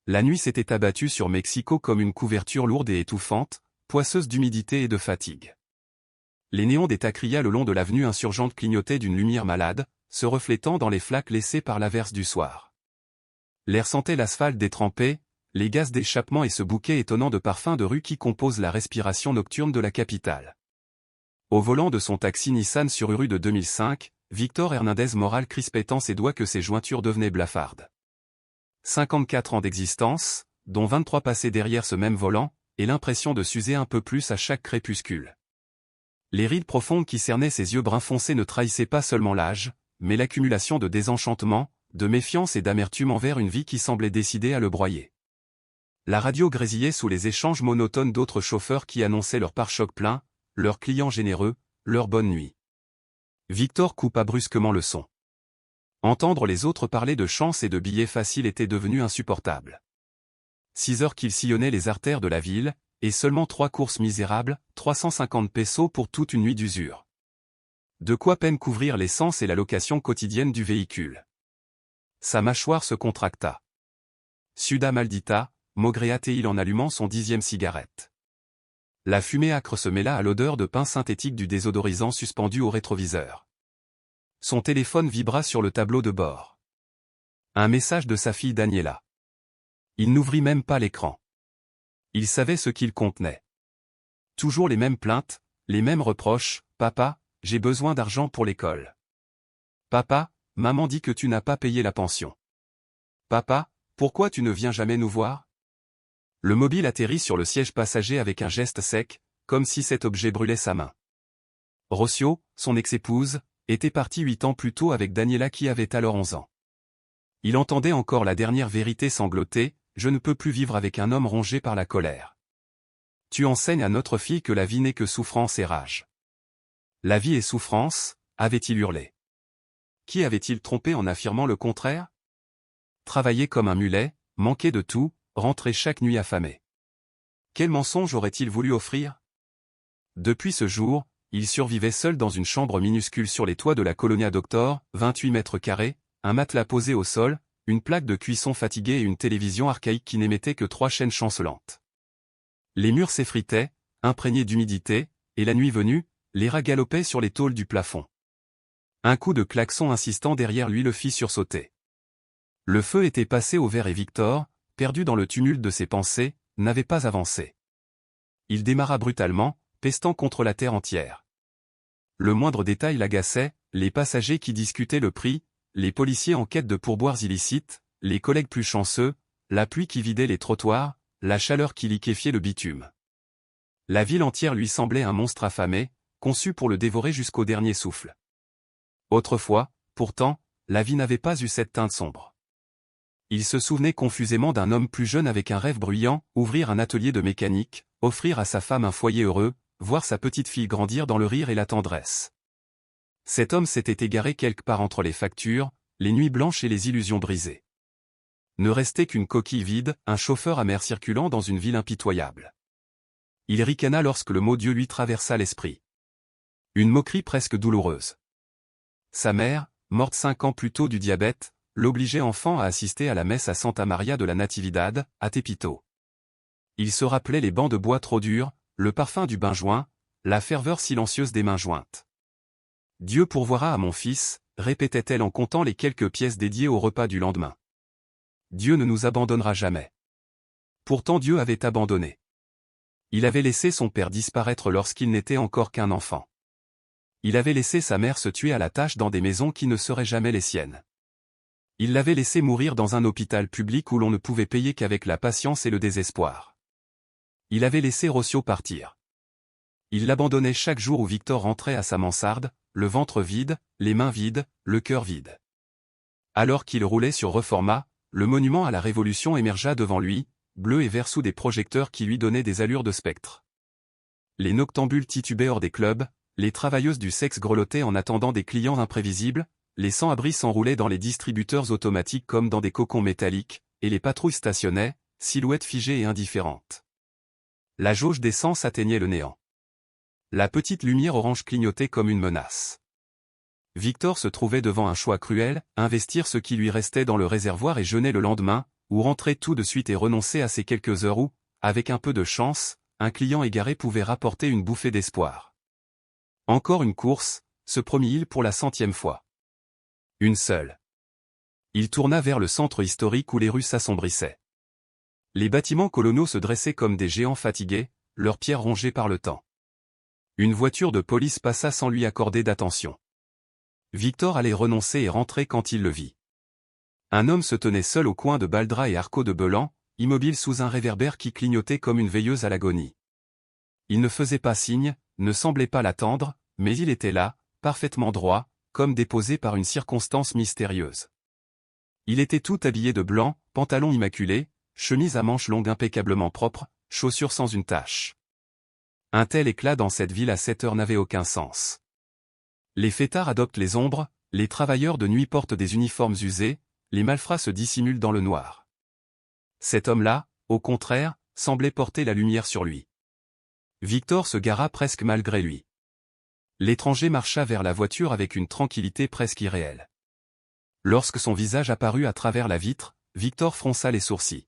La nuit s'était abattue sur Mexico comme une couverture lourde et étouffante, poisseuse d'humidité et de fatigue. Les néons des taquerias le long de l'avenue insurgente clignotaient d'une lumière malade, se reflétant dans les flaques laissées par l'averse du soir. L'air sentait l'asphalte détrempé, les gaz d'échappement et ce bouquet étonnant de parfums de rue qui compose la respiration nocturne de la capitale. Au volant de son taxi Nissan Sururu de 2005, Victor Hernandez Moral crispait tant ses doigts que ses jointures devenaient blafardes. 54 ans d'existence, dont 23 passés derrière ce même volant, et l'impression de s'user un peu plus à chaque crépuscule. Les rides profondes qui cernaient ses yeux bruns foncés ne trahissaient pas seulement l'âge, mais l'accumulation de désenchantement, de méfiance et d'amertume envers une vie qui semblait décidée à le broyer. La radio grésillait sous les échanges monotones d'autres chauffeurs qui annonçaient leur pare-choc plein, leurs clients généreux, leur bonne nuit. Victor coupa brusquement le son. Entendre les autres parler de chance et de billets faciles était devenu insupportable. 6 heures qu'il sillonnait les artères de la ville, et seulement 3 courses misérables, 350 pesos pour toute une nuit d'usure. De quoi peine couvrir l'essence et la location quotidienne du véhicule. Sa mâchoire se contracta. Ciudad maldita, maugréa-t-il en allumant son 10e cigarette. La fumée âcre se mêla à l'odeur de pain synthétique du désodorisant suspendu au rétroviseur. Son téléphone vibra sur le tableau de bord. Un message de sa fille Daniela. Il n'ouvrit même pas l'écran. Il savait ce qu'il contenait. Toujours les mêmes plaintes, les mêmes reproches. « Papa, j'ai besoin d'argent pour l'école. Papa, maman dit que tu n'as pas payé la pension. Papa, pourquoi tu ne viens jamais nous voir ?» Le mobile atterrit sur le siège passager avec un geste sec, comme si cet objet brûlait sa main. Rocio, son ex-épouse, était partie 8 ans plus tôt avec Daniela qui avait alors 11 ans. Il entendait encore la dernière vérité sangloter, « Je ne peux plus vivre avec un homme rongé par la colère. Tu enseignes à notre fille que la vie n'est que souffrance et rage. » La vie est souffrance, avait-il hurlé. Qui avait-il trompé en affirmant le contraire? Travailler comme un mulet, manquer de tout, rentrer chaque nuit affamé. Quel mensonge aurait-il voulu offrir? Depuis ce jour, il survivait seul dans une chambre minuscule sur les toits de la Colonia Doctor, 28 mètres carrés, un matelas posé au sol, une plaque de cuisson fatiguée et une télévision archaïque qui n'émettait que 3 chaînes chancelantes. Les murs s'effritaient, imprégnés d'humidité, et la nuit venue, les rats galopaient sur les tôles du plafond. Un coup de klaxon insistant derrière lui le fit sursauter. Le feu était passé au vert et Victor, perdu dans le tumulte de ses pensées, n'avait pas avancé. Il démarra brutalement, pestant contre la terre entière. Le moindre détail l'agaçait, les passagers qui discutaient le prix, les policiers en quête de pourboires illicites, les collègues plus chanceux, la pluie qui vidait les trottoirs, la chaleur qui liquéfiait le bitume. La ville entière lui semblait un monstre affamé, conçu pour le dévorer jusqu'au dernier souffle. Autrefois, pourtant, la vie n'avait pas eu cette teinte sombre. Il se souvenait confusément d'un homme plus jeune avec un rêve bruyant, ouvrir un atelier de mécanique, offrir à sa femme un foyer heureux, voir sa petite fille grandir dans le rire et la tendresse. Cet homme s'était égaré quelque part entre les factures, les nuits blanches et les illusions brisées. Ne restait qu'une coquille vide, un chauffeur amer circulant dans une ville impitoyable. Il ricana lorsque le mot Dieu lui traversa l'esprit. Une moquerie presque douloureuse. Sa mère, morte 5 ans plus tôt du diabète, l'obligeait enfant à assister à la messe à Santa Maria de la Natividad, à Tepito. Il se rappelait les bancs de bois trop durs, le parfum du bain joint, la ferveur silencieuse des mains jointes. Dieu pourvoira à mon fils, répétait-elle en comptant les quelques pièces dédiées au repas du lendemain. Dieu ne nous abandonnera jamais. Pourtant Dieu avait abandonné. Il avait laissé son père disparaître lorsqu'il n'était encore qu'un enfant. Il avait laissé sa mère se tuer à la tâche dans des maisons qui ne seraient jamais les siennes. Il l'avait laissé mourir dans un hôpital public où l'on ne pouvait payer qu'avec la patience et le désespoir. Il avait laissé Rocio partir. Il l'abandonnait chaque jour où Victor rentrait à sa mansarde, le ventre vide, les mains vides, le cœur vide. Alors qu'il roulait sur Reforma, le monument à la Révolution émergea devant lui, bleu et vert sous des projecteurs qui lui donnaient des allures de spectre. Les noctambules titubaient hors des clubs, les travailleuses du sexe grelottaient en attendant des clients imprévisibles, les sans-abri s'enroulaient dans les distributeurs automatiques comme dans des cocons métalliques, et les patrouilles stationnaient, silhouettes figées et indifférentes. La jauge d'essence atteignait le néant. La petite lumière orange clignotait comme une menace. Victor se trouvait devant un choix cruel, investir ce qui lui restait dans le réservoir et jeûner le lendemain, ou rentrer tout de suite et renoncer à ces quelques heures où, avec un peu de chance, un client égaré pouvait rapporter une bouffée d'espoir. Encore une course, se promit-il pour la 100e fois. Une seule. Il tourna vers le centre historique où les rues s'assombrissaient. Les bâtiments coloniaux se dressaient comme des géants fatigués, leurs pierres rongées par le temps. Une voiture de police passa sans lui accorder d'attention. Victor allait renoncer et rentrer quand il le vit. Un homme se tenait seul au coin de Baldra et Arco de Belan, immobile sous un réverbère qui clignotait comme une veilleuse à l'agonie. Il ne faisait pas signe, ne semblait pas l'attendre, mais il était là, parfaitement droit, comme déposé par une circonstance mystérieuse. Il était tout habillé de blanc, pantalon immaculé, chemise à manches longues impeccablement propre, chaussures sans une tache. Un tel éclat dans cette ville à 7 heures n'avait aucun sens. Les fêtards adoptent les ombres, les travailleurs de nuit portent des uniformes usés, les malfrats se dissimulent dans le noir. Cet homme-là, au contraire, semblait porter la lumière sur lui. Victor se gara presque malgré lui. L'étranger marcha vers la voiture avec une tranquillité presque irréelle. Lorsque son visage apparut à travers la vitre, Victor fronça les sourcils.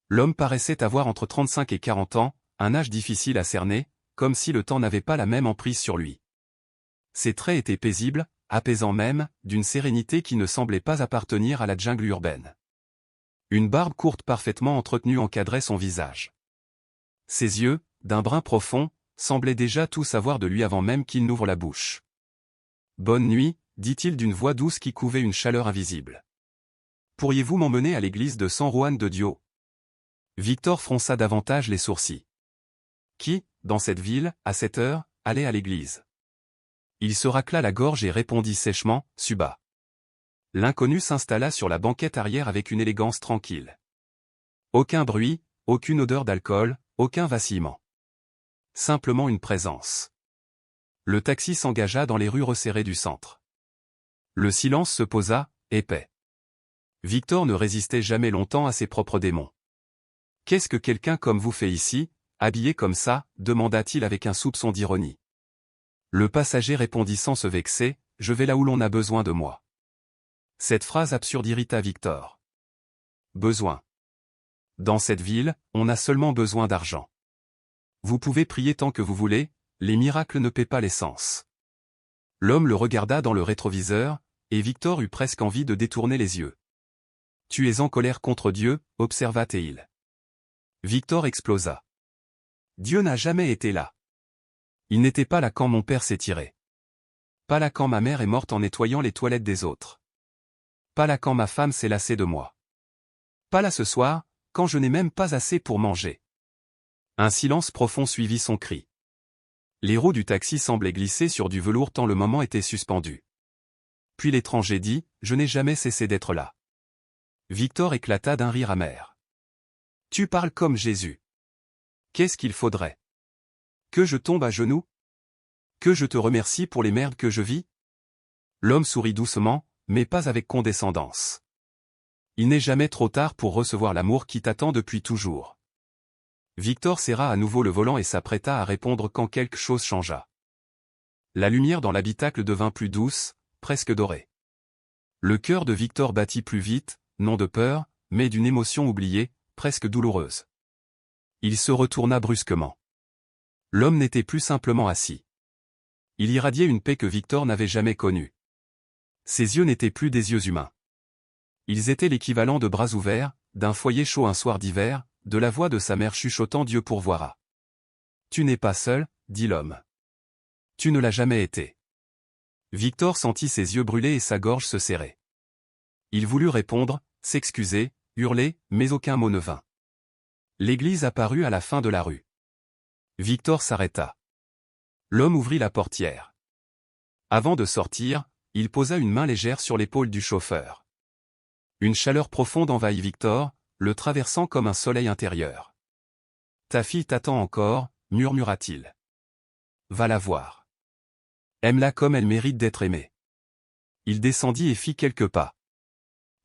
L'homme paraissait avoir entre 35 et 40 ans, un âge difficile à cerner, comme si le temps n'avait pas la même emprise sur lui. Ses traits étaient paisibles, apaisants même, d'une sérénité qui ne semblait pas appartenir à la jungle urbaine. Une barbe courte parfaitement entretenue encadrait son visage. Ses yeux, d'un brun profond, semblaient déjà tout savoir de lui avant même qu'il n'ouvre la bouche. « Bonne nuit », dit-il d'une voix douce qui couvait une chaleur invisible. « Pourriez-vous m'emmener à l'église de San Juan de Dios ?» Victor fronça davantage les sourcils. Qui, dans cette ville, à 7 heures, allait à l'église? Il se racla la gorge et répondit sèchement, « Suba ». L'inconnu s'installa sur la banquette arrière avec une élégance tranquille. Aucun bruit, aucune odeur d'alcool, aucun vacillement. Simplement une présence. Le taxi s'engagea dans les rues resserrées du centre. Le silence se posa, épais. Victor ne résistait jamais longtemps à ses propres démons. « Qu'est-ce que quelqu'un comme vous fait ici, habillé comme ça ?» demanda-t-il avec un soupçon d'ironie. Le passager répondit sans se vexer, « Je vais là où l'on a besoin de moi. » Cette phrase absurde irrita Victor. Besoin. Dans cette ville, on a seulement besoin d'argent. Vous pouvez prier tant que vous voulez, les miracles ne paient pas l'essence. L'homme le regarda dans le rétroviseur, et Victor eut presque envie de détourner les yeux. Tu es en colère contre Dieu, observa-t-il. Victor explosa. Dieu n'a jamais été là. Il n'était pas là quand mon père s'est tiré. Pas là quand ma mère est morte en nettoyant les toilettes des autres. Pas là quand ma femme s'est lassée de moi. Pas là ce soir, quand je n'ai même pas assez pour manger. Un silence profond suivit son cri. Les roues du taxi semblaient glisser sur du velours tant le moment était suspendu. Puis l'étranger dit, « Je n'ai jamais cessé d'être là. » Victor éclata d'un rire amer. « Tu parles comme Jésus. Qu'est-ce qu'il faudrait? Que je tombe à genoux? Que je te remercie pour les merdes que je vis? » L'homme sourit doucement, mais pas avec condescendance. Il n'est jamais trop tard pour recevoir l'amour qui t'attend depuis toujours. Victor serra à nouveau le volant et s'apprêta à répondre quand quelque chose changea. La lumière dans l'habitacle devint plus douce, presque dorée. Le cœur de Victor battit plus vite, non de peur, mais d'une émotion oubliée, presque douloureuse. Il se retourna brusquement. L'homme n'était plus simplement assis. Il irradiait une paix que Victor n'avait jamais connue. Ses yeux n'étaient plus des yeux humains. Ils étaient l'équivalent de bras ouverts, d'un foyer chaud un soir d'hiver, de la voix de sa mère chuchotant Dieu pourvoira. « Tu n'es pas seul, » dit l'homme. « Tu ne l'as jamais été. » Victor sentit ses yeux brûler et sa gorge se serrer. Il voulut répondre, s'excuser, hurler, mais aucun mot ne vint. L'église apparut à la fin de la rue. Victor s'arrêta. L'homme ouvrit la portière. Avant de sortir, il posa une main légère sur l'épaule du chauffeur. Une chaleur profonde envahit Victor, le traversant comme un soleil intérieur. « Ta fille t'attend encore, » murmura-t-il. « Va la voir. Aime-la comme elle mérite d'être aimée. » Il descendit et fit quelques pas.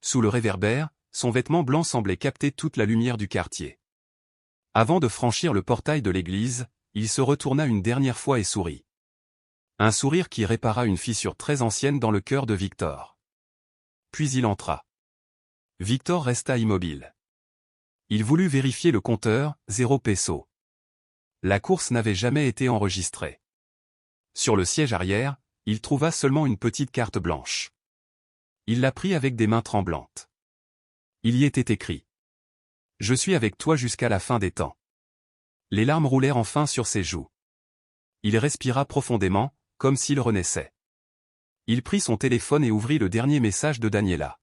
Sous le réverbère, son vêtement blanc semblait capter toute la lumière du quartier. Avant de franchir le portail de l'église, il se retourna une dernière fois et sourit. Un sourire qui répara une fissure très ancienne dans le cœur de Victor. Puis il entra. Victor resta immobile. Il voulut vérifier le compteur, 0 pesos. La course n'avait jamais été enregistrée. Sur le siège arrière, il trouva seulement une petite carte blanche. Il la prit avec des mains tremblantes. Il y était écrit. Je suis avec toi jusqu'à la fin des temps. Les larmes roulèrent enfin sur ses joues. Il respira profondément, comme s'il renaissait. Il prit son téléphone et ouvrit le dernier message de Daniela.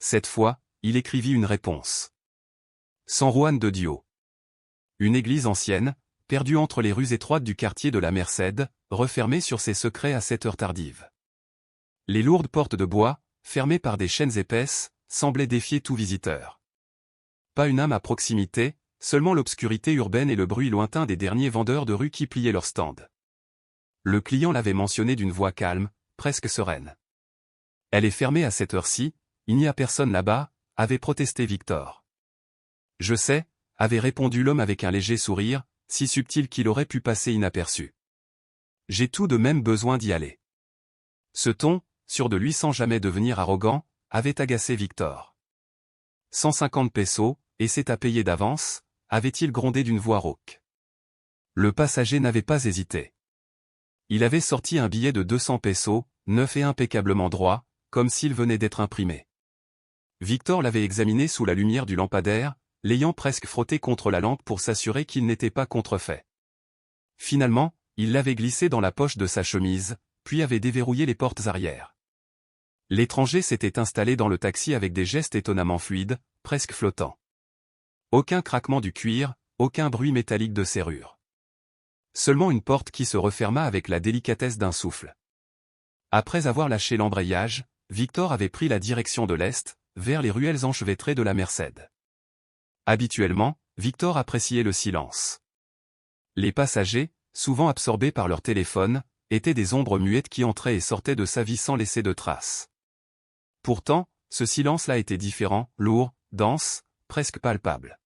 Cette fois, il écrivit une réponse. San Juan de Dios. Une église ancienne, perdue entre les rues étroites du quartier de la Merced, refermée sur ses secrets à cette heure tardive. Les lourdes portes de bois, fermées par des chaînes épaisses, semblaient défier tout visiteur. Pas une âme à proximité, seulement l'obscurité urbaine et le bruit lointain des derniers vendeurs de rue qui pliaient leurs stands. Le client l'avait mentionné d'une voix calme, presque sereine. Elle est fermée à cette heure-ci, il n'y a personne là-bas, avait protesté Victor. Je sais, avait répondu l'homme avec un léger sourire, si subtil qu'il aurait pu passer inaperçu. J'ai tout de même besoin d'y aller. Ce ton, sûr de lui sans jamais devenir arrogant, avait agacé Victor. 150 pesos, et c'est à payer d'avance, avait-il grondé d'une voix rauque. Le passager n'avait pas hésité. Il avait sorti un billet de 200 pesos, neuf et impeccablement droit, comme s'il venait d'être imprimé. Victor l'avait examiné sous la lumière du lampadaire, l'ayant presque frotté contre la lampe pour s'assurer qu'il n'était pas contrefait. Finalement, il l'avait glissé dans la poche de sa chemise, puis avait déverrouillé les portes arrière. L'étranger s'était installé dans le taxi avec des gestes étonnamment fluides, presque flottants. Aucun craquement du cuir, aucun bruit métallique de serrure. Seulement une porte qui se referma avec la délicatesse d'un souffle. Après avoir lâché l'embrayage, Victor avait pris la direction de l'est, vers les ruelles enchevêtrées de la Merced. Habituellement, Victor appréciait le silence. Les passagers, souvent absorbés par leur téléphone, étaient des ombres muettes qui entraient et sortaient de sa vie sans laisser de traces. Pourtant, ce silence-là était différent, lourd, dense, presque palpable.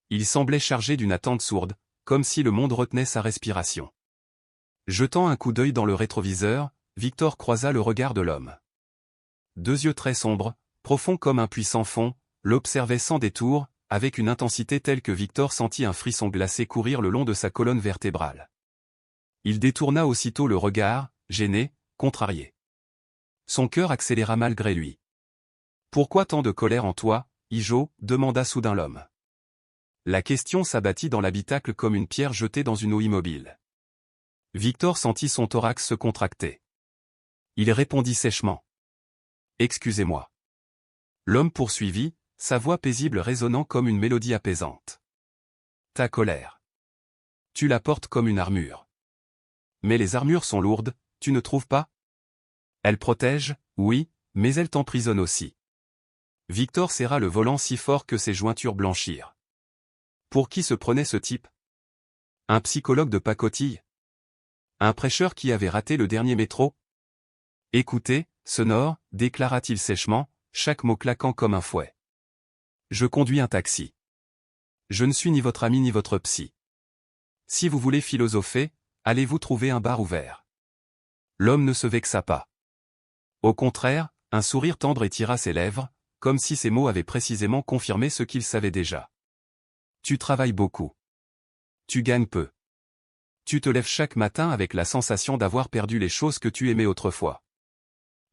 Il semblait chargé d'une attente sourde, comme si le monde retenait sa respiration. Jetant un coup d'œil dans le rétroviseur, Victor croisa le regard de l'homme. Deux yeux très sombres, profonds comme un puits sans fond, l'observaient sans détour, avec une intensité telle que Victor sentit un frisson glacé courir le long de sa colonne vertébrale. Il détourna aussitôt le regard, gêné, contrarié. Son cœur accéléra malgré lui. « Pourquoi tant de colère en toi, Ijo » demanda soudain l'homme. La question s'abattit dans l'habitacle comme une pierre jetée dans une eau immobile. Victor sentit son thorax se contracter. Il répondit sèchement. « Excusez-moi. » L'homme poursuivit, sa voix paisible résonnant comme une mélodie apaisante. « Ta colère. Tu la portes comme une armure. Mais les armures sont lourdes, tu ne trouves pas? Elles protègent, oui, mais elles t'emprisonnent aussi. » Victor serra le volant si fort que ses jointures blanchirent. Pour qui se prenait ce type? Un psychologue de pacotille? Un prêcheur qui avait raté le dernier métro? Écoutez, sonore, déclara-t-il sèchement, chaque mot claquant comme un fouet. Je conduis un taxi. Je ne suis ni votre ami ni votre psy. Si vous voulez philosopher, allez vous trouver un bar ouvert. L'homme ne se vexa pas. Au contraire, un sourire tendre étira ses lèvres, comme si ces mots avaient précisément confirmé ce qu'il savait déjà. Tu travailles beaucoup. Tu gagnes peu. Tu te lèves chaque matin avec la sensation d'avoir perdu les choses que tu aimais autrefois.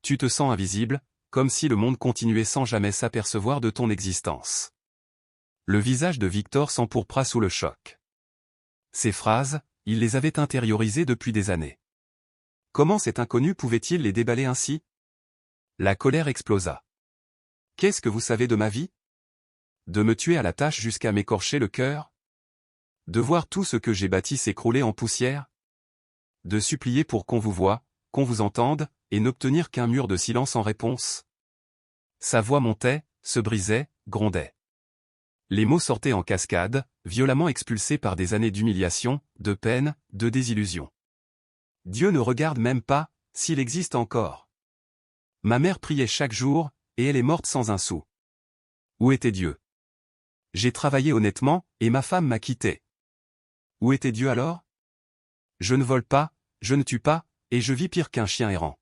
Tu te sens invisible, comme si le monde continuait sans jamais s'apercevoir de ton existence. Le visage de Victor s'empourpra sous le choc. Ces phrases, il les avait intériorisées depuis des années. Comment cet inconnu pouvait-il les déballer ainsi? La colère explosa. Qu'est-ce que vous savez de ma vie? De me tuer à la tâche jusqu'à m'écorcher le cœur? De voir tout ce que j'ai bâti s'écrouler en poussière? De supplier pour qu'on vous voie, qu'on vous entende, et n'obtenir qu'un mur de silence en réponse? Sa voix montait, se brisait, grondait. Les mots sortaient en cascade, violemment expulsés par des années d'humiliation, de peine, de désillusion. Dieu ne regarde même pas, s'il existe encore. Ma mère priait chaque jour, et elle est morte sans un sou. Où était Dieu? J'ai travaillé honnêtement, et ma femme m'a quitté. Où était Dieu alors? Je ne vole pas, je ne tue pas, et je vis pire qu'un chien errant.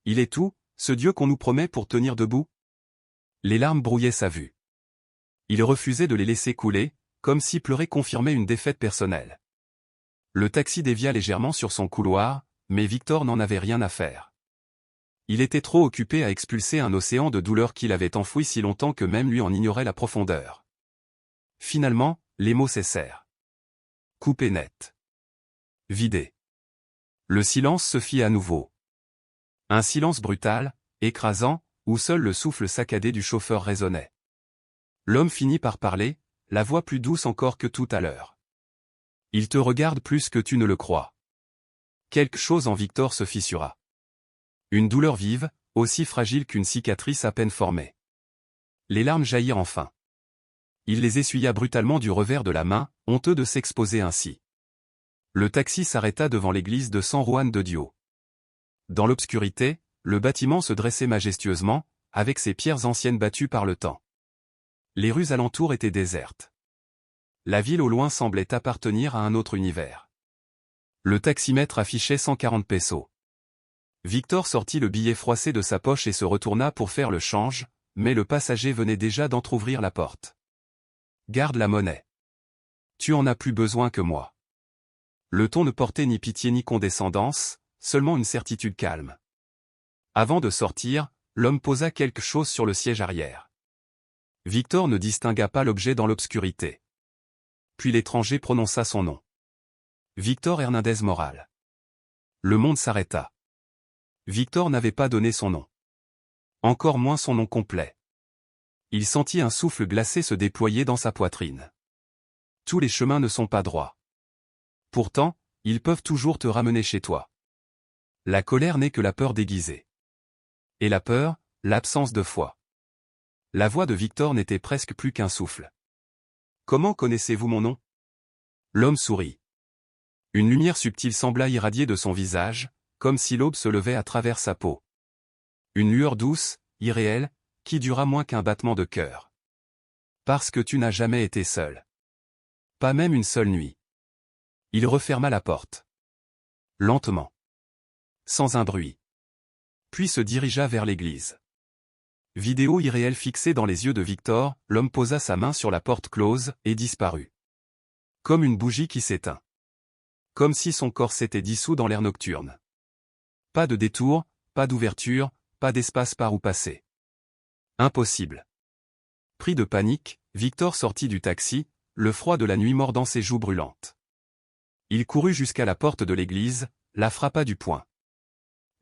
Il est tout, ce Dieu qu'on nous promet pour tenir debout? Les larmes brouillaient sa vue. Il refusait de les laisser couler, comme si pleurer confirmait une défaite personnelle. Le taxi dévia légèrement sur son couloir, mais Victor n'en avait rien à faire. Il était trop occupé à expulser un océan de douleur qu'il avait enfoui si longtemps que même lui en ignorait la profondeur. Finalement, les mots cessèrent. Coupé net. Vidé. Le silence se fit à nouveau. Un silence brutal, écrasant, où seul le souffle saccadé du chauffeur résonnait. L'homme finit par parler, la voix plus douce encore que tout à l'heure. Il te regarde plus que tu ne le crois. Quelque chose en Victor se fissura. Une douleur vive, aussi fragile qu'une cicatrice à peine formée. Les larmes jaillirent enfin. Il les essuya brutalement du revers de la main, honteux de s'exposer ainsi. Le taxi s'arrêta devant l'église de San Juan de Dios. Dans l'obscurité, le bâtiment se dressait majestueusement, avec ses pierres anciennes battues par le temps. Les rues alentour étaient désertes. La ville au loin semblait appartenir à un autre univers. Le taximètre affichait 140 pesos. Victor sortit le billet froissé de sa poche et se retourna pour faire le change, mais le passager venait déjà d'entrouvrir la porte. Garde la monnaie. Tu en as plus besoin que moi. Le ton ne portait ni pitié ni condescendance, seulement une certitude calme. Avant de sortir, l'homme posa quelque chose sur le siège arrière. Victor ne distingua pas l'objet dans l'obscurité. Puis l'étranger prononça son nom. Victor Hernandez Moral. Le monde s'arrêta. Victor n'avait pas donné son nom. Encore moins son nom complet. Il sentit un souffle glacé se déployer dans sa poitrine. Tous les chemins ne sont pas droits. Pourtant, ils peuvent toujours te ramener chez toi. La colère n'est que la peur déguisée. Et la peur, l'absence de foi. La voix de Victor n'était presque plus qu'un souffle. Comment connaissez-vous mon nom? L'homme sourit. Une lumière subtile sembla irradier de son visage, comme si l'aube se levait à travers sa peau. Une lueur douce, irréelle, qui dura moins qu'un battement de cœur. Parce que tu n'as jamais été seul. Pas même une seule nuit. Il referma la porte. Lentement. Sans un bruit. Puis se dirigea vers l'église. Vidéo irréelle fixée dans les yeux de Victor, l'homme posa sa main sur la porte close et disparut. Comme une bougie qui s'éteint. Comme si son corps s'était dissous dans l'air nocturne. Pas de détour, pas d'ouverture, pas d'espace par où passer. Impossible. Pris de panique, Victor sortit du taxi, le froid de la nuit mordant ses joues brûlantes. Il courut jusqu'à la porte de l'église, la frappa du poing.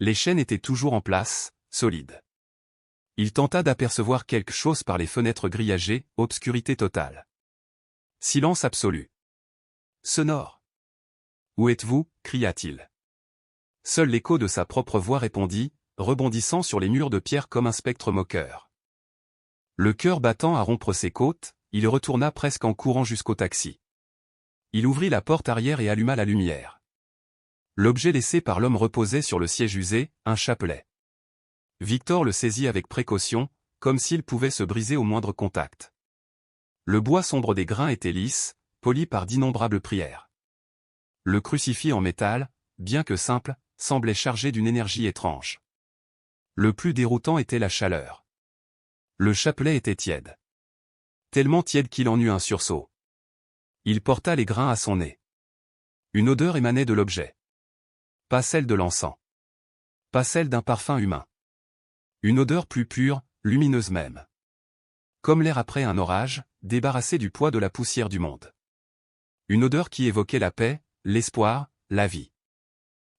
Les chaînes étaient toujours en place, solides. Il tenta d'apercevoir quelque chose par les fenêtres grillagées, obscurité totale. Silence absolu. Sonore. Où êtes-vous? Cria-t-il. Seul l'écho de sa propre voix répondit, rebondissant sur les murs de pierre comme un spectre moqueur. Le cœur battant à rompre ses côtes, il retourna presque en courant jusqu'au taxi. Il ouvrit la porte arrière et alluma la lumière. L'objet laissé par l'homme reposait sur le siège usé, un chapelet. Victor le saisit avec précaution, comme s'il pouvait se briser au moindre contact. Le bois sombre des grains était lisse, poli par d'innombrables prières. Le crucifix en métal, bien que simple, semblait chargé d'une énergie étrange. Le plus déroutant était la chaleur. Le chapelet était tiède. Tellement tiède qu'il en eut un sursaut. Il porta les grains à son nez. Une odeur émanait de l'objet. Pas celle de l'encens. Pas celle d'un parfum humain. Une odeur plus pure, lumineuse même. Comme l'air après un orage, débarrassé du poids de la poussière du monde. Une odeur qui évoquait la paix, l'espoir, la vie.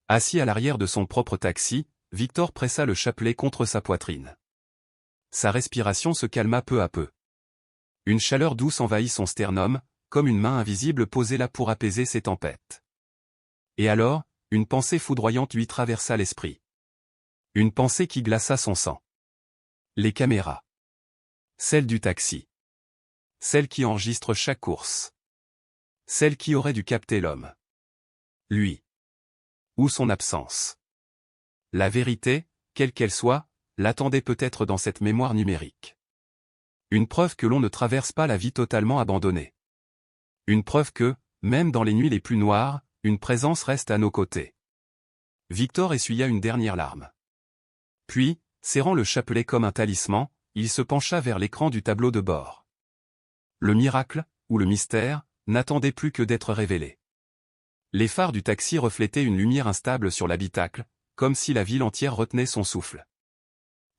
Assis à l'arrière de son propre taxi, Victor pressa le chapelet contre sa poitrine. Sa respiration se calma peu à peu. Une chaleur douce envahit son sternum, comme une main invisible posée là pour apaiser ses tempêtes. Et alors, une pensée foudroyante lui traversa l'esprit. Une pensée qui glaça son sang. Les caméras. Celle du taxi. Celle qui enregistre chaque course. Celle qui aurait dû capter l'homme. Lui. Ou son absence. La vérité, quelle qu'elle soit, l'attendait peut-être dans cette mémoire numérique. Une preuve que l'on ne traverse pas la vie totalement abandonnée. Une preuve que, même dans les nuits les plus noires, une présence reste à nos côtés. Victor essuya une dernière larme. Puis, serrant le chapelet comme un talisman, il se pencha vers l'écran du tableau de bord. Le miracle, ou le mystère, n'attendait plus que d'être révélé. Les phares du taxi reflétaient une lumière instable sur l'habitacle, comme si la ville entière retenait son souffle.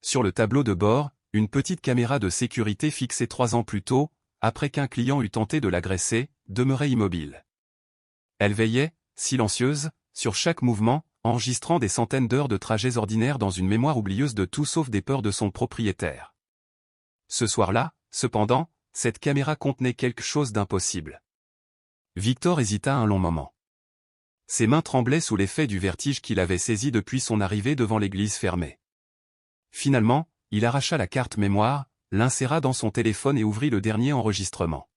Sur le tableau de bord, une petite caméra de sécurité fixée 3 ans plus tôt, après qu'un client eût tenté de l'agresser, demeurait immobile. Elle veillait, silencieuse, sur chaque mouvement, enregistrant des centaines d'heures de trajets ordinaires dans une mémoire oublieuse de tout sauf des peurs de son propriétaire. Ce soir-là, cependant, cette caméra contenait quelque chose d'impossible. Victor hésita un long moment. Ses mains tremblaient sous l'effet du vertige qu'il avait saisi depuis son arrivée devant l'église fermée. Finalement, il arracha la carte mémoire, l'inséra dans son téléphone et ouvrit le dernier enregistrement.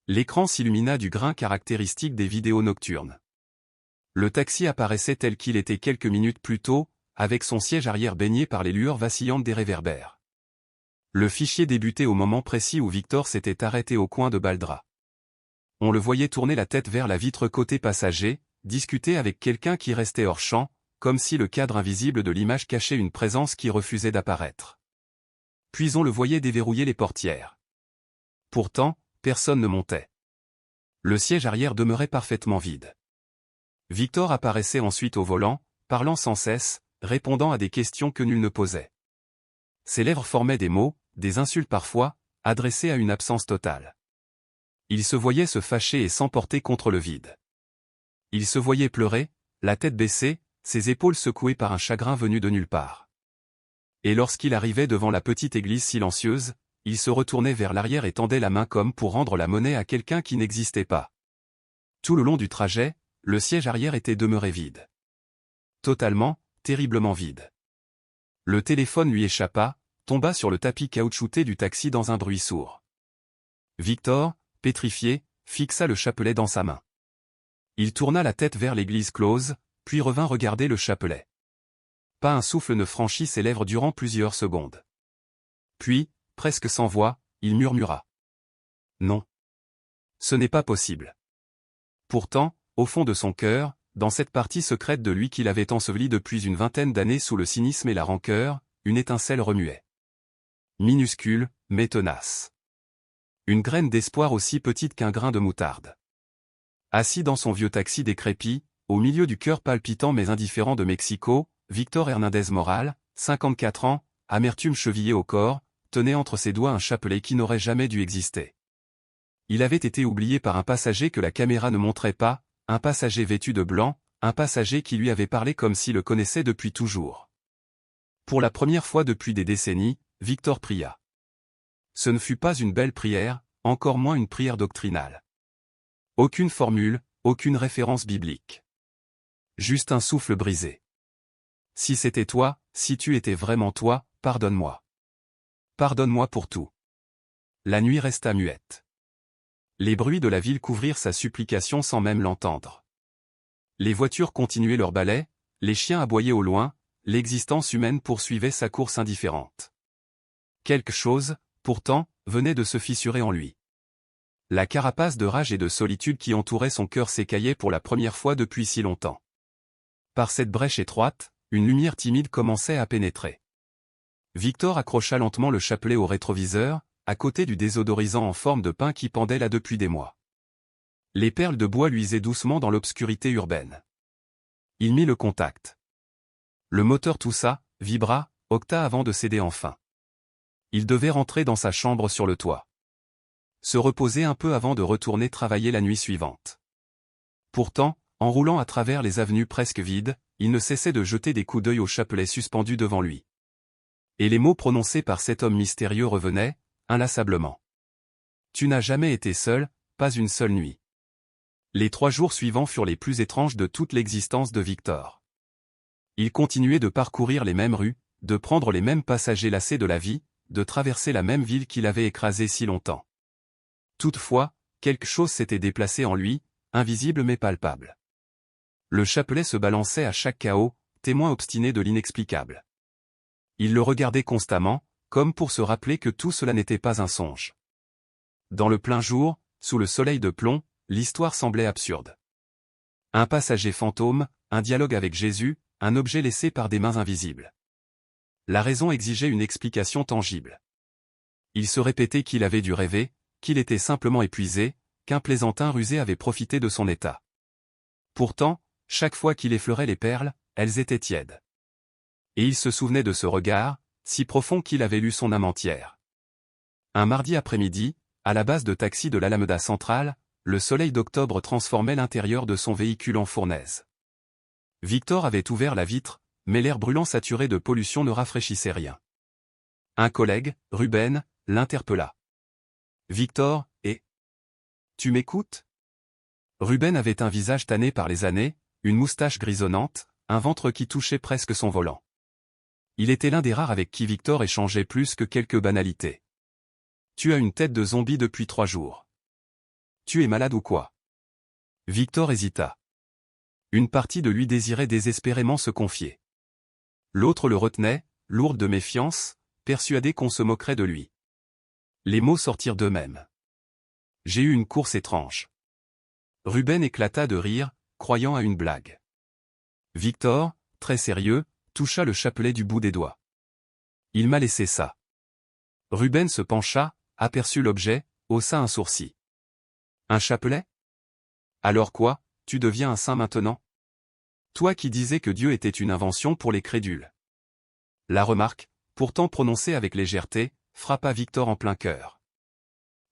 L'écran s'illumina du grain caractéristique des vidéos nocturnes. Le taxi apparaissait tel qu'il était quelques minutes plus tôt, avec son siège arrière baigné par les lueurs vacillantes des réverbères. Le fichier débutait au moment précis où Victor s'était arrêté au coin de Baldra. On le voyait tourner la tête vers la vitre côté passager, discuter avec quelqu'un qui restait hors champ, comme si le cadre invisible de l'image cachait une présence qui refusait d'apparaître. Puis on le voyait déverrouiller les portières. Pourtant, personne ne montait. Le siège arrière demeurait parfaitement vide. Victor apparaissait ensuite au volant, parlant sans cesse, répondant à des questions que nul ne posait. Ses lèvres formaient des mots, des insultes parfois, adressés à une absence totale. Il se voyait se fâcher et s'emporter contre le vide. Il se voyait pleurer, la tête baissée, ses épaules secouées par un chagrin venu de nulle part. Et lorsqu'il arrivait devant la petite église silencieuse, il se retournait vers l'arrière et tendait la main comme pour rendre la monnaie à quelqu'un qui n'existait pas. Tout le long du trajet, le siège arrière était demeuré vide. Totalement, terriblement vide. Le téléphone lui échappa, tomba sur le tapis caoutchouté du taxi dans un bruit sourd. Victor, pétrifié, fixa le chapelet dans sa main. Il tourna la tête vers l'église close, puis revint regarder le chapelet. Pas un souffle ne franchit ses lèvres durant plusieurs secondes. Puis, presque sans voix, il murmura. Non. Ce n'est pas possible. Pourtant, au fond de son cœur, dans cette partie secrète de lui qu'il avait ensevelie depuis une vingtaine d'années sous le cynisme et la rancœur, une étincelle remuait. Minuscule, mais tenace. Une graine d'espoir aussi petite qu'un grain de moutarde. Assis dans son vieux taxi décrépit, au milieu du cœur palpitant mais indifférent de Mexico, Victor Hernandez Moral, 54 ans, amertume chevillée au corps, tenait entre ses doigts un chapelet qui n'aurait jamais dû exister. Il avait été oublié par un passager que la caméra ne montrait pas, un passager vêtu de blanc, un passager qui lui avait parlé comme s'il le connaissait depuis toujours. Pour la première fois depuis des décennies, Victor pria. Ce ne fut pas une belle prière, encore moins une prière doctrinale. Aucune formule, aucune référence biblique. Juste un souffle brisé. Si c'était toi, si tu étais vraiment toi, pardonne-moi. Pardonne-moi pour tout. La nuit resta muette. Les bruits de la ville couvrirent sa supplication sans même l'entendre. Les voitures continuaient leur balai, les chiens aboyaient au loin, l'existence humaine poursuivait sa course indifférente. Quelque chose, pourtant, venait de se fissurer en lui. La carapace de rage et de solitude qui entourait son cœur s'écaillait pour la première fois depuis si longtemps. Par cette brèche étroite, une lumière timide commençait à pénétrer. Victor accrocha lentement le chapelet au rétroviseur, à côté du désodorisant en forme de pain qui pendait là depuis des mois. Les perles de bois luisaient doucement dans l'obscurité urbaine. Il mit le contact. Le moteur toussa, vibra, octa avant de céder enfin. Il devait rentrer dans sa chambre sur le toit. Se reposer un peu avant de retourner travailler la nuit suivante. Pourtant, en roulant à travers les avenues presque vides, il ne cessait de jeter des coups d'œil au chapelet suspendu devant lui. Et les mots prononcés par cet homme mystérieux revenaient, inlassablement. Tu n'as jamais été seul, pas une seule nuit. Les 3 jours suivants furent les plus étranges de toute l'existence de Victor. Il continuait de parcourir les mêmes rues, de prendre les mêmes passagers lassés de la vie, de traverser la même ville qu'il avait écrasée si longtemps. Toutefois, quelque chose s'était déplacé en lui, invisible mais palpable. Le chapelet se balançait à chaque chaos, témoin obstiné de l'inexplicable. Il le regardait constamment, comme pour se rappeler que tout cela n'était pas un songe. Dans le plein jour, sous le soleil de plomb, l'histoire semblait absurde. Un passager fantôme, un dialogue avec Jésus, un objet laissé par des mains invisibles. La raison exigeait une explication tangible. Il se répétait qu'il avait dû rêver, qu'il était simplement épuisé, qu'un plaisantin rusé avait profité de son état. Pourtant, chaque fois qu'il effleurait les perles, elles étaient tièdes. Et il se souvenait de ce regard, si profond qu'il avait lu son âme entière. Un mardi après-midi, à la base de taxi de l'Alameda Central, le soleil d'octobre transformait l'intérieur de son véhicule en fournaise. Victor avait ouvert la vitre, mais l'air brûlant saturé de pollution ne rafraîchissait rien. Un collègue, Ruben, l'interpella. « Victor, tu m'écoutes ?» Ruben avait un visage tanné par les années, une moustache grisonnante, un ventre qui touchait presque son volant. Il était l'un des rares avec qui Victor échangeait plus que quelques banalités. « Tu as une tête de zombie depuis 3 jours. Tu es malade ou quoi ?» Victor hésita. Une partie de lui désirait désespérément se confier. L'autre le retenait, lourde de méfiance, persuadé qu'on se moquerait de lui. Les mots sortirent d'eux-mêmes. « J'ai eu une course étrange. » Ruben éclata de rire, croyant à une blague. Victor, très sérieux, toucha le chapelet du bout des doigts. « Il m'a laissé ça. » Ruben se pencha, aperçut l'objet, haussa un sourcil. « Un chapelet ? Alors quoi, tu deviens un saint maintenant ? Toi qui disais que Dieu était une invention pour les crédules. » La remarque, pourtant prononcée avec légèreté, frappa Victor en plein cœur.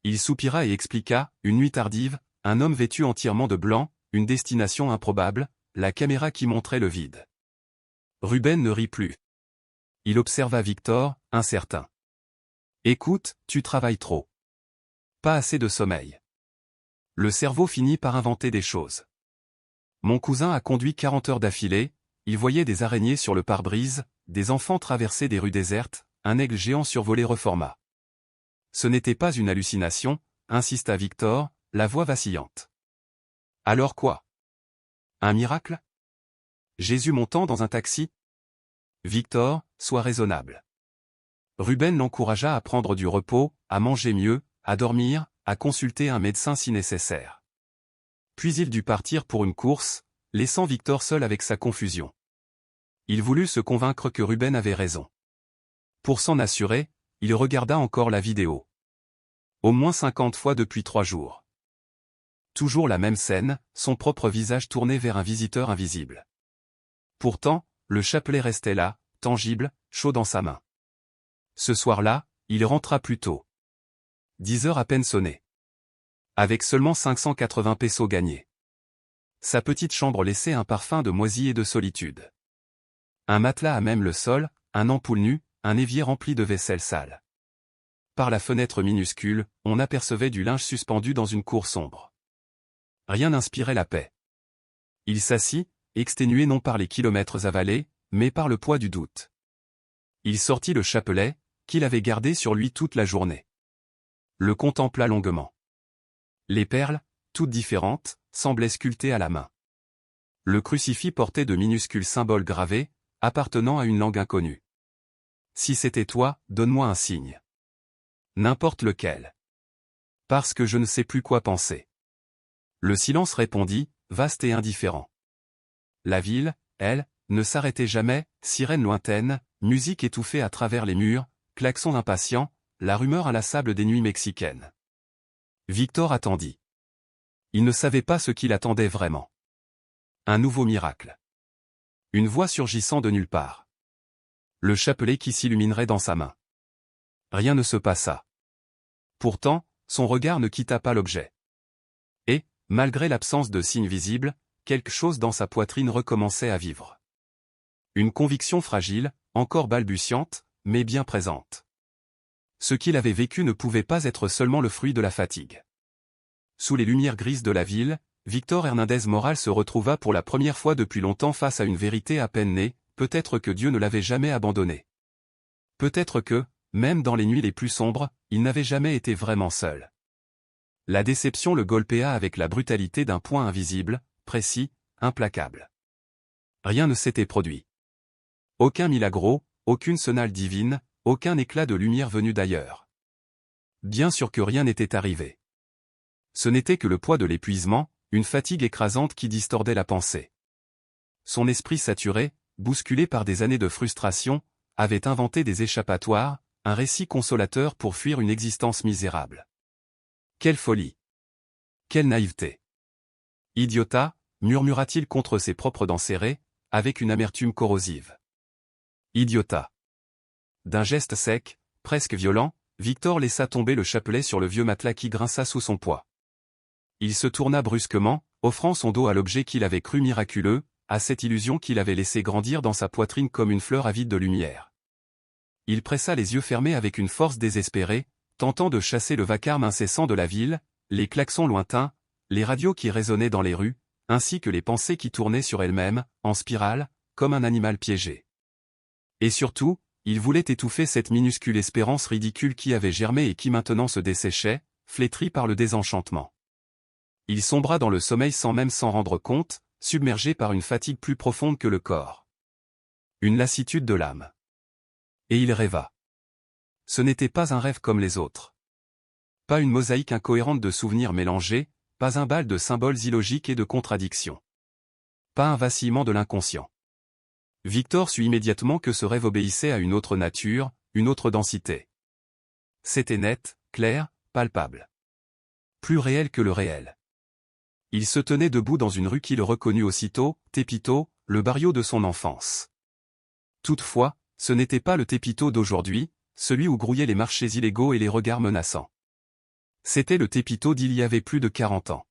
Il soupira et expliqua, une nuit tardive, un homme vêtu entièrement de blanc, une destination improbable, la caméra qui montrait le vide. Ruben ne rit plus. Il observa Victor, incertain. « Écoute, tu travailles trop. Pas assez de sommeil. Le cerveau finit par inventer des choses. Mon cousin a conduit 40 heures d'affilée, il voyait des araignées sur le pare-brise, des enfants traverser des rues désertes, un aigle géant survoler Reforma. » Ce n'était pas une hallucination, insista Victor, la voix vacillante. « Alors quoi ? Un miracle ? Jésus montant dans un taxi ? » Victor, sois raisonnable. Ruben l'encouragea à prendre du repos, à manger mieux, à dormir, à consulter un médecin si nécessaire. Puis il dut partir pour une course, laissant Victor seul avec sa confusion. Il voulut se convaincre que Ruben avait raison. Pour s'en assurer, il regarda encore la vidéo. Au moins 50 fois depuis 3 jours. Toujours la même scène, son propre visage tourné vers un visiteur invisible. Pourtant, le chapelet restait là, tangible, chaud dans sa main. Ce soir-là, il rentra plus tôt. 10 heures à peine sonnées. Avec seulement 580 pesos gagnés. Sa petite chambre laissait un parfum de moisi et de solitude. Un matelas à même le sol, un ampoule nue, un évier rempli de vaisselle sale. Par la fenêtre minuscule, on apercevait du linge suspendu dans une cour sombre. Rien n'inspirait la paix. Il s'assit, exténué non par les kilomètres avalés, mais par le poids du doute. Il sortit le chapelet, qu'il avait gardé sur lui toute la journée. Le contempla longuement. Les perles, toutes différentes, semblaient sculptées à la main. Le crucifix portait de minuscules symboles gravés, appartenant à une langue inconnue. « Si c'était toi, donne-moi un signe. N'importe lequel. Parce que je ne sais plus quoi penser. » Le silence répondit, vaste et indifférent. La ville, elle, ne s'arrêtait jamais, sirène lointaine, musique étouffée à travers les murs, klaxons impatients, la rumeur inlassable des nuits mexicaines. Victor attendit. Il ne savait pas ce qu'il attendait vraiment. Un nouveau miracle. Une voix surgissant de nulle part. Le chapelet qui s'illuminerait dans sa main. Rien ne se passa. Pourtant, son regard ne quitta pas l'objet. Et, malgré l'absence de signes visibles, quelque chose dans sa poitrine recommençait à vivre. Une conviction fragile, encore balbutiante, mais bien présente. Ce qu'il avait vécu ne pouvait pas être seulement le fruit de la fatigue. Sous les lumières grises de la ville, Victor Hernandez Moral se retrouva pour la première fois depuis longtemps face à une vérité à peine née, peut-être que Dieu ne l'avait jamais abandonné. Peut-être que, même dans les nuits les plus sombres, il n'avait jamais été vraiment seul. La déception le golpéa avec la brutalité d'un poing invisible, précis, implacable. Rien ne s'était produit. Aucun milagro, aucune sonale divine, aucun éclat de lumière venu d'ailleurs. Bien sûr que rien n'était arrivé. Ce n'était que le poids de l'épuisement, une fatigue écrasante qui distordait la pensée. Son esprit saturé, bousculé par des années de frustration, avait inventé des échappatoires, un récit consolateur pour fuir une existence misérable. Quelle folie! Quelle naïveté! Idiota, murmura-t-il contre ses propres dents serrées, avec une amertume corrosive. Idiota! D'un geste sec, presque violent, Victor laissa tomber le chapelet sur le vieux matelas qui grinça sous son poids. Il se tourna brusquement, offrant son dos à l'objet qu'il avait cru miraculeux, à cette illusion qu'il avait laissé grandir dans sa poitrine comme une fleur avide de lumière. Il pressa les yeux fermés avec une force désespérée, tentant de chasser le vacarme incessant de la ville, les klaxons lointains, les radios qui résonnaient dans les rues, ainsi que les pensées qui tournaient sur elles-mêmes, en spirale, comme un animal piégé. Et surtout, il voulait étouffer cette minuscule espérance ridicule qui avait germé et qui maintenant se desséchait, flétrie par le désenchantement. Il sombra dans le sommeil sans même s'en rendre compte, submergé par une fatigue plus profonde que le corps. Une lassitude de l'âme. Et il rêva. Ce n'était pas un rêve comme les autres. Pas une mosaïque incohérente de souvenirs mélangés, pas un bal de symboles illogiques et de contradictions. Pas un vacillement de l'inconscient. Victor sut immédiatement que ce rêve obéissait à une autre nature, une autre densité. C'était net, clair, palpable. Plus réel que le réel. Il se tenait debout dans une rue qu'il reconnut aussitôt, Tépito, le barrio de son enfance. Toutefois, ce n'était pas le Tépito d'aujourd'hui, celui où grouillaient les marchés illégaux et les regards menaçants. C'était le Tépito d'il y avait plus de 40 ans.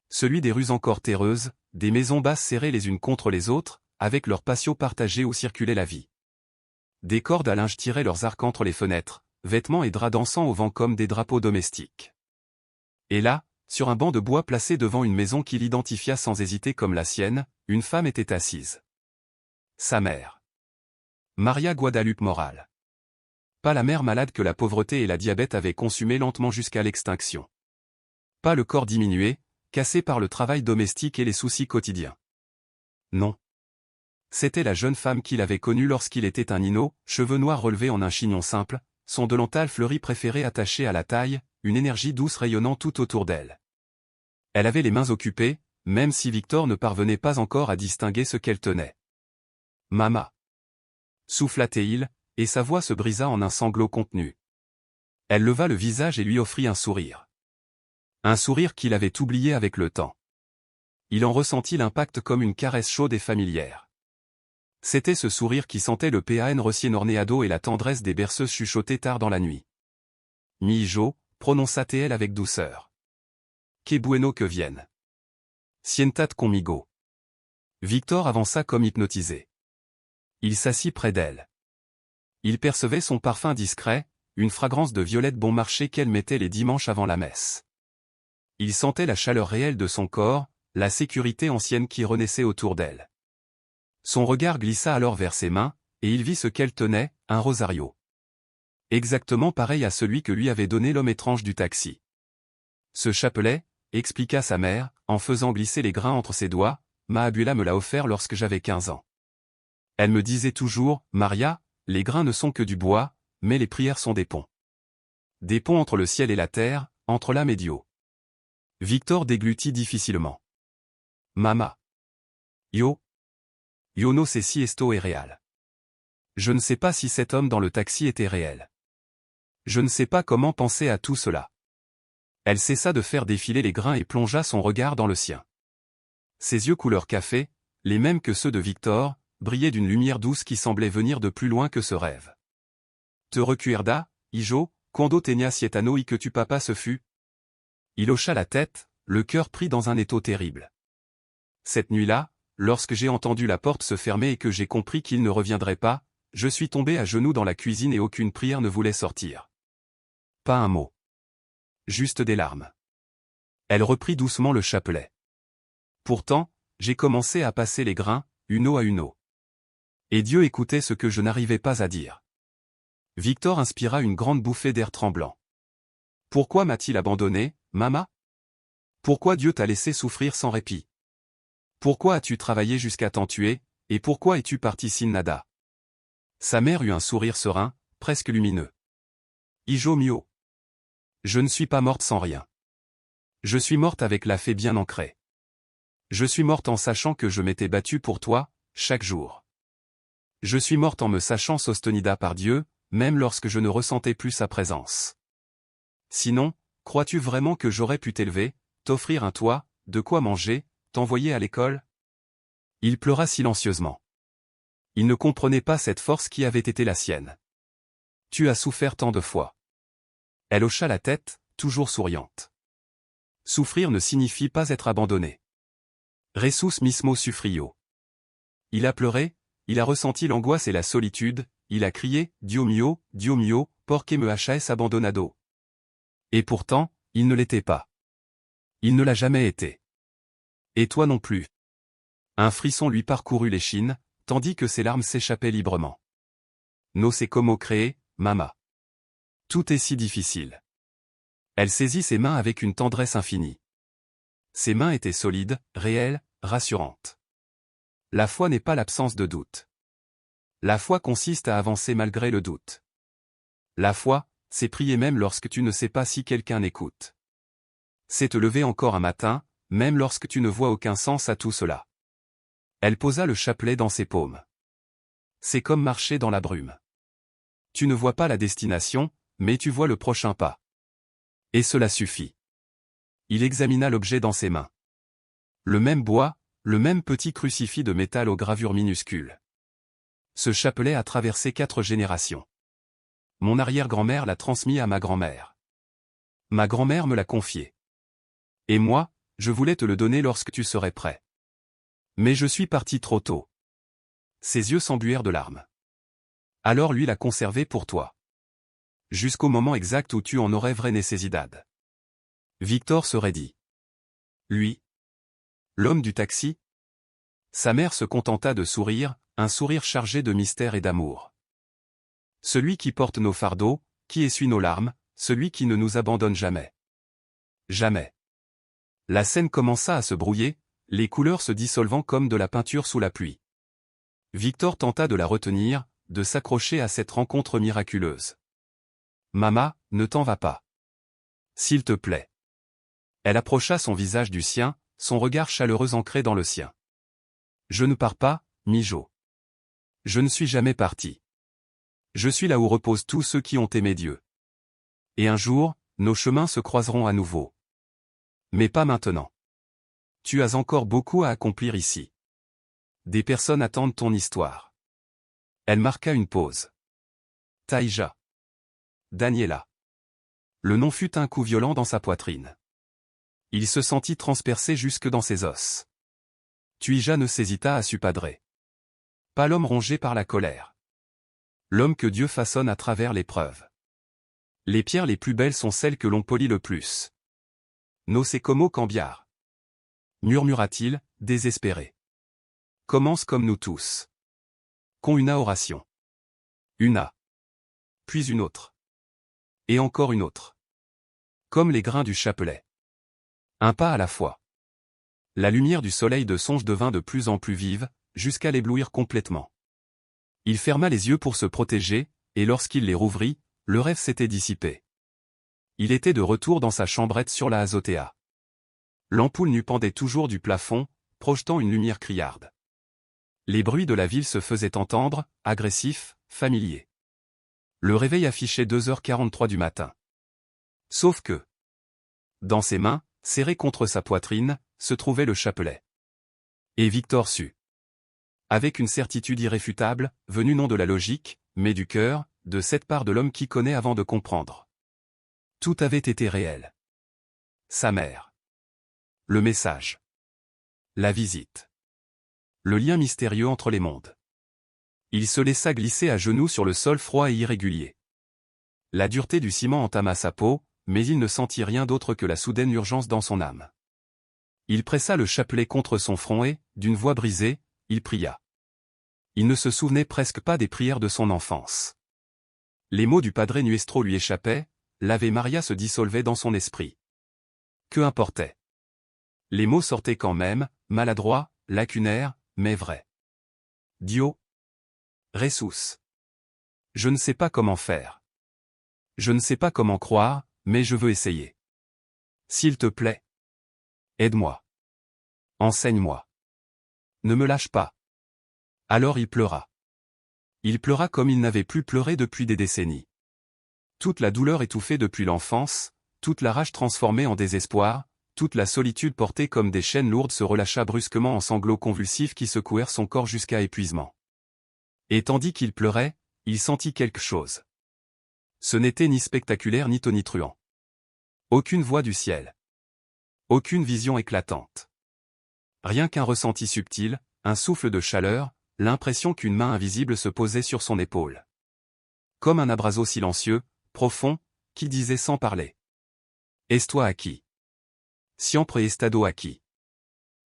Celui des rues encore terreuses, des maisons basses serrées les unes contre les autres, avec leurs patios partagés où circulait la vie. Des cordes à linge tiraient leurs arcs entre les fenêtres, vêtements et draps dansant au vent comme des drapeaux domestiques. Et là, sur un banc de bois placé devant une maison qu'il identifia sans hésiter comme la sienne, une femme était assise. Sa mère. Maria Guadalupe Morale. Pas la mère malade que la pauvreté et la diabète avaient consumée lentement jusqu'à l'extinction. Pas le corps diminué, cassé par le travail domestique et les soucis quotidiens. Non. C'était la jeune femme qu'il avait connue lorsqu'il était un ino, cheveux noirs relevés en un chignon simple, son delantal fleuri préféré attaché à la taille, une énergie douce rayonnant tout autour d'elle. Elle avait les mains occupées, même si Victor ne parvenait pas encore à distinguer ce qu'elle tenait. « Mama » souffla-t-il, et sa voix se brisa en un sanglot contenu. Elle leva le visage et lui offrit un sourire. Un sourire qu'il avait oublié avec le temps. Il en ressentit l'impact comme une caresse chaude et familière. C'était ce sourire qui sentait le pan recién ornéado et la tendresse des berceuses chuchotées tard dans la nuit. « Mi hijo » prononça-t-elle avec douceur. « Que bueno que vienne. Siéntate conmigo. » Victor avança comme hypnotisé. Il s'assit près d'elle. Il percevait son parfum discret, une fragrance de violette bon marché qu'elle mettait les dimanches avant la messe. Il sentait la chaleur réelle de son corps, la sécurité ancienne qui renaissait autour d'elle. Son regard glissa alors vers ses mains, et il vit ce qu'elle tenait, un rosario. Exactement pareil à celui que lui avait donné l'homme étrange du taxi. Ce chapelet, expliqua sa mère, en faisant glisser les grains entre ses doigts, Mahabula me l'a offert lorsque j'avais 15 ans. Elle me disait toujours, Maria, les grains ne sont que du bois, mais les prières sont des ponts. Des ponts entre le ciel et la terre, entre l'âme et Dieu. Victor déglutit difficilement. Mama. Yo no sé si esto es real. Je ne sais pas si cet homme dans le taxi était réel. Je ne sais pas comment penser à tout cela. Elle cessa de faire défiler les grains et plongea son regard dans le sien. Ses yeux couleur café, les mêmes que ceux de Victor, brillaient d'une lumière douce qui semblait venir de plus loin que ce rêve. Te recuerda, hijo, cuando tenías 7 años y que tu papa se fut? Il hocha la tête, le cœur pris dans un étau terrible. Cette nuit-là, lorsque j'ai entendu la porte se fermer et que j'ai compris qu'il ne reviendrait pas, je suis tombé à genoux dans la cuisine et aucune prière ne voulait sortir. Pas un mot. Juste des larmes. Elle reprit doucement le chapelet. Pourtant, j'ai commencé à passer les grains, uno à uno. Et Dieu écoutait ce que je n'arrivais pas à dire. Victor inspira une grande bouffée d'air tremblant. Pourquoi m'a-t-il abandonné, Mama? Pourquoi Dieu t'a laissé souffrir sans répit? Pourquoi as-tu travaillé jusqu'à t'en tuer, et pourquoi es-tu parti sin nada? Sa mère eut un sourire serein, presque lumineux. Hijo mio. Je ne suis pas morte sans rien. Je suis morte avec la fée bien ancrée. Je suis morte en sachant que je m'étais battue pour toi, chaque jour. Je suis morte en me sachant sostenida par Dieu, même lorsque je ne ressentais plus sa présence. Sinon, crois-tu vraiment que j'aurais pu t'élever, t'offrir un toit, de quoi manger, t'envoyer à l'école? Il pleura silencieusement. Il ne comprenait pas cette force qui avait été la sienne. Tu as souffert tant de fois. Elle hocha la tête, toujours souriante. Souffrir ne signifie pas être abandonné. Ressus mismo sufrio. Il a pleuré, il a ressenti l'angoisse et la solitude, il a crié, Dio mio, porque me has abandonado. Et pourtant, il ne l'était pas. Il ne l'a jamais été. Et toi non plus. Un frisson lui parcourut l'échine, tandis que ses larmes s'échappaient librement. No sé cómo créer, mama. Tout est si difficile. Elle saisit ses mains avec une tendresse infinie. Ses mains étaient solides, réelles, rassurantes. La foi n'est pas l'absence de doute. La foi consiste à avancer malgré le doute. La foi, c'est prier même lorsque tu ne sais pas si quelqu'un écoute. C'est te lever encore un matin, même lorsque tu ne vois aucun sens à tout cela. Elle posa le chapelet dans ses paumes. C'est comme marcher dans la brume. Tu ne vois pas la destination, mais tu vois le prochain pas. Et cela suffit. Il examina l'objet dans ses mains. Le même bois, le même petit crucifix de métal aux gravures minuscules. Ce chapelet a traversé 4 générations. Mon arrière-grand-mère l'a transmis à ma grand-mère. Ma grand-mère me l'a confié. Et moi, je voulais te le donner lorsque tu serais prêt. Mais je suis parti trop tôt. Ses yeux s'embuèrent de larmes. Alors lui l'a conservé pour toi. Jusqu'au moment exact où tu en aurais vraie nécessitade. Victor se raidit. Lui. L'homme du taxi? Sa mère se contenta de sourire, un sourire chargé de mystère et d'amour. Celui qui porte nos fardeaux, qui essuie nos larmes, celui qui ne nous abandonne jamais. Jamais. La scène commença à se brouiller, les couleurs se dissolvant comme de la peinture sous la pluie. Victor tenta de la retenir, de s'accrocher à cette rencontre miraculeuse. Mama, ne t'en va pas. S'il te plaît. Elle approcha son visage du sien, son regard chaleureux ancré dans le sien. Je ne pars pas, Mijo. Je ne suis jamais parti. Je suis là où reposent tous ceux qui ont aimé Dieu. Et un jour, nos chemins se croiseront à nouveau. Mais pas maintenant. Tu as encore beaucoup à accomplir ici. Des personnes attendent ton histoire. Elle marqua une pause. Taïja. Daniela. Le nom fut un coup violent dans sa poitrine. Il se sentit transpercé jusque dans ses os. Tuija ne s'hésita à suppadrer. Pas l'homme rongé par la colère. L'homme que Dieu façonne à travers l'épreuve. Les pierres les plus belles sont celles que l'on polit le plus. No sé cómo cambiar. Murmura-t-il, désespéré. Commence comme nous tous. Con una oration. Una. Puis une autre. Et encore une autre. Comme les grains du chapelet. Un pas à la fois. La lumière du soleil de songe devint de plus en plus vive, jusqu'à l'éblouir complètement. Il ferma les yeux pour se protéger, et lorsqu'il les rouvrit, le rêve s'était dissipé. Il était de retour dans sa chambrette sur la azotea. L'ampoule nue pendait toujours du plafond, projetant une lumière criarde. Les bruits de la ville se faisaient entendre, agressifs, familiers. Le réveil affichait 2h43 du matin. Sauf que, dans ses mains, serré contre sa poitrine, se trouvait le chapelet. Et Victor sut. Avec une certitude irréfutable, venue non de la logique, mais du cœur, de cette part de l'homme qui connaît avant de comprendre. Tout avait été réel. Sa mère. Le message. La visite. Le lien mystérieux entre les mondes. Il se laissa glisser à genoux sur le sol froid et irrégulier. La dureté du ciment entama sa peau, mais il ne sentit rien d'autre que la soudaine urgence dans son âme. Il pressa le chapelet contre son front et, d'une voix brisée, il pria. Il ne se souvenait presque pas des prières de son enfance. Les mots du Padre Nuestro lui échappaient, l'Ave Maria se dissolvait dans son esprit. Que importait? Les mots sortaient quand même, maladroits, lacunaires, mais vrais. Dio. Ressus. Je ne sais pas comment faire. Je ne sais pas comment croire, mais je veux essayer. S'il te plaît. Aide-moi. Enseigne-moi. Ne me lâche pas. Alors il pleura. Il pleura comme il n'avait plus pleuré depuis des décennies. Toute la douleur étouffée depuis l'enfance, toute la rage transformée en désespoir, toute la solitude portée comme des chaînes lourdes se relâcha brusquement en sanglots convulsifs qui secouèrent son corps jusqu'à épuisement. Et tandis qu'il pleurait, il sentit quelque chose. Ce n'était ni spectaculaire ni tonitruant. Aucune voix du ciel. Aucune vision éclatante. Rien qu'un ressenti subtil, un souffle de chaleur, l'impression qu'une main invisible se posait sur son épaule. Comme un abraseau silencieux, profond, qui disait sans parler. Est-toi aquí? Siempre he estado aquí.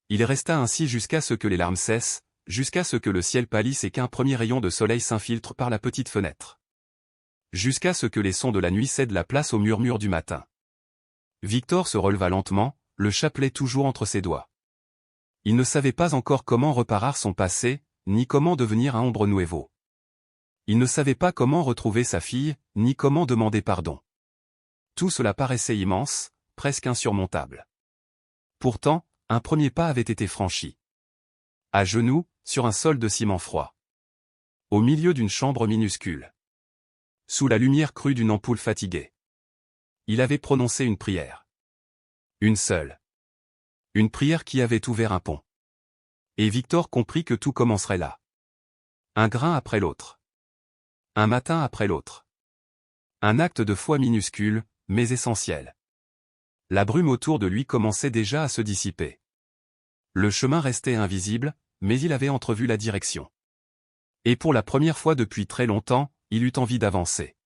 Il resta ainsi jusqu'à ce que les larmes cessent, jusqu'à ce que le ciel pâlisse et qu'un premier rayon de soleil s'infiltre par la petite fenêtre. Jusqu'à ce que les sons de la nuit cèdent la place au murmure du matin. Victor se releva lentement, le chapelet toujours entre ses doigts. Il ne savait pas encore comment reparer son passé, ni comment devenir un hombre nuevo. Il ne savait pas comment retrouver sa fille, ni comment demander pardon. Tout cela paraissait immense, presque insurmontable. Pourtant, un premier pas avait été franchi. À genoux, sur un sol de ciment froid. Au milieu d'une chambre minuscule. Sous la lumière crue d'une ampoule fatiguée. Il avait prononcé une prière. Une seule. Une prière qui avait ouvert un pont. Et Victor comprit que tout commencerait là. Un grain après l'autre. Un matin après l'autre. Un acte de foi minuscule, mais essentiel. La brume autour de lui commençait déjà à se dissiper. Le chemin restait invisible, mais il avait entrevu la direction. Et pour la première fois depuis très longtemps, il eut envie d'avancer.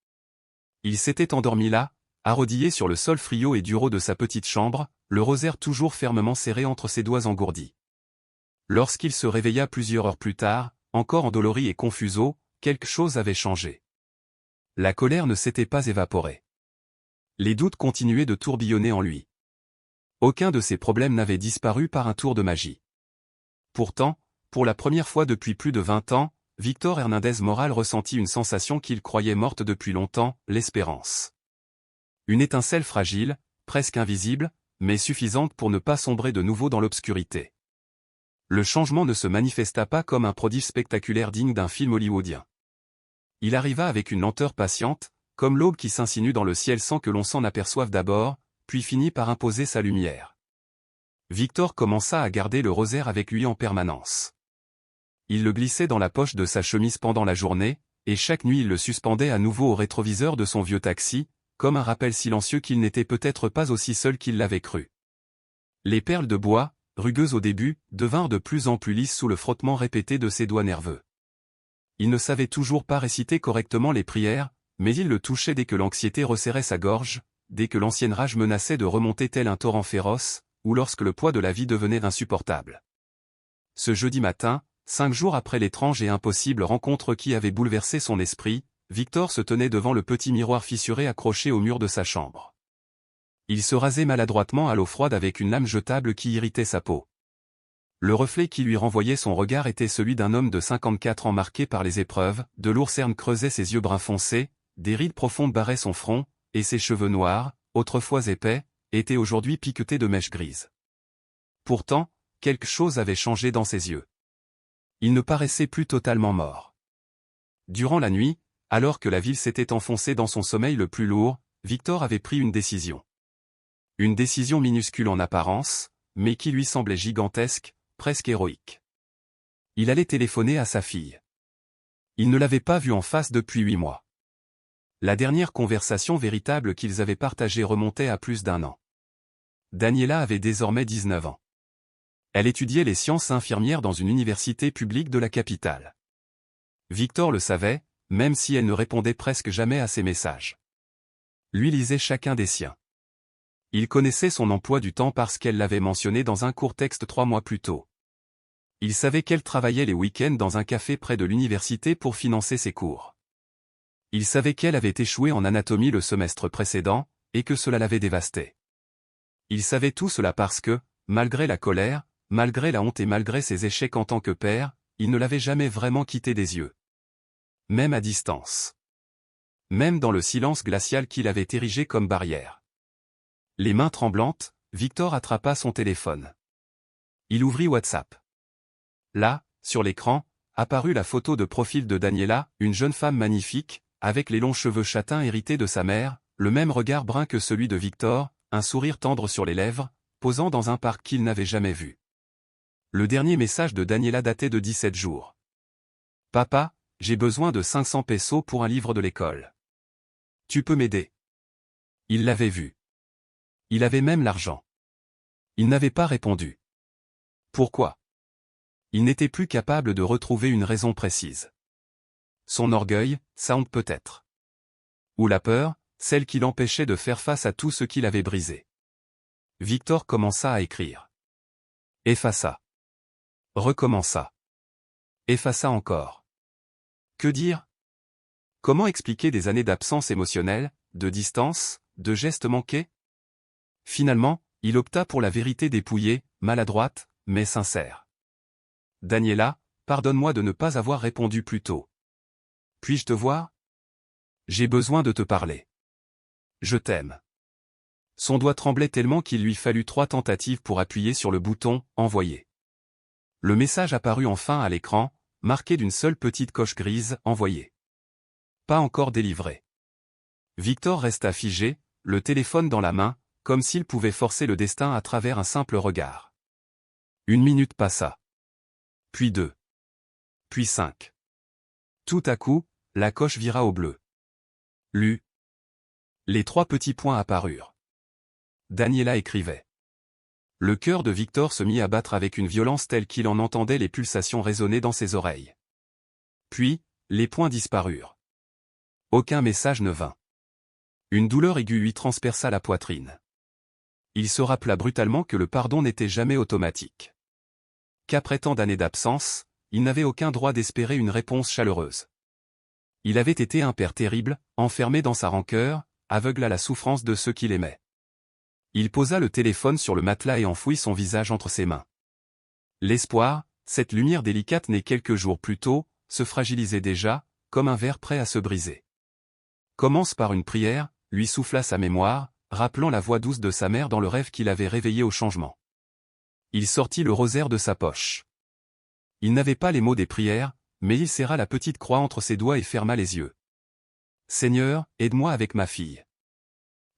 Il s'était endormi là, arrodillé sur le sol friot et dur de sa petite chambre, le rosaire toujours fermement serré entre ses doigts engourdis. Lorsqu'il se réveilla plusieurs heures plus tard, encore endolori et confuso, quelque chose avait changé. La colère ne s'était pas évaporée. Les doutes continuaient de tourbillonner en lui. Aucun de ses problèmes n'avait disparu par un tour de magie. Pourtant, pour la première fois depuis plus de 20 ans, Victor Hernandez Moral ressentit une sensation qu'il croyait morte depuis longtemps, l'espérance. Une étincelle fragile, presque invisible, mais suffisante pour ne pas sombrer de nouveau dans l'obscurité. Le changement ne se manifesta pas comme un prodige spectaculaire digne d'un film hollywoodien. Il arriva avec une lenteur patiente, comme l'aube qui s'insinue dans le ciel sans que l'on s'en aperçoive d'abord, puis finit par imposer sa lumière. Victor commença à garder le rosaire avec lui en permanence. Il le glissait dans la poche de sa chemise pendant la journée, et chaque nuit il le suspendait à nouveau au rétroviseur de son vieux taxi, comme un rappel silencieux qu'il n'était peut-être pas aussi seul qu'il l'avait cru. Les perles de bois, rugueuses au début, devinrent de plus en plus lisses sous le frottement répété de ses doigts nerveux. Il ne savait toujours pas réciter correctement les prières, mais il le touchait dès que l'anxiété resserrait sa gorge, dès que l'ancienne rage menaçait de remonter tel un torrent féroce, ou lorsque le poids de la vie devenait insupportable. Ce jeudi matin, 5 jours après l'étrange et impossible rencontre qui avait bouleversé son esprit, Victor se tenait devant le petit miroir fissuré accroché au mur de sa chambre. Il se rasait maladroitement à l'eau froide avec une lame jetable qui irritait sa peau. Le reflet qui lui renvoyait son regard était celui d'un homme de 54 ans marqué par les épreuves, de lourds cernes creusaient ses yeux bruns foncés, des rides profondes barraient son front, et ses cheveux noirs, autrefois épais, étaient aujourd'hui piquetés de mèches grises. Pourtant, quelque chose avait changé dans ses yeux. Il ne paraissait plus totalement mort. Durant la nuit, alors que la ville s'était enfoncée dans son sommeil le plus lourd, Victor avait pris une décision. Une décision minuscule en apparence, mais qui lui semblait gigantesque, presque héroïque. Il allait téléphoner à sa fille. Il ne l'avait pas vue en face depuis 8 mois. La dernière conversation véritable qu'ils avaient partagée remontait à plus d'1 an. Daniela avait désormais 19 ans. Elle étudiait les sciences infirmières dans une université publique de la capitale. Victor le savait, même si elle ne répondait presque jamais à ses messages. Lui lisait chacun des siens. Il connaissait son emploi du temps parce qu'elle l'avait mentionné dans un court texte 3 mois plus tôt. Il savait qu'elle travaillait les week-ends dans un café près de l'université pour financer ses cours. Il savait qu'elle avait échoué en anatomie le semestre précédent, et que cela l'avait dévastée. Il savait tout cela parce que, malgré la colère, malgré la honte et malgré ses échecs en tant que père, il ne l'avait jamais vraiment quitté des yeux. Même à distance. Même dans le silence glacial qu'il avait érigé comme barrière. Les mains tremblantes, Victor attrapa son téléphone. Il ouvrit WhatsApp. Là, sur l'écran, apparut la photo de profil de Daniela, une jeune femme magnifique, avec les longs cheveux châtains hérités de sa mère, le même regard brun que celui de Victor, un sourire tendre sur les lèvres, posant dans un parc qu'il n'avait jamais vu. Le dernier message de Daniela datait de 17 jours. « Papa, j'ai besoin de 500 pesos pour un livre de l'école. Tu peux m'aider ?» Il l'avait vu. Il avait même l'argent. Il n'avait pas répondu. Pourquoi? Il n'était plus capable de retrouver une raison précise. Son orgueil, sa honte peut-être. Ou la peur, celle qui l'empêchait de faire face à tout ce qu'il avait brisé. Victor commença à écrire. Effaça. Recommença. Effaça encore. Que dire? Comment expliquer des années d'absence émotionnelle, de distance, de gestes manqués? Finalement, il opta pour la vérité dépouillée, maladroite, mais sincère. Daniela, pardonne-moi de ne pas avoir répondu plus tôt. Puis-je te voir? J'ai besoin de te parler. Je t'aime. Son doigt tremblait tellement qu'il lui fallut 3 tentatives pour appuyer sur le bouton « Envoyer ». Le message apparut enfin à l'écran, marqué d'une seule petite coche grise « Envoyé ». Pas encore délivré. Victor resta figé, le téléphone dans la main, comme s'il pouvait forcer le destin à travers un simple regard. 1 minute passa. Puis 2. Puis 5. Tout à coup, la coche vira au bleu. Lu. Les 3 petits points apparurent. Daniela écrivait. Le cœur de Victor se mit à battre avec une violence telle qu'il en entendait les pulsations résonner dans ses oreilles. Puis, les points disparurent. Aucun message ne vint. Une douleur aiguë lui transperça la poitrine. Il se rappela brutalement que le pardon n'était jamais automatique. Qu'après tant d'années d'absence, il n'avait aucun droit d'espérer une réponse chaleureuse. Il avait été un père terrible, enfermé dans sa rancœur, aveugle à la souffrance de ceux qu'il aimait. Il posa le téléphone sur le matelas et enfouit son visage entre ses mains. L'espoir, cette lumière délicate née quelques jours plus tôt, se fragilisait déjà, comme un verre prêt à se briser. Commence par une prière, lui souffla sa mémoire, rappelant la voix douce de sa mère dans le rêve qu'il avait réveillé au changement. Il sortit le rosaire de sa poche. Il n'avait pas les mots des prières, mais il serra la petite croix entre ses doigts et ferma les yeux. « Seigneur, aide-moi avec ma fille.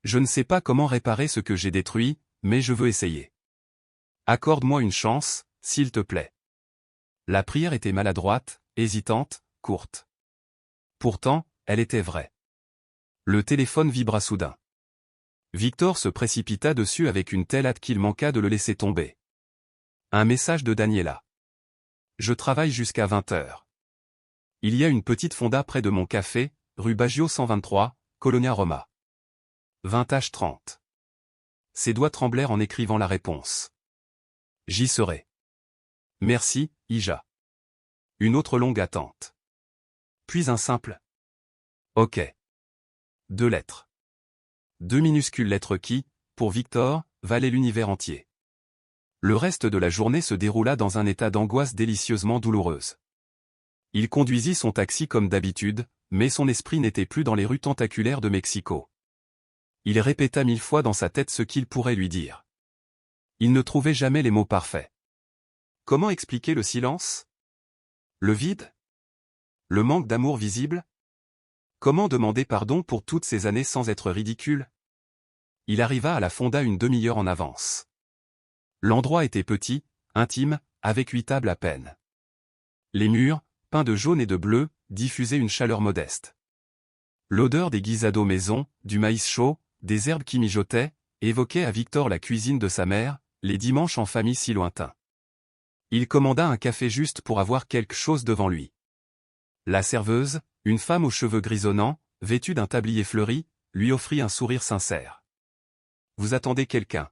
Je ne sais pas comment réparer ce que j'ai détruit, mais je veux essayer. Accorde-moi une chance, s'il te plaît. » La prière était maladroite, hésitante, courte. Pourtant, elle était vraie. Le téléphone vibra soudain. Victor se précipita dessus avec une telle hâte qu'il manqua de le laisser tomber. Un message de Daniela. Je travaille jusqu'à 20h. Il y a une petite fonda près de mon café, rue Baggio 123, Colonia Roma. 20h30. Ses doigts tremblèrent en écrivant la réponse. J'y serai. Merci, Ija. Une autre longue attente. Puis un simple. Ok. 2 lettres. 2 minuscules lettres qui, pour Victor, valaient l'univers entier. Le reste de la journée se déroula dans un état d'angoisse délicieusement douloureuse. Il conduisit son taxi comme d'habitude, mais son esprit n'était plus dans les rues tentaculaires de Mexico. Il répéta 1000 fois dans sa tête ce qu'il pourrait lui dire. Il ne trouvait jamais les mots parfaits. Comment expliquer le silence? Le vide? Le manque d'amour visible? Comment demander pardon pour toutes ces années sans être ridicule? Il arriva à la fonda une demi-heure en avance. L'endroit était petit, intime, avec 8 tables à peine. Les murs, peints de jaune et de bleu, diffusaient une chaleur modeste. L'odeur des guisados maison, du maïs chaud, des herbes qui mijotaient, évoquait à Victor la cuisine de sa mère, les dimanches en famille si lointains. Il commanda un café juste pour avoir quelque chose devant lui. La serveuse, une femme aux cheveux grisonnants, vêtue d'un tablier fleuri, lui offrit un sourire sincère. « Vous attendez quelqu'un ?»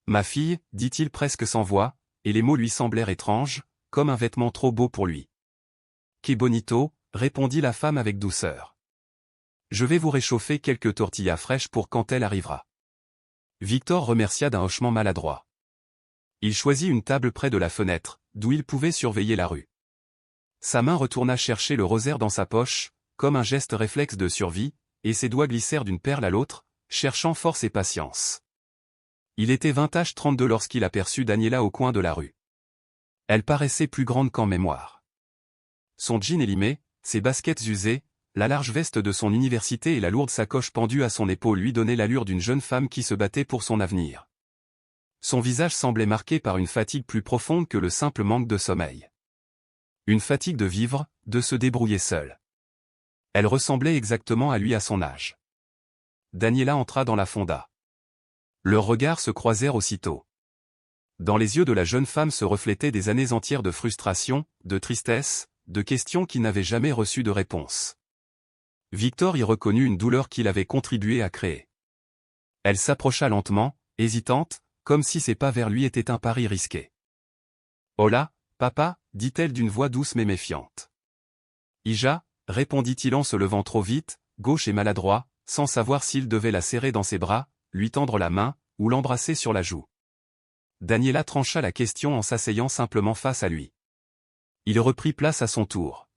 Ma fille, dit-il presque sans voix, et les mots lui semblèrent étranges, comme un vêtement trop beau pour lui. Que bonito, répondit la femme avec douceur. Je vais vous réchauffer quelques tortillas fraîches pour quand elle arrivera. Victor remercia d'un hochement maladroit. Il choisit une table près de la fenêtre, d'où il pouvait surveiller la rue. Sa main retourna chercher le rosaire dans sa poche, comme un geste réflexe de survie, et ses doigts glissèrent d'une perle à l'autre, cherchant force et patience. Il était 20h32 lorsqu'il aperçut Daniela au coin de la rue. Elle paraissait plus grande qu'en mémoire. son jean élimé, ses baskets usées, la large veste de son université et la lourde sacoche pendue à son épaule lui donnaient l'allure d'une jeune femme qui se battait pour son avenir. Son visage semblait marqué par une fatigue plus profonde que le simple manque de sommeil. Une fatigue de vivre, de se débrouiller seule. Elle ressemblait exactement à lui à son âge. Daniela entra dans la fonda. Leurs regards se croisèrent aussitôt. Dans les yeux de la jeune femme se reflétaient des années entières de frustration, de tristesse, de questions qui n'avaient jamais reçu de réponse. Victor y reconnut une douleur qu'il avait contribué à créer. Elle s'approcha lentement, hésitante, comme si ses pas vers lui étaient un pari risqué. « Hola, papa » dit-elle d'une voix douce mais méfiante. « Ija » répondit-il en se levant trop vite, gauche et maladroit, sans savoir s'il devait la serrer dans ses bras, lui tendre la main, ou l'embrasser sur la joue. Daniela trancha la question en s'asseyant simplement face à lui. Il reprit place à son tour.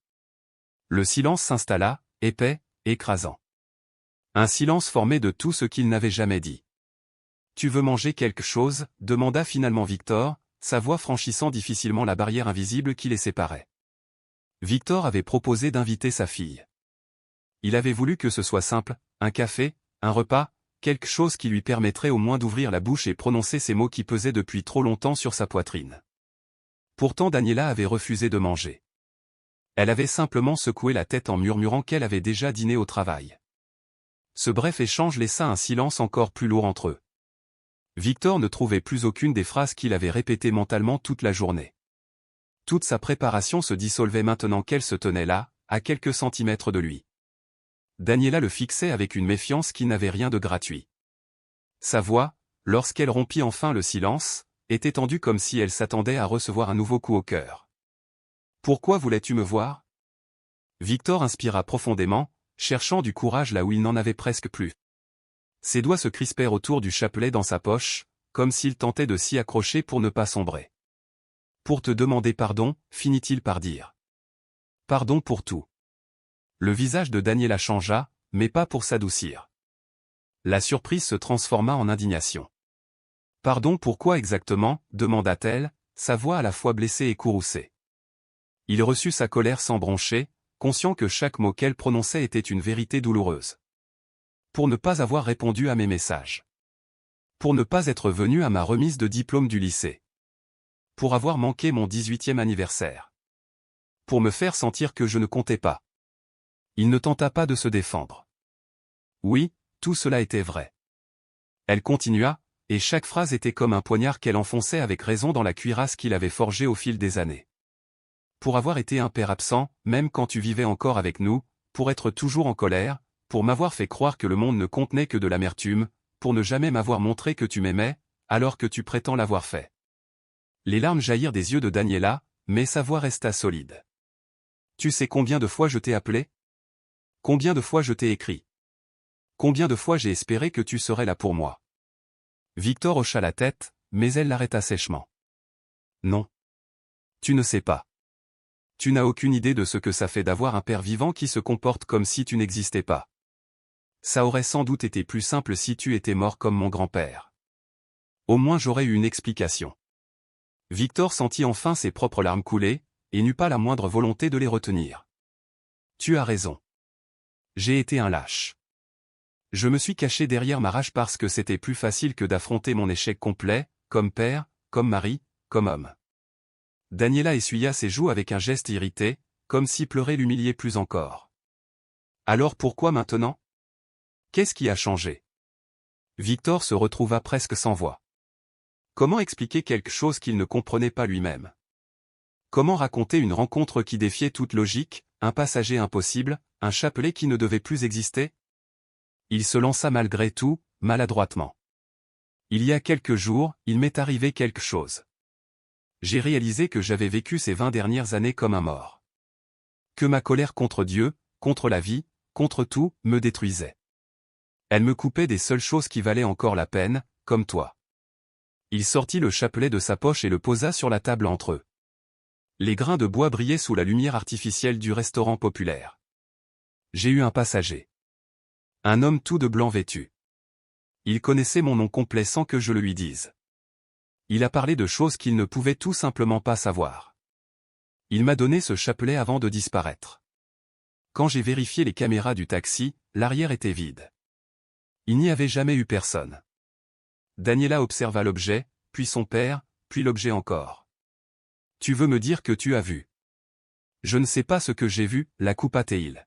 Le silence s'installa, épais, écrasant. Un silence formé de tout ce qu'il n'avait jamais dit. « Tu veux manger quelque chose » demanda finalement Victor, sa voix franchissant difficilement la barrière invisible qui les séparait. Victor avait proposé d'inviter sa fille. Il avait voulu que ce soit simple, un café, un repas, quelque chose qui lui permettrait au moins d'ouvrir la bouche et prononcer ces mots qui pesaient depuis trop longtemps sur sa poitrine. Pourtant Daniela avait refusé de manger. Elle avait simplement secoué la tête en murmurant qu'elle avait déjà dîné au travail. Ce bref échange laissa un silence encore plus lourd entre eux. Victor ne trouvait plus aucune des phrases qu'il avait répétées mentalement toute la journée. Toute sa préparation se dissolvait maintenant qu'elle se tenait là, à quelques centimètres de lui. Daniela le fixait avec une méfiance qui n'avait rien de gratuit. Sa voix, lorsqu'elle rompit enfin le silence, était tendue comme si elle s'attendait à recevoir un nouveau coup au cœur. « Pourquoi voulais-tu me voir » Victor inspira profondément, cherchant du courage là où il n'en avait presque plus. Ses doigts se crispèrent autour du chapelet dans sa poche, comme s'il tentait de s'y accrocher pour ne pas sombrer. « Pour te demander pardon » finit-il par dire. « Pardon pour tout. » Le visage de Daniela changea, mais pas pour s'adoucir. La surprise se transforma en indignation. « Pardon pourquoi exactement » demanda-t-elle, sa voix à la fois blessée et courroucée. Il reçut sa colère sans broncher, conscient que chaque mot qu'elle prononçait était une vérité douloureuse. Pour ne pas avoir répondu à mes messages. Pour ne pas être venu à ma remise de diplôme du lycée. Pour avoir manqué mon 18e anniversaire. Pour me faire sentir que je ne comptais pas. Il ne tenta pas de se défendre. Oui, tout cela était vrai. Elle continua, et chaque phrase était comme un poignard qu'elle enfonçait avec raison dans la cuirasse qu'il avait forgée au fil des années. Pour avoir été un père absent, même quand tu vivais encore avec nous, pour être toujours en colère, pour m'avoir fait croire que le monde ne contenait que de l'amertume, pour ne jamais m'avoir montré que tu m'aimais, alors que tu prétends l'avoir fait. Les larmes jaillirent des yeux de Daniela, mais sa voix resta solide. Tu sais combien de fois je t'ai appelé ? Combien de fois je t'ai écrit ? Combien de fois j'ai espéré que tu serais là pour moi ? Victor hocha la tête, mais elle l'arrêta sèchement. Non. Tu ne sais pas. Tu n'as aucune idée de ce que ça fait d'avoir un père vivant qui se comporte comme si tu n'existais pas. Ça aurait sans doute été plus simple si tu étais mort comme mon grand-père. Au moins j'aurais eu une explication. Victor sentit enfin ses propres larmes couler, et n'eut pas la moindre volonté de les retenir. Tu as raison. J'ai été un lâche. Je me suis caché derrière ma rage parce que c'était plus facile que d'affronter mon échec complet, comme père, comme mari, comme homme. Daniela essuya ses joues avec un geste irrité, comme si pleurer l'humiliait plus encore. Alors pourquoi maintenant ? Qu'est-ce qui a changé ? Victor se retrouva presque sans voix. Comment expliquer quelque chose qu'il ne comprenait pas lui-même ? Comment raconter une rencontre qui défiait toute logique, un passager impossible, un chapelet qui ne devait plus exister ? Il se lança malgré tout, maladroitement. Il y a quelques jours, il m'est arrivé quelque chose. J'ai réalisé que j'avais vécu ces 20 dernières années comme un mort. Que ma colère contre Dieu, contre la vie, contre tout, me détruisait. Elle me coupait des seules choses qui valaient encore la peine, comme toi. Il sortit le chapelet de sa poche et le posa sur la table entre eux. Les grains de bois brillaient sous la lumière artificielle du restaurant populaire. J'ai eu un passager. Un homme tout de blanc vêtu. Il connaissait mon nom complet sans que je le lui dise. Il a parlé de choses qu'il ne pouvait tout simplement pas savoir. Il m'a donné ce chapelet avant de disparaître. Quand j'ai vérifié les caméras du taxi, l'arrière était vide. Il n'y avait jamais eu personne. Daniela observa l'objet, puis son père, puis l'objet encore. Tu veux me dire que tu as vu? Je ne sais pas ce que j'ai vu, la coupa-t-il.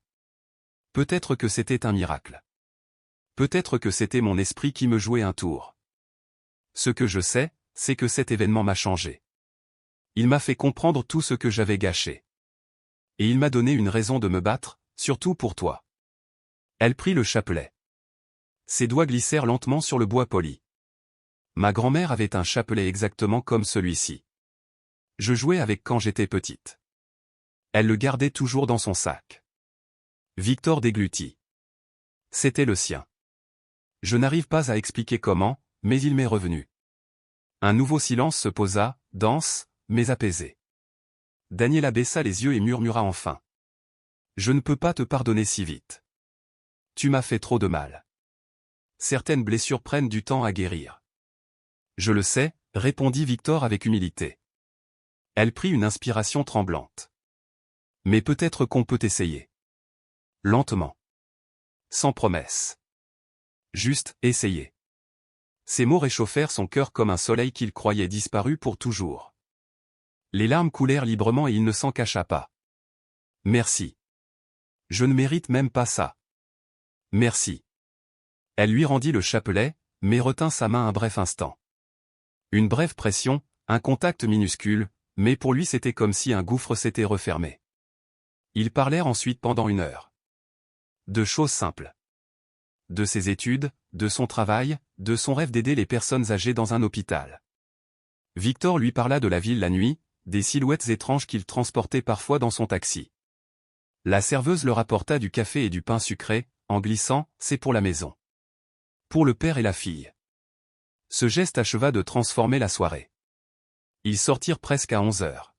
Peut-être que c'était un miracle. Peut-être que c'était mon esprit qui me jouait un tour. Ce que je sais, c'est que cet événement m'a changé. Il m'a fait comprendre tout ce que j'avais gâché. Et il m'a donné une raison de me battre, surtout pour toi. Elle prit le chapelet. Ses doigts glissèrent lentement sur le bois poli. Ma grand-mère avait un chapelet exactement comme celui-ci. Je jouais avec quand j'étais petite. Elle le gardait toujours dans son sac. Victor déglutit. C'était le sien. Je n'arrive pas à expliquer comment, mais il m'est revenu. Un nouveau silence se posa, dense, mais apaisé. Daniela baissa les yeux et murmura enfin. Je ne peux pas te pardonner si vite. Tu m'as fait trop de mal. Certaines blessures prennent du temps à guérir. Je le sais, répondit Victor avec humilité. Elle prit une inspiration tremblante. Mais peut-être qu'on peut essayer. Lentement. Sans promesse. Juste, essayer. Ces mots réchauffèrent son cœur comme un soleil qu'il croyait disparu pour toujours. Les larmes coulèrent librement et il ne s'en cacha pas. Merci. Je ne mérite même pas ça. Merci. Elle lui rendit le chapelet, mais retint sa main un bref instant. Une brève pression, un contact minuscule, mais pour lui c'était comme si un gouffre s'était refermé. Ils parlèrent ensuite pendant 1 heure. De choses simples. De ses études, de son travail, de son rêve d'aider les personnes âgées dans un hôpital. Victor lui parla de la ville la nuit, des silhouettes étranges qu'il transportait parfois dans son taxi. La serveuse leur apporta du café et du pain sucré, en glissant, c'est pour la maison. Pour le père et la fille. Ce geste acheva de transformer la soirée. Ils sortirent presque à 11 heures.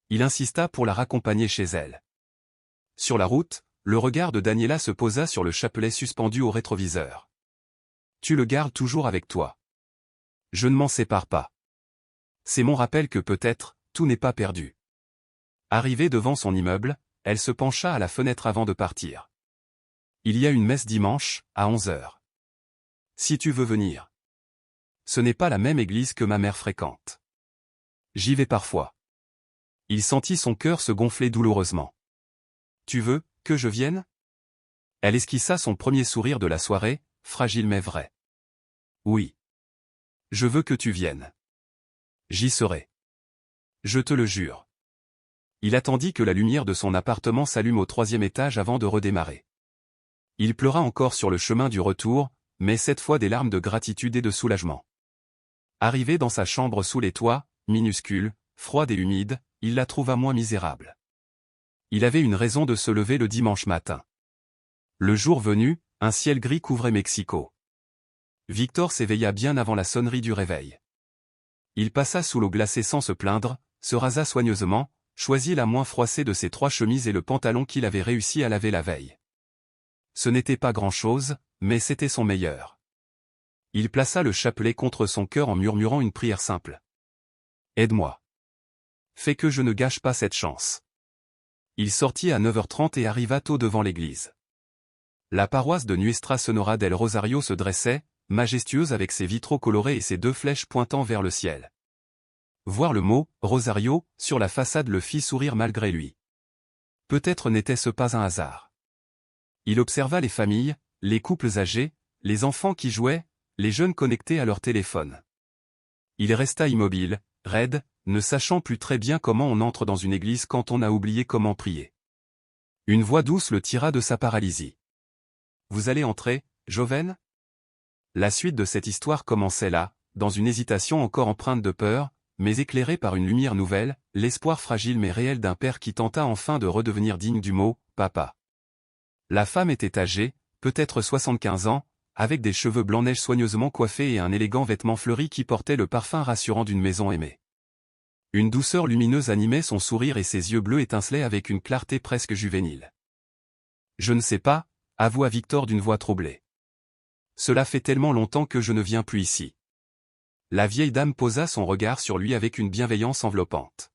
Il insista pour la raccompagner chez elle. Sur la route, le regard de Daniela se posa sur le chapelet suspendu au rétroviseur. Tu le gardes toujours avec toi. Je ne m'en sépare pas. C'est mon rappel que peut-être, tout n'est pas perdu. Arrivée devant son immeuble, elle se pencha à la fenêtre avant de partir. Il y a une messe dimanche, à 11 heures. Si tu veux venir. Ce n'est pas la même église que ma mère fréquente. J'y vais parfois. Il sentit son cœur se gonfler douloureusement. Tu veux que je vienne? Elle esquissa son premier sourire de la soirée, fragile mais vrai. Oui. Je veux que tu viennes. J'y serai. Je te le jure. Il attendit que la lumière de son appartement s'allume au 3e étage avant de redémarrer. Il pleura encore sur le chemin du retour, mais cette fois des larmes de gratitude et de soulagement. Arrivé dans sa chambre sous les toits, minuscule, froide et humide, il la trouva moins misérable. Il avait une raison de se lever le dimanche matin. Le jour venu, un ciel gris couvrait Mexico. Victor s'éveilla bien avant la sonnerie du réveil. Il passa sous l'eau glacée sans se plaindre, se rasa soigneusement, choisit la moins froissée de ses 3 chemises et le pantalon qu'il avait réussi à laver la veille. Ce n'était pas grand-chose, mais c'était son meilleur. Il plaça le chapelet contre son cœur en murmurant une prière simple. Aide-moi. Fais que je ne gâche pas cette chance. Il sortit à 9h30 et arriva tôt devant l'église. La paroisse de Nuestra Sonora del Rosario se dressait, majestueuse avec ses vitraux colorés et ses 2 flèches pointant vers le ciel. Voir le mot « Rosario » sur la façade le fit sourire malgré lui. Peut-être n'était-ce pas un hasard. Il observa les familles, les couples âgés, les enfants qui jouaient, les jeunes connectés à leur téléphone. Il resta immobile, raide, ne sachant plus très bien comment on entre dans une église quand on a oublié comment prier. Une voix douce le tira de sa paralysie. « Vous allez entrer, Joven ?» La suite de cette histoire commençait là, dans une hésitation encore empreinte de peur, mais éclairée par une lumière nouvelle, l'espoir fragile mais réel d'un père qui tenta enfin de redevenir digne du mot « papa ». La femme était âgée, peut-être 75 ans, avec des cheveux blanc-neige soigneusement coiffés et un élégant vêtement fleuri qui portait le parfum rassurant d'une maison aimée. Une douceur lumineuse animait son sourire et ses yeux bleus étincelaient avec une clarté presque juvénile. « Je ne sais pas » avoua Victor d'une voix troublée. « Cela fait tellement longtemps que je ne viens plus ici. » La vieille dame posa son regard sur lui avec une bienveillance enveloppante.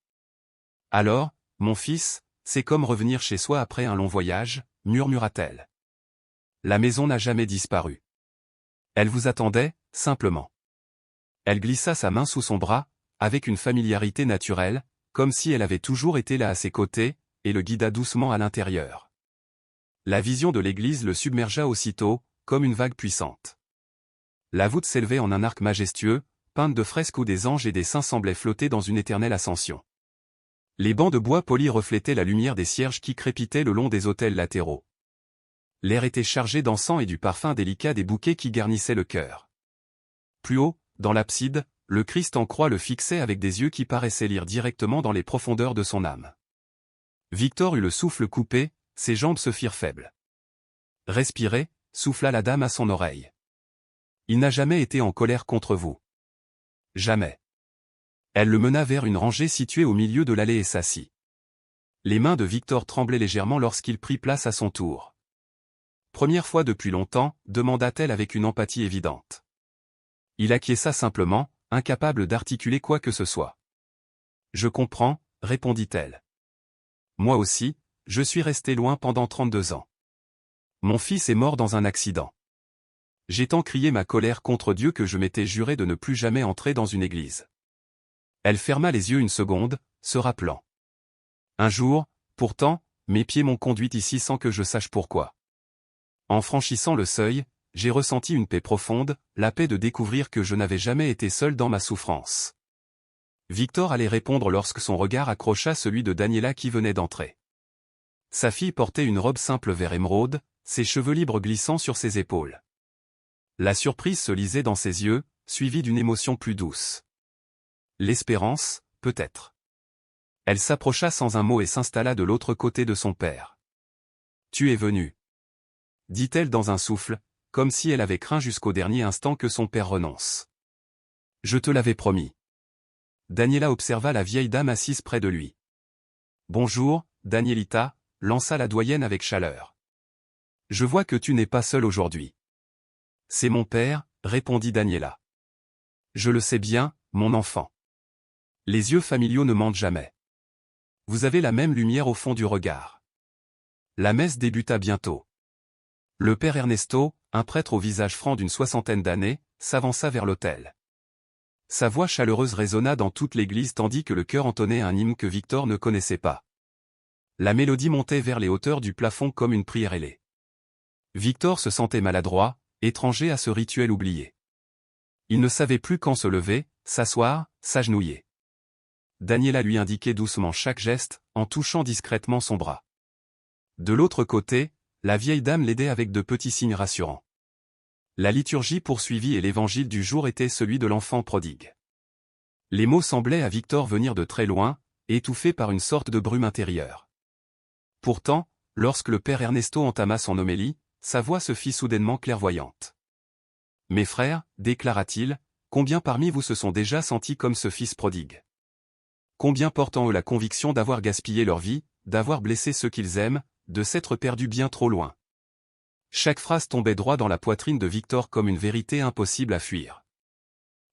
Alors, mon fils, c'est comme revenir chez soi après un long voyage, murmura-t-elle. La maison n'a jamais disparu. Elle vous attendait, simplement. Elle glissa sa main sous son bras, avec une familiarité naturelle, comme si elle avait toujours été là à ses côtés, et le guida doucement à l'intérieur. La vision de l'église le submergea aussitôt, comme une vague puissante. La voûte s'élevait en un arc majestueux, peinte de fresques où des anges et des saints semblaient flotter dans une éternelle ascension. Les bancs de bois polis reflétaient la lumière des cierges qui crépitaient le long des autels latéraux. L'air était chargé d'encens et du parfum délicat des bouquets qui garnissaient le chœur. Plus haut, dans l'abside, le Christ en croix le fixait avec des yeux qui paraissaient lire directement dans les profondeurs de son âme. Victor eut le souffle coupé, ses jambes se firent faibles. Respirez, souffla la dame à son oreille. Il n'a jamais été en colère contre vous. Jamais. Elle le mena vers une rangée située au milieu de l'allée et s'assit. Les mains de Victor tremblaient légèrement lorsqu'il prit place à son tour. Première fois depuis longtemps, demanda-t-elle avec une empathie évidente. Il acquiesça simplement, incapable d'articuler quoi que ce soit. Je comprends, répondit-elle. Moi aussi, je suis resté loin pendant 32 ans. Mon fils est mort dans un accident. J'ai tant crié ma colère contre Dieu que je m'étais juré de ne plus jamais entrer dans une église. Elle ferma les yeux une seconde, se rappelant. Un jour, pourtant, mes pieds m'ont conduite ici sans que je sache pourquoi. En franchissant le seuil, j'ai ressenti une paix profonde, la paix de découvrir que je n'avais jamais été seul dans ma souffrance. Victor allait répondre lorsque son regard accrocha celui de Daniela qui venait d'entrer. Sa fille portait une robe simple vert émeraude, ses cheveux libres glissant sur ses épaules. La surprise se lisait dans ses yeux, suivie d'une émotion plus douce. L'espérance, peut-être. Elle s'approcha sans un mot et s'installa de l'autre côté de son père. Tu es venu, dit-elle dans un souffle, comme si elle avait craint jusqu'au dernier instant que son père renonce. Je te l'avais promis. Daniela observa la vieille dame assise près de lui. Bonjour, Danielita, lança la doyenne avec chaleur. Je vois que tu n'es pas seule aujourd'hui. C'est mon père, répondit Daniela. Je le sais bien, mon enfant. Les yeux familiaux ne mentent jamais. Vous avez la même lumière au fond du regard. La messe débuta bientôt. Le père Ernesto, un prêtre au visage franc d'une 60aine d'années, s'avança vers l'autel. Sa voix chaleureuse résonna dans toute l'église tandis que le chœur entonnait un hymne que Victor ne connaissait pas. La mélodie montait vers les hauteurs du plafond comme une prière ailée. Victor se sentait maladroit, étranger à ce rituel oublié. Il ne savait plus quand se lever, s'asseoir, s'agenouiller. Daniela lui indiquait doucement chaque geste, en touchant discrètement son bras. De l'autre côté, la vieille dame l'aidait avec de petits signes rassurants. La liturgie poursuivie et l'évangile du jour était celui de l'enfant prodigue. Les mots semblaient à Victor venir de très loin, étouffés par une sorte de brume intérieure. Pourtant, lorsque le père Ernesto entama son homélie, sa voix se fit soudainement clairvoyante. « Mes frères, déclara-t-il, combien parmi vous se sont déjà sentis comme ce fils prodigue? Combien portent en eux la conviction d'avoir gaspillé leur vie, d'avoir blessé ceux qu'ils aiment, de s'être perdus bien trop loin? » Chaque phrase tombait droit dans la poitrine de Victor comme une vérité impossible à fuir.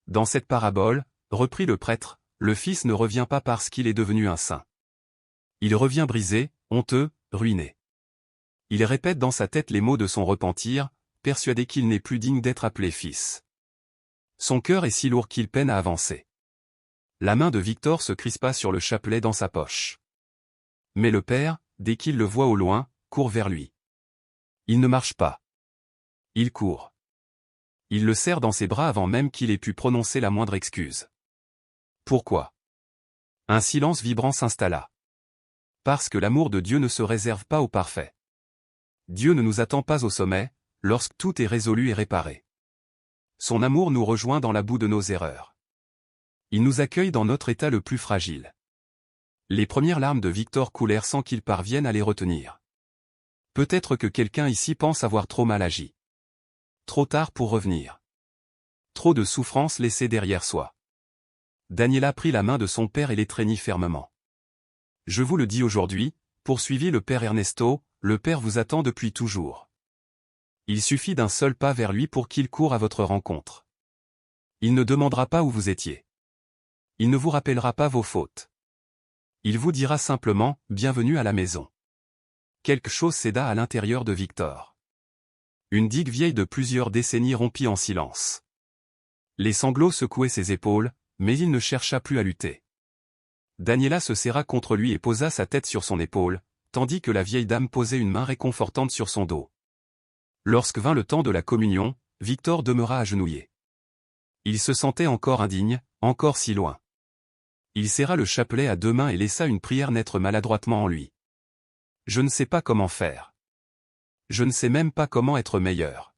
Dans cette parabole, reprit le prêtre, le fils ne revient pas parce qu'il est devenu un saint. Il revient brisé, honteux, ruiné. Il répète dans sa tête les mots de son repentir, persuadé qu'il n'est plus digne d'être appelé fils. Son cœur est si lourd qu'il peine à avancer. La main de Victor se crispa sur le chapelet dans sa poche. Mais le père, dès qu'il le voit au loin, court vers lui. Il ne marche pas. Il court. Il le serre dans ses bras avant même qu'il ait pu prononcer la moindre excuse. Pourquoi? Un silence vibrant s'installa. Parce que l'amour de Dieu ne se réserve pas aux parfaits. Dieu ne nous attend pas au sommet, lorsque tout est résolu et réparé. Son amour nous rejoint dans la boue de nos erreurs. Il nous accueille dans notre état le plus fragile. Les premières larmes de Victor coulèrent sans qu'il parvienne à les retenir. Peut-être que quelqu'un ici pense avoir trop mal agi. Trop tard pour revenir. Trop de souffrances laissées derrière soi. Daniela prit la main de son père et l'étreignit fermement. Je vous le dis aujourd'hui, poursuivit le père Ernesto, le père vous attend depuis toujours. Il suffit d'un seul pas vers lui pour qu'il court à votre rencontre. Il ne demandera pas où vous étiez. Il ne vous rappellera pas vos fautes. Il vous dira simplement « Bienvenue à la maison ». Quelque chose céda à l'intérieur de Victor. Une digue vieille de plusieurs décennies rompit en silence. Les sanglots secouaient ses épaules, mais il ne chercha plus à lutter. Daniela se serra contre lui et posa sa tête sur son épaule, tandis que la vieille dame posait une main réconfortante sur son dos. Lorsque vint le temps de la communion, Victor demeura agenouillé. Il se sentait encore indigne, encore si loin. Il serra le chapelet à deux mains et laissa une prière naître maladroitement en lui. Je ne sais pas comment faire. Je ne sais même pas comment être meilleur.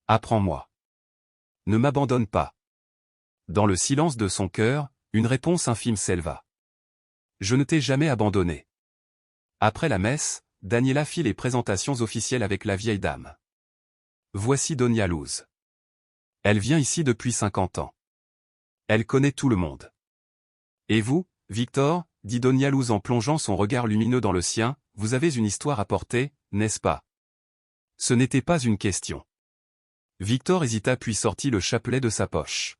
Apprends-moi. Ne m'abandonne pas. Dans le silence de son cœur, une réponse infime s'éleva. Je ne t'ai jamais abandonné. Après la messe, Daniela fit les présentations officielles avec la vieille dame. Voici Doña Luz. Elle vient ici depuis 50 ans. Elle connaît tout le monde. Et vous, Victor, dit Doña Luz en plongeant son regard lumineux dans le sien, vous avez une histoire à porter, n'est-ce pas? Ce n'était pas une question. Victor hésita puis sortit le chapelet de sa poche.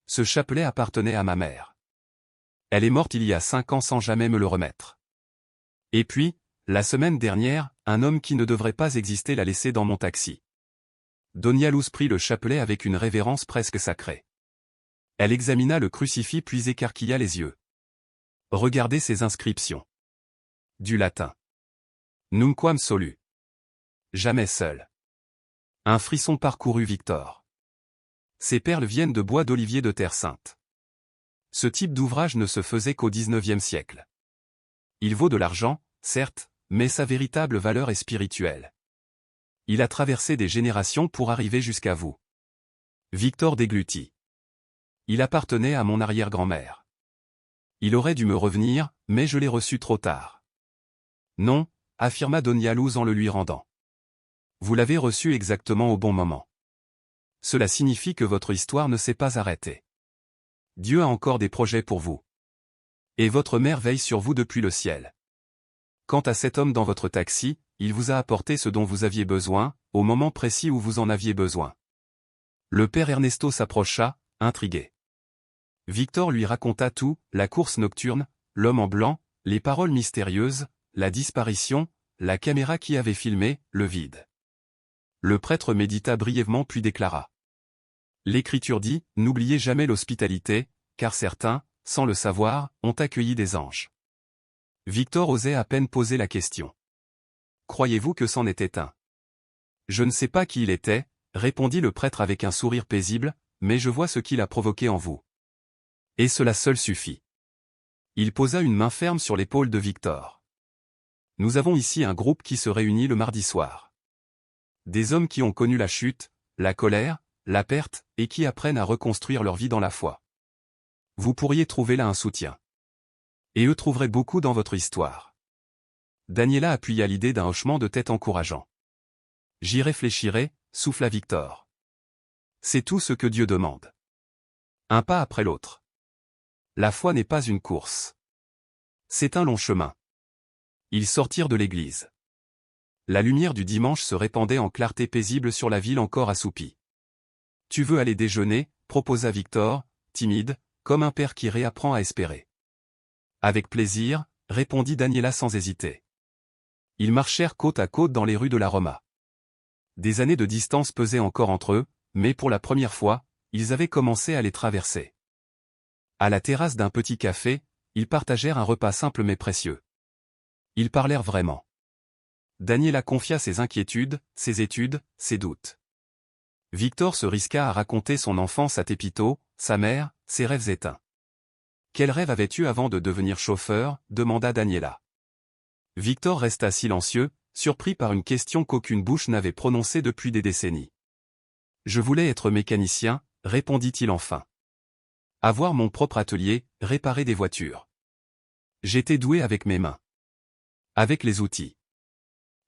Ce chapelet appartenait à ma mère. Elle est morte il y a 5 ans sans jamais me le remettre. Et puis, la semaine dernière, un homme qui ne devrait pas exister l'a laissé dans mon taxi. Doña Luz prit le chapelet avec une révérence presque sacrée. Elle examina le crucifix puis écarquilla les yeux. Regardez ces inscriptions. Du latin. Nunquam solu. Jamais seul. Un frisson parcourut Victor. Ces perles viennent de bois d'olivier de Terre Sainte. Ce type d'ouvrage ne se faisait qu'au XIXe siècle. Il vaut de l'argent, certes, mais sa véritable valeur est spirituelle. Il a traversé des générations pour arriver jusqu'à vous. Victor déglutit. Il appartenait à mon arrière-grand-mère. Il aurait dû me revenir, mais je l'ai reçu trop tard. Non, affirma Doña Luz en le lui rendant. Vous l'avez reçu exactement au bon moment. Cela signifie que votre histoire ne s'est pas arrêtée. Dieu a encore des projets pour vous. Et votre mère veille sur vous depuis le ciel. Quant à cet homme dans votre taxi, il vous a apporté ce dont vous aviez besoin, au moment précis où vous en aviez besoin. Le père Ernesto s'approcha, intrigué. Victor lui raconta tout, la course nocturne, l'homme en blanc, les paroles mystérieuses, la disparition, la caméra qui avait filmé, le vide. Le prêtre médita brièvement puis déclara. L'Écriture dit, n'oubliez jamais l'hospitalité, car certains, sans le savoir, ont accueilli des anges. Victor osait à peine poser la question. Croyez-vous que c'en était un? Je ne sais pas qui il était, répondit le prêtre avec un sourire paisible, mais je vois ce qu'il a provoqué en vous. Et cela seul suffit. Il posa une main ferme sur l'épaule de Victor. Nous avons ici un groupe qui se réunit le mardi soir. Des hommes qui ont connu la chute, la colère, la perte, et qui apprennent à reconstruire leur vie dans la foi. Vous pourriez trouver là un soutien. Et eux trouveraient beaucoup dans votre histoire. Daniela appuya l'idée d'un hochement de tête encourageant. J'y réfléchirai, souffla Victor. C'est tout ce que Dieu demande. Un pas après l'autre. La foi n'est pas une course. C'est un long chemin. Ils sortirent de l'église. La lumière du dimanche se répandait en clarté paisible sur la ville encore assoupie. Tu veux aller déjeuner, proposa Victor, timide, comme un père qui réapprend à espérer. Avec plaisir, répondit Daniela sans hésiter. Ils marchèrent côte à côte dans les rues de la Roma. Des années de distance pesaient encore entre eux, mais pour la première fois, ils avaient commencé à les traverser. À la terrasse d'un petit café, ils partagèrent un repas simple mais précieux. Ils parlèrent vraiment. Daniela confia ses inquiétudes, ses études, ses doutes. Victor se risqua à raconter son enfance à Tepito, sa mère, ses rêves éteints. Quel rêve avais-tu avant de devenir chauffeur? Demanda Daniela. Victor resta silencieux, surpris par une question qu'aucune bouche n'avait prononcée depuis des décennies. Je voulais être mécanicien, répondit-il enfin. Avoir mon propre atelier, réparer des voitures. J'étais doué avec mes mains. Avec les outils.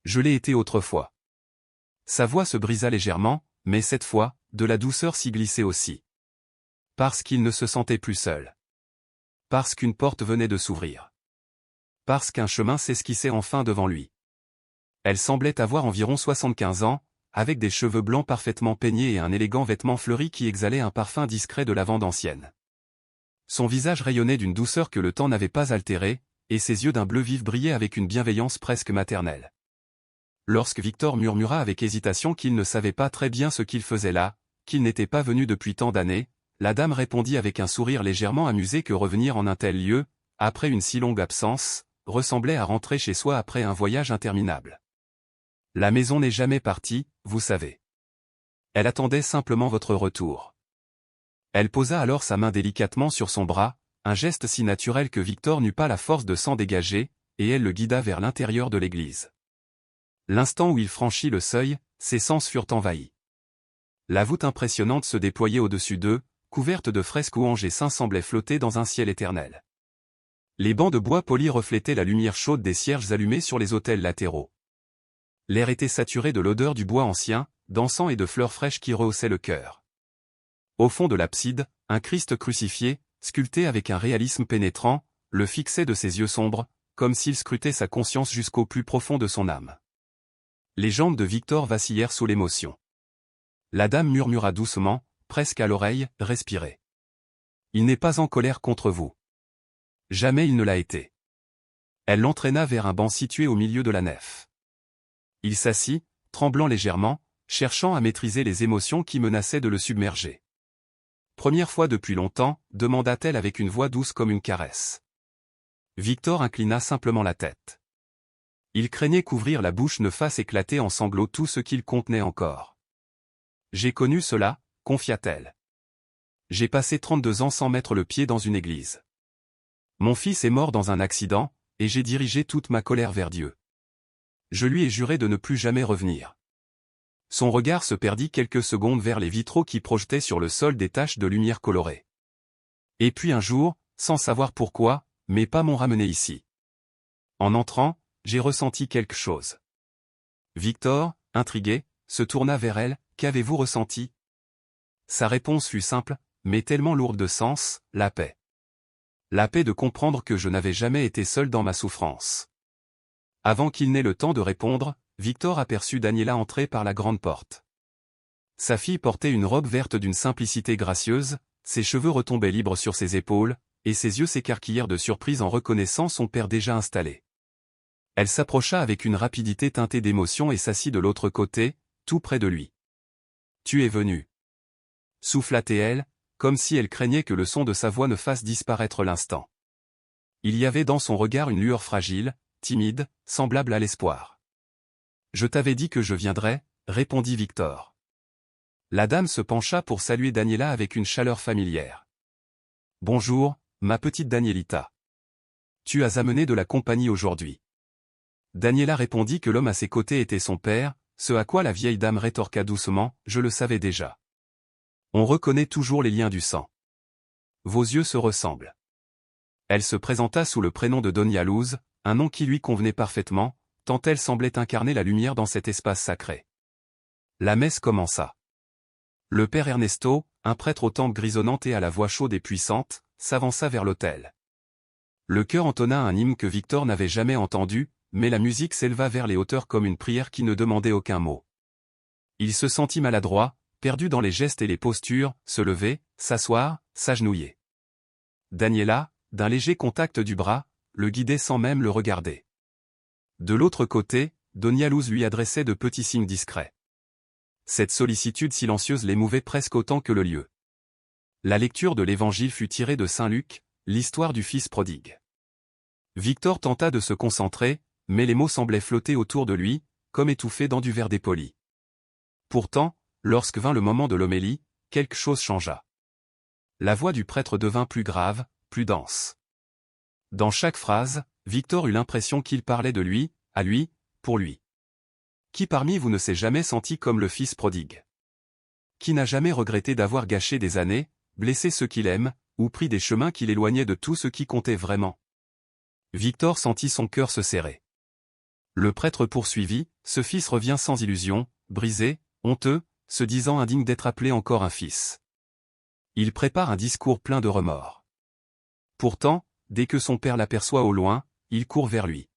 Je l'ai été autrefois. Sa voix se brisa légèrement, mais cette fois, de la douceur s'y glissait aussi. Parce qu'il ne se sentait plus seul. Parce qu'une porte venait de s'ouvrir. Parce qu'un chemin s'esquissait enfin devant lui. Elle semblait avoir environ 75 ans, avec des cheveux blancs parfaitement peignés et un élégant vêtement fleuri qui exhalait un parfum discret de lavande ancienne. Son visage rayonnait d'une douceur que le temps n'avait pas altérée, et ses yeux d'un bleu vif brillaient avec une bienveillance presque maternelle. Lorsque Victor murmura avec hésitation qu'il ne savait pas très bien ce qu'il faisait là, qu'il n'était pas venu depuis tant d'années, la dame répondit avec un sourire légèrement amusé que revenir en un tel lieu, après une si longue absence, ressemblait à rentrer chez soi après un voyage interminable. La maison n'est jamais partie, vous savez. Elle attendait simplement votre retour. Elle posa alors sa main délicatement sur son bras, un geste si naturel que Victor n'eut pas la force de s'en dégager, et elle le guida vers l'intérieur de l'église. L'instant où il franchit le seuil, ses sens furent envahis. La voûte impressionnante se déployait au-dessus d'eux, couverte de fresques où anges et saints semblaient flotter dans un ciel éternel. Les bancs de bois poli reflétaient la lumière chaude des cierges allumés sur les autels latéraux. L'air était saturé de l'odeur du bois ancien, d'encens et de fleurs fraîches qui rehaussaient le cœur. Au fond de l'abside, un Christ crucifié, sculpté avec un réalisme pénétrant, le fixait de ses yeux sombres, comme s'il scrutait sa conscience jusqu'au plus profond de son âme. Les jambes de Victor vacillèrent sous l'émotion. La dame murmura doucement, presque à l'oreille, « Respirez. Il n'est pas en colère contre vous. Jamais il ne l'a été. » Elle l'entraîna vers un banc situé au milieu de la nef. Il s'assit, tremblant légèrement, cherchant à maîtriser les émotions qui menaçaient de le submerger. « Première fois depuis longtemps » demanda-t-elle avec une voix douce comme une caresse. Victor inclina simplement la tête. Il craignait qu'ouvrir la bouche ne fasse éclater en sanglots tout ce qu'il contenait encore. « J'ai connu cela » confia-t-elle. « J'ai passé 32 ans sans mettre le pied dans une église. Mon fils est mort dans un accident, et j'ai dirigé toute ma colère vers Dieu. Je lui ai juré de ne plus jamais revenir. » Son regard se perdit quelques secondes vers les vitraux qui projetaient sur le sol des taches de lumière colorée. « Et puis un jour, sans savoir pourquoi, mes pas m'ont ramené ici. En entrant, j'ai ressenti quelque chose. » Victor, intrigué, se tourna vers elle. « Qu'avez-vous ressenti ?» Sa réponse fut simple, mais tellement lourde de sens, « La paix. La paix de comprendre que je n'avais jamais été seul dans ma souffrance. » Avant qu'il n'ait le temps de répondre, Victor aperçut Daniela entrer par la grande porte. Sa fille portait une robe verte d'une simplicité gracieuse, ses cheveux retombaient libres sur ses épaules, et ses yeux s'écarquillèrent de surprise en reconnaissant son père déjà installé. Elle s'approcha avec une rapidité teintée d'émotion et s'assit de l'autre côté, tout près de lui. « Tu es venu. » souffla-t-elle, comme si elle craignait que le son de sa voix ne fasse disparaître l'instant. Il y avait dans son regard une lueur fragile, timide, semblable à l'espoir. « Je t'avais dit que je viendrais, » répondit Victor. La dame se pencha pour saluer Daniela avec une chaleur familière. « Bonjour, ma petite Danielita. Tu as amené de la compagnie aujourd'hui. » Daniela répondit que l'homme à ses côtés était son père, ce à quoi la vieille dame rétorqua doucement, « Je le savais déjà. On reconnaît toujours les liens du sang. Vos yeux se ressemblent. » Elle se présenta sous le prénom de Doña Luz, un nom qui lui convenait parfaitement, tant elle semblait incarner la lumière dans cet espace sacré. La messe commença. Le père Ernesto, un prêtre aux tempes grisonnantes et à la voix chaude et puissante, s'avança vers l'autel. Le chœur entonna un hymne que Victor n'avait jamais entendu, mais la musique s'éleva vers les hauteurs comme une prière qui ne demandait aucun mot. Il se sentit maladroit, perdu dans les gestes et les postures, se lever, s'asseoir, s'agenouiller. Daniela, d'un léger contact du bras, le guidait sans même le regarder. De l'autre côté, Doña Luz lui adressait de petits signes discrets. Cette sollicitude silencieuse l'émouvait presque autant que le lieu. La lecture de l'Évangile fut tirée de Saint Luc, l'histoire du fils prodigue. Victor tenta de se concentrer, mais les mots semblaient flotter autour de lui, comme étouffés dans du verre dépoli. Pourtant, lorsque vint le moment de l'homélie, quelque chose changea. La voix du prêtre devint plus grave, plus dense. Dans chaque phrase, Victor eut l'impression qu'il parlait de lui, à lui, pour lui. Qui parmi vous ne s'est jamais senti comme le fils prodigue? Qui n'a jamais regretté d'avoir gâché des années, blessé ceux qu'il aime, ou pris des chemins qui l'éloignaient de tout ce qui comptait vraiment? Victor sentit son cœur se serrer. Le prêtre poursuivit, ce fils revient sans illusion, brisé, honteux, se disant indigne d'être appelé encore un fils. Il prépare un discours plein de remords. Pourtant, dès que son père l'aperçoit au loin, il court vers lui.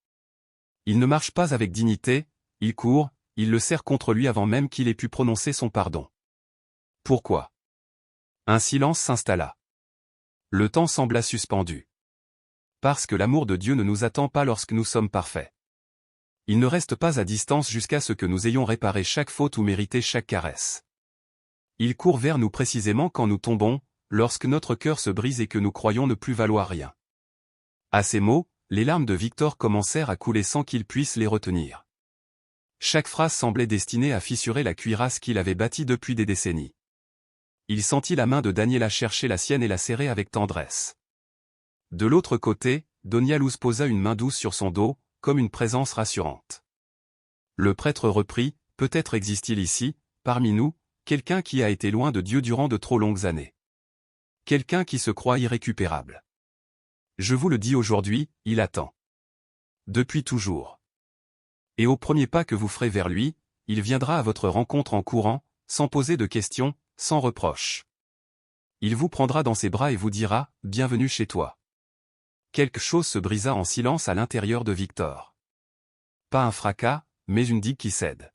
Il ne marche pas avec dignité, il court, il le serre contre lui avant même qu'il ait pu prononcer son pardon. Pourquoi? Un silence s'installa. Le temps sembla suspendu. Parce que l'amour de Dieu ne nous attend pas lorsque nous sommes parfaits. Il ne reste pas à distance jusqu'à ce que nous ayons réparé chaque faute ou mérité chaque caresse. Il court vers nous précisément quand nous tombons, lorsque notre cœur se brise et que nous croyons ne plus valoir rien. À ces mots, les larmes de Victor commencèrent à couler sans qu'il puisse les retenir. Chaque phrase semblait destinée à fissurer la cuirasse qu'il avait bâtie depuis des décennies. Il sentit la main de Daniela chercher la sienne et la serrer avec tendresse. De l'autre côté, Donia Luz posa une main douce sur son dos, comme une présence rassurante. Le prêtre reprit, peut-être existe-t-il ici, parmi nous, quelqu'un qui a été loin de Dieu durant de trop longues années. Quelqu'un qui se croit irrécupérable. Je vous le dis aujourd'hui, il attend. Depuis toujours. Et au premier pas que vous ferez vers lui, il viendra à votre rencontre en courant, sans poser de questions, sans reproche. Il vous prendra dans ses bras et vous dira « Bienvenue chez toi ». Quelque chose se brisa en silence à l'intérieur de Victor. Pas un fracas, mais une digue qui cède.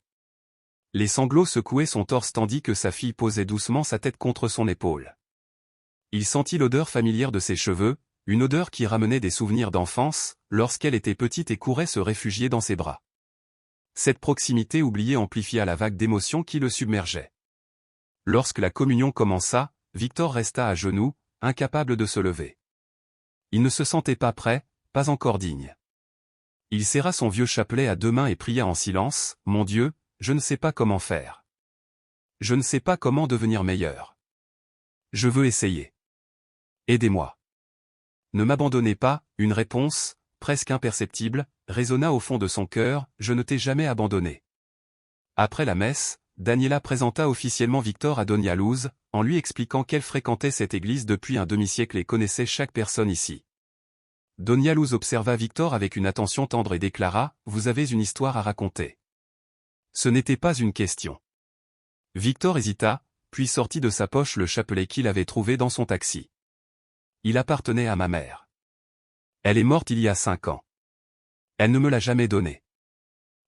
Les sanglots secouaient son torse tandis que sa fille posait doucement sa tête contre son épaule. Il sentit l'odeur familière de ses cheveux, une odeur qui ramenait des souvenirs d'enfance, lorsqu'elle était petite et courait se réfugier dans ses bras. Cette proximité oubliée amplifia la vague d'émotions qui le submergeait. Lorsque la communion commença, Victor resta à genoux, incapable de se lever. Il ne se sentait pas prêt, pas encore digne. Il serra son vieux chapelet à deux mains et pria en silence, « Mon Dieu, je ne sais pas comment faire. Je ne sais pas comment devenir meilleur. Je veux essayer. Aidez-moi. Ne m'abandonnez pas », une réponse, presque imperceptible, résonna au fond de son cœur, « Je ne t'ai jamais abandonné ». Après la messe, Daniela présenta officiellement Victor à Donia Luz, en lui expliquant qu'elle fréquentait cette église depuis un demi-siècle et connaissait chaque personne ici. Donia Luz observa Victor avec une attention tendre et déclara, « Vous avez une histoire à raconter. » Ce n'était pas une question. Victor hésita, puis sortit de sa poche le chapelet qu'il avait trouvé dans son taxi. Il appartenait à ma mère. Elle est morte il y a 5 ans. Elle ne me l'a jamais donné.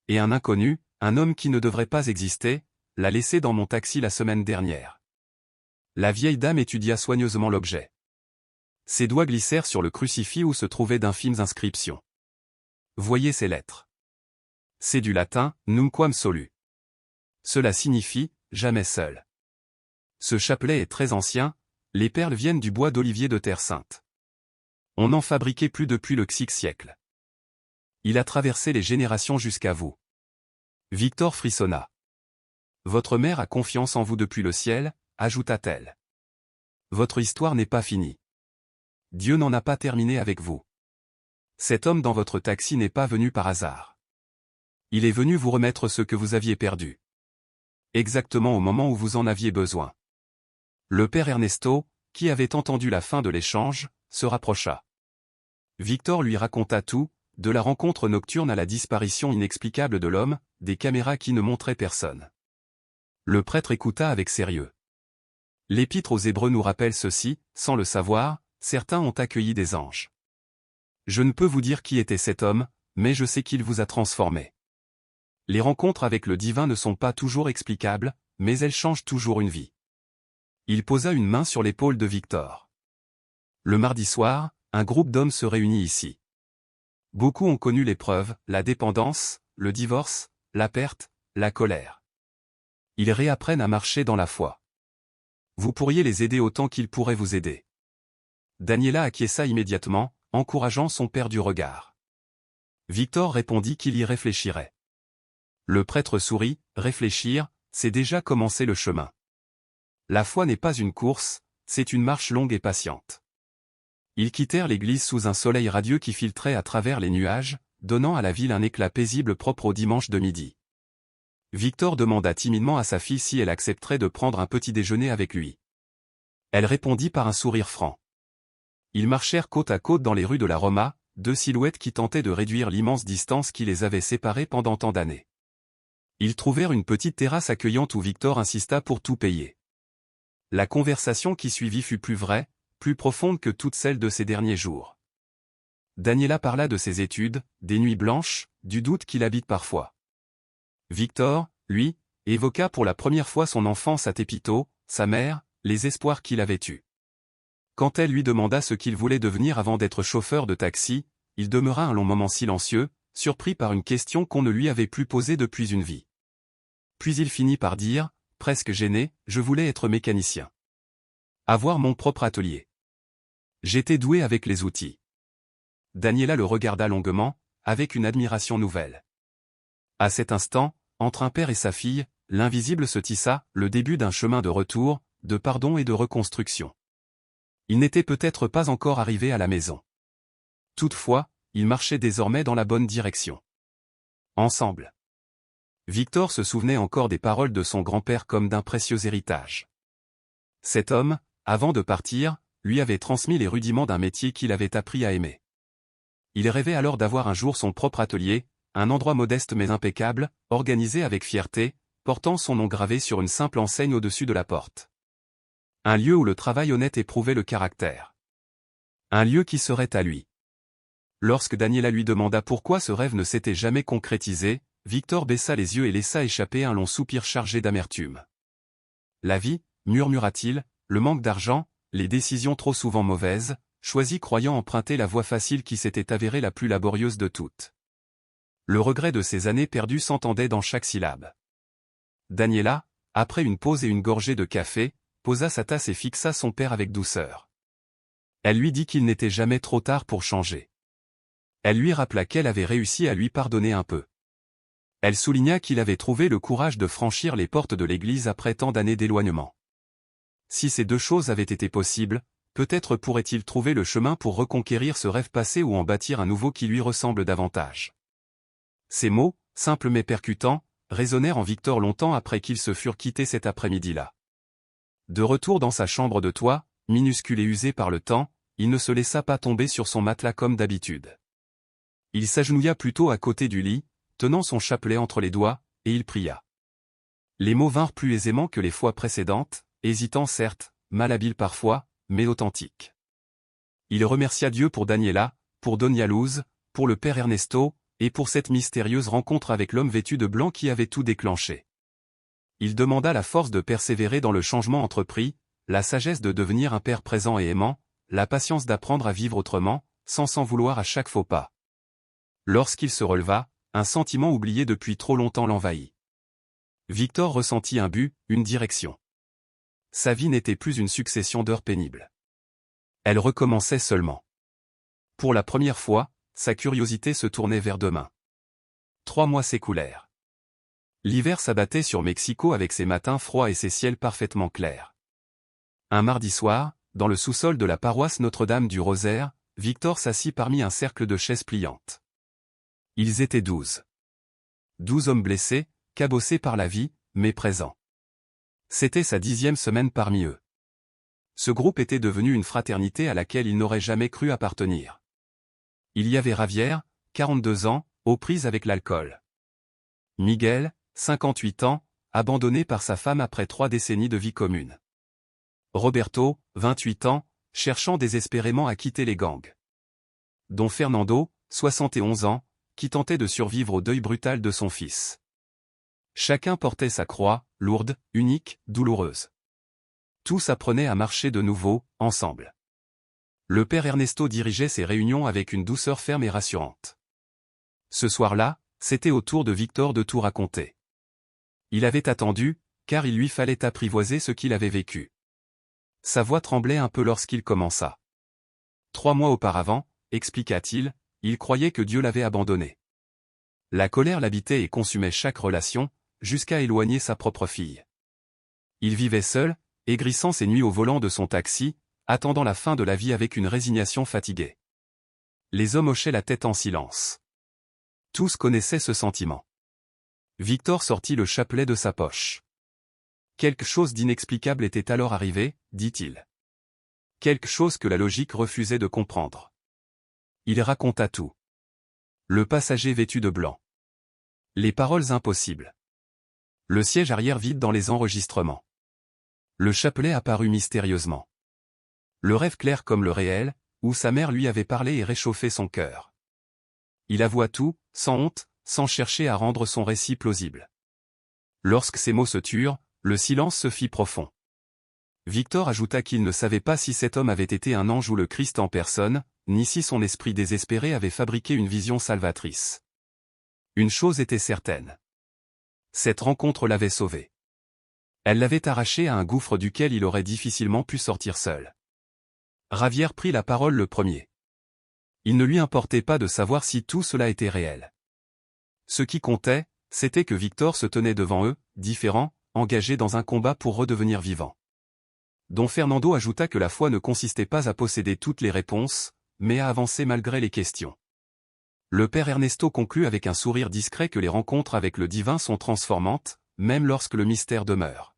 Et un inconnu, un homme qui ne devrait pas exister, l'a laissé dans mon taxi la semaine dernière. La vieille dame étudia soigneusement l'objet. Ses doigts glissèrent sur le crucifix où se trouvaient d'infimes inscriptions. Voyez ces lettres. C'est du latin, nunquam solu. Cela signifie, jamais seul. Ce chapelet est très ancien, les perles viennent du bois d'olivier de Terre Sainte. On n'en fabriquait plus depuis le VIe siècle. Il a traversé les générations jusqu'à vous. Victor frissonna. Votre mère a confiance en vous depuis le ciel, ajouta-t-elle. Votre histoire n'est pas finie. Dieu n'en a pas terminé avec vous. Cet homme dans votre taxi n'est pas venu par hasard. Il est venu vous remettre ce que vous aviez perdu. Exactement au moment où vous en aviez besoin. Le père Ernesto, qui avait entendu la fin de l'échange, se rapprocha. Victor lui raconta tout, de la rencontre nocturne à la disparition inexplicable de l'homme, des caméras qui ne montraient personne. Le prêtre écouta avec sérieux. L'Épître aux Hébreux nous rappelle ceci, sans le savoir, certains ont accueilli des anges. Je ne peux vous dire qui était cet homme, mais je sais qu'il vous a transformé. Les rencontres avec le divin ne sont pas toujours explicables, mais elles changent toujours une vie. Il posa une main sur l'épaule de Victor. Le mardi soir, un groupe d'hommes se réunit ici. Beaucoup ont connu l'épreuve, la dépendance, le divorce, la perte, la colère. Ils réapprennent à marcher dans la foi. Vous pourriez les aider autant qu'ils pourraient vous aider. Daniela acquiesça immédiatement, encourageant son père du regard. Victor répondit qu'il y réfléchirait. Le prêtre sourit, réfléchir, c'est déjà commencer le chemin. La foi n'est pas une course, c'est une marche longue et patiente. Ils quittèrent l'église sous un soleil radieux qui filtrait à travers les nuages, donnant à la ville un éclat paisible propre au dimanche de midi. Victor demanda timidement à sa fille si elle accepterait de prendre un petit déjeuner avec lui. Elle répondit par un sourire franc. Ils marchèrent côte à côte dans les rues de la Roma, deux silhouettes qui tentaient de réduire l'immense distance qui les avait séparés pendant tant d'années. Ils trouvèrent une petite terrasse accueillante où Victor insista pour tout payer. La conversation qui suivit fut plus vraie, plus profonde que toutes celles de ces derniers jours. Daniela parla de ses études, des nuits blanches, du doute qui l'habite parfois. Victor, lui, évoqua pour la première fois son enfance à Tepito, sa mère, les espoirs qu'il avait eus. Quand elle lui demanda ce qu'il voulait devenir avant d'être chauffeur de taxi, il demeura un long moment silencieux, surpris par une question qu'on ne lui avait plus posée depuis une vie. Puis il finit par dire, presque gêné, « Je voulais être mécanicien. Avoir mon propre atelier. J'étais doué avec les outils. » Daniela le regarda longuement, avec une admiration nouvelle. À cet instant, entre un père et sa fille, l'invisible se tissa, le début d'un chemin de retour, de pardon et de reconstruction. Il n'était peut-être pas encore arrivé à la maison. Toutefois, ils marchaient désormais dans la bonne direction. Ensemble. Victor se souvenait encore des paroles de son grand-père comme d'un précieux héritage. Cet homme, avant de partir, lui avait transmis les rudiments d'un métier qu'il avait appris à aimer. Il rêvait alors d'avoir un jour son propre atelier, un endroit modeste mais impeccable, organisé avec fierté, portant son nom gravé sur une simple enseigne au-dessus de la porte. Un lieu où le travail honnête éprouvait le caractère. Un lieu qui serait à lui. Lorsque Daniela lui demanda pourquoi ce rêve ne s'était jamais concrétisé, Victor baissa les yeux et laissa échapper un long soupir chargé d'amertume. La vie, murmura-t-il, le manque d'argent, les décisions trop souvent mauvaises, choisi croyant emprunter la voie facile qui s'était avérée la plus laborieuse de toutes. Le regret de ces années perdues s'entendait dans chaque syllabe. Daniela, après une pause et une gorgée de café, posa sa tasse et fixa son père avec douceur. Elle lui dit qu'il n'était jamais trop tard pour changer. Elle lui rappela qu'elle avait réussi à lui pardonner un peu. Elle souligna qu'il avait trouvé le courage de franchir les portes de l'église après tant d'années d'éloignement. Si ces deux choses avaient été possibles, peut-être pourrait-il trouver le chemin pour reconquérir ce rêve passé ou en bâtir un nouveau qui lui ressemble davantage. Ces mots, simples mais percutants, résonnèrent en Victor longtemps après qu'ils se furent quittés cet après-midi-là. De retour dans sa chambre de toit, minuscule et usée par le temps, il ne se laissa pas tomber sur son matelas comme d'habitude. Il s'agenouilla plutôt à côté du lit, tenant son chapelet entre les doigts, et il pria. Les mots vinrent plus aisément que les fois précédentes, hésitants certes, malhabiles parfois, mais authentiques. Il remercia Dieu pour Daniela, pour Doña Luz, pour le père Ernesto, et pour cette mystérieuse rencontre avec l'homme vêtu de blanc qui avait tout déclenché. Il demanda la force de persévérer dans le changement entrepris, la sagesse de devenir un père présent et aimant, la patience d'apprendre à vivre autrement, sans s'en vouloir à chaque faux pas. Lorsqu'il se releva, un sentiment oublié depuis trop longtemps l'envahit. Victor ressentit un but, une direction. Sa vie n'était plus une succession d'heures pénibles. Elle recommençait seulement. Pour la première fois, sa curiosité se tournait vers demain. 3 mois s'écoulèrent. L'hiver s'abattait sur Mexico avec ses matins froids et ses ciels parfaitement clairs. Un mardi soir, dans le sous-sol de la paroisse Notre-Dame du Rosaire, Victor s'assit parmi un cercle de chaises pliantes. Ils étaient 12. 12 hommes blessés, cabossés par la vie, mais présents. C'était sa 10e semaine parmi eux. Ce groupe était devenu une fraternité à laquelle il n'aurait jamais cru appartenir. Il y avait Javier, 42 ans, aux prises avec l'alcool. Miguel, 58 ans, abandonné par sa femme après 3 décennies de vie commune. Roberto, 28 ans, cherchant désespérément à quitter les gangs. Don Fernando, 71 ans, qui tentait de survivre au deuil brutal de son fils. Chacun portait sa croix, lourde, unique, douloureuse. Tous apprenaient à marcher de nouveau, ensemble. Le père Ernesto dirigeait ces réunions avec une douceur ferme et rassurante. Ce soir-là, c'était au tour de Victor de tout raconter. Il avait attendu, car il lui fallait apprivoiser ce qu'il avait vécu. Sa voix tremblait un peu lorsqu'il commença. 3 mois auparavant, expliqua-t-il, il croyait que Dieu l'avait abandonné. La colère l'habitait et consumait chaque relation, jusqu'à éloigner sa propre fille. Il vivait seul, aigrissant ses nuits au volant de son taxi, attendant la fin de la vie avec une résignation fatiguée. Les hommes hochaient la tête en silence. Tous connaissaient ce sentiment. Victor sortit le chapelet de sa poche. Quelque chose d'inexplicable était alors arrivé, dit-il. Quelque chose que la logique refusait de comprendre. Il raconta tout. Le passager vêtu de blanc. Les paroles impossibles. Le siège arrière vide dans les enregistrements. Le chapelet apparut mystérieusement. Le rêve clair comme le réel, où sa mère lui avait parlé et réchauffé son cœur. Il avoua tout, sans honte, sans chercher à rendre son récit plausible. Lorsque ces mots se turent, le silence se fit profond. Victor ajouta qu'il ne savait pas si cet homme avait été un ange ou le Christ en personne, ni si son esprit désespéré avait fabriqué une vision salvatrice. Une chose était certaine. Cette rencontre l'avait sauvé. Elle l'avait arraché à un gouffre duquel il aurait difficilement pu sortir seul. Ravière prit la parole le premier. Il ne lui importait pas de savoir si tout cela était réel. Ce qui comptait, c'était que Victor se tenait devant eux, différent, engagé dans un combat pour redevenir vivant. Don Fernando ajouta que la foi ne consistait pas à posséder toutes les réponses, mais à avancer malgré les questions. Le père Ernesto conclut avec un sourire discret que les rencontres avec le divin sont transformantes, même lorsque le mystère demeure.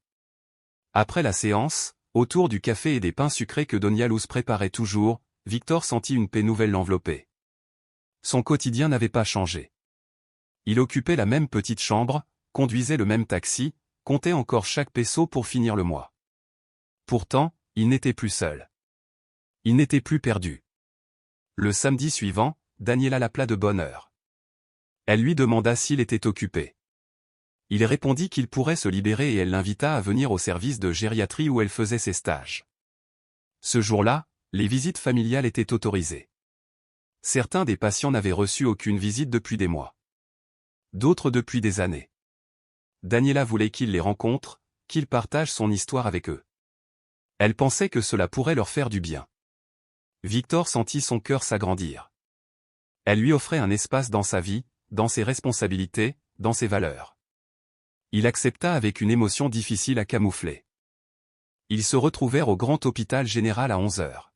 Après la séance, autour du café et des pains sucrés que Doña Luz préparait toujours, Victor sentit une paix nouvelle l'envelopper. Son quotidien n'avait pas changé. Il occupait la même petite chambre, conduisait le même taxi, comptait encore chaque peso pour finir le mois. Pourtant, il n'était plus seul. Il n'était plus perdu. Le samedi suivant, Daniela l'appela de bonne heure. Elle lui demanda s'il était occupé. Il répondit qu'il pourrait se libérer et elle l'invita à venir au service de gériatrie où elle faisait ses stages. Ce jour-là, les visites familiales étaient autorisées. Certains des patients n'avaient reçu aucune visite depuis des mois. D'autres depuis des années. Daniela voulait qu'il les rencontre, qu'il partage son histoire avec eux. Elle pensait que cela pourrait leur faire du bien. Victor sentit son cœur s'agrandir. Elle lui offrait un espace dans sa vie, dans ses responsabilités, dans ses valeurs. Il accepta avec une émotion difficile à camoufler. Ils se retrouvèrent au grand hôpital général à 11 heures.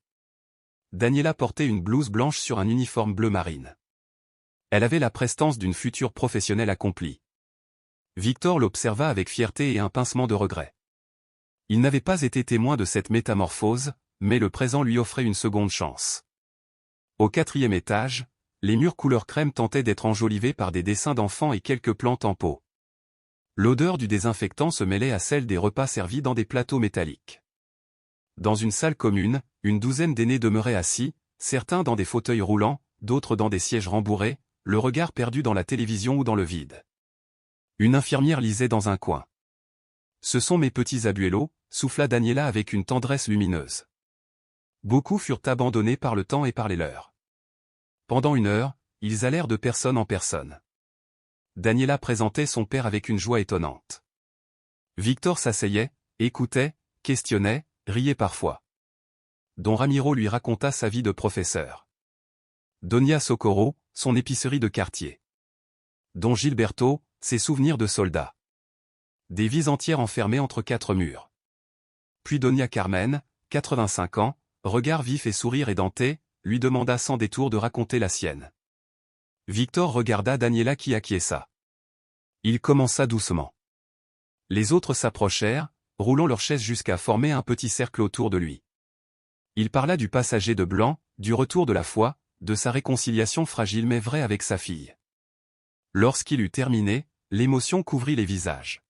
Daniela portait une blouse blanche sur un uniforme bleu marine. Elle avait la prestance d'une future professionnelle accomplie. Victor l'observa avec fierté et un pincement de regret. Il n'avait pas été témoin de cette métamorphose, mais le présent lui offrait une seconde chance. Au 4e étage, les murs couleur crème tentaient d'être enjolivés par des dessins d'enfants et quelques plantes en pot. L'odeur du désinfectant se mêlait à celle des repas servis dans des plateaux métalliques. Dans une salle commune, une douzaine d'aînés demeuraient assis, certains dans des fauteuils roulants, d'autres dans des sièges rembourrés, le regard perdu dans la télévision ou dans le vide. Une infirmière lisait dans un coin. « Ce sont mes petits abuelos », souffla Daniela avec une tendresse lumineuse. Beaucoup furent abandonnés par le temps et par les leurs. Pendant 1 heure, ils allèrent de personne en personne. Daniela présentait son père avec une joie étonnante. Victor s'asseyait, écoutait, questionnait, riait parfois. Don Ramiro lui raconta sa vie de professeur. Doña Socorro, son épicerie de quartier. Don Gilberto, ses souvenirs de soldat. Des vies entières enfermées entre 4 murs. Puis Doña Carmen, 85 ans, regard vif et sourire édenté, lui demanda sans détour de raconter la sienne. Victor regarda Daniela qui acquiesça. Il commença doucement. Les autres s'approchèrent, roulant leurs chaises jusqu'à former un petit cercle autour de lui. Il parla du passager de blanc, du retour de la foi, de sa réconciliation fragile mais vraie avec sa fille. Lorsqu'il eut terminé, l'émotion couvrit les visages.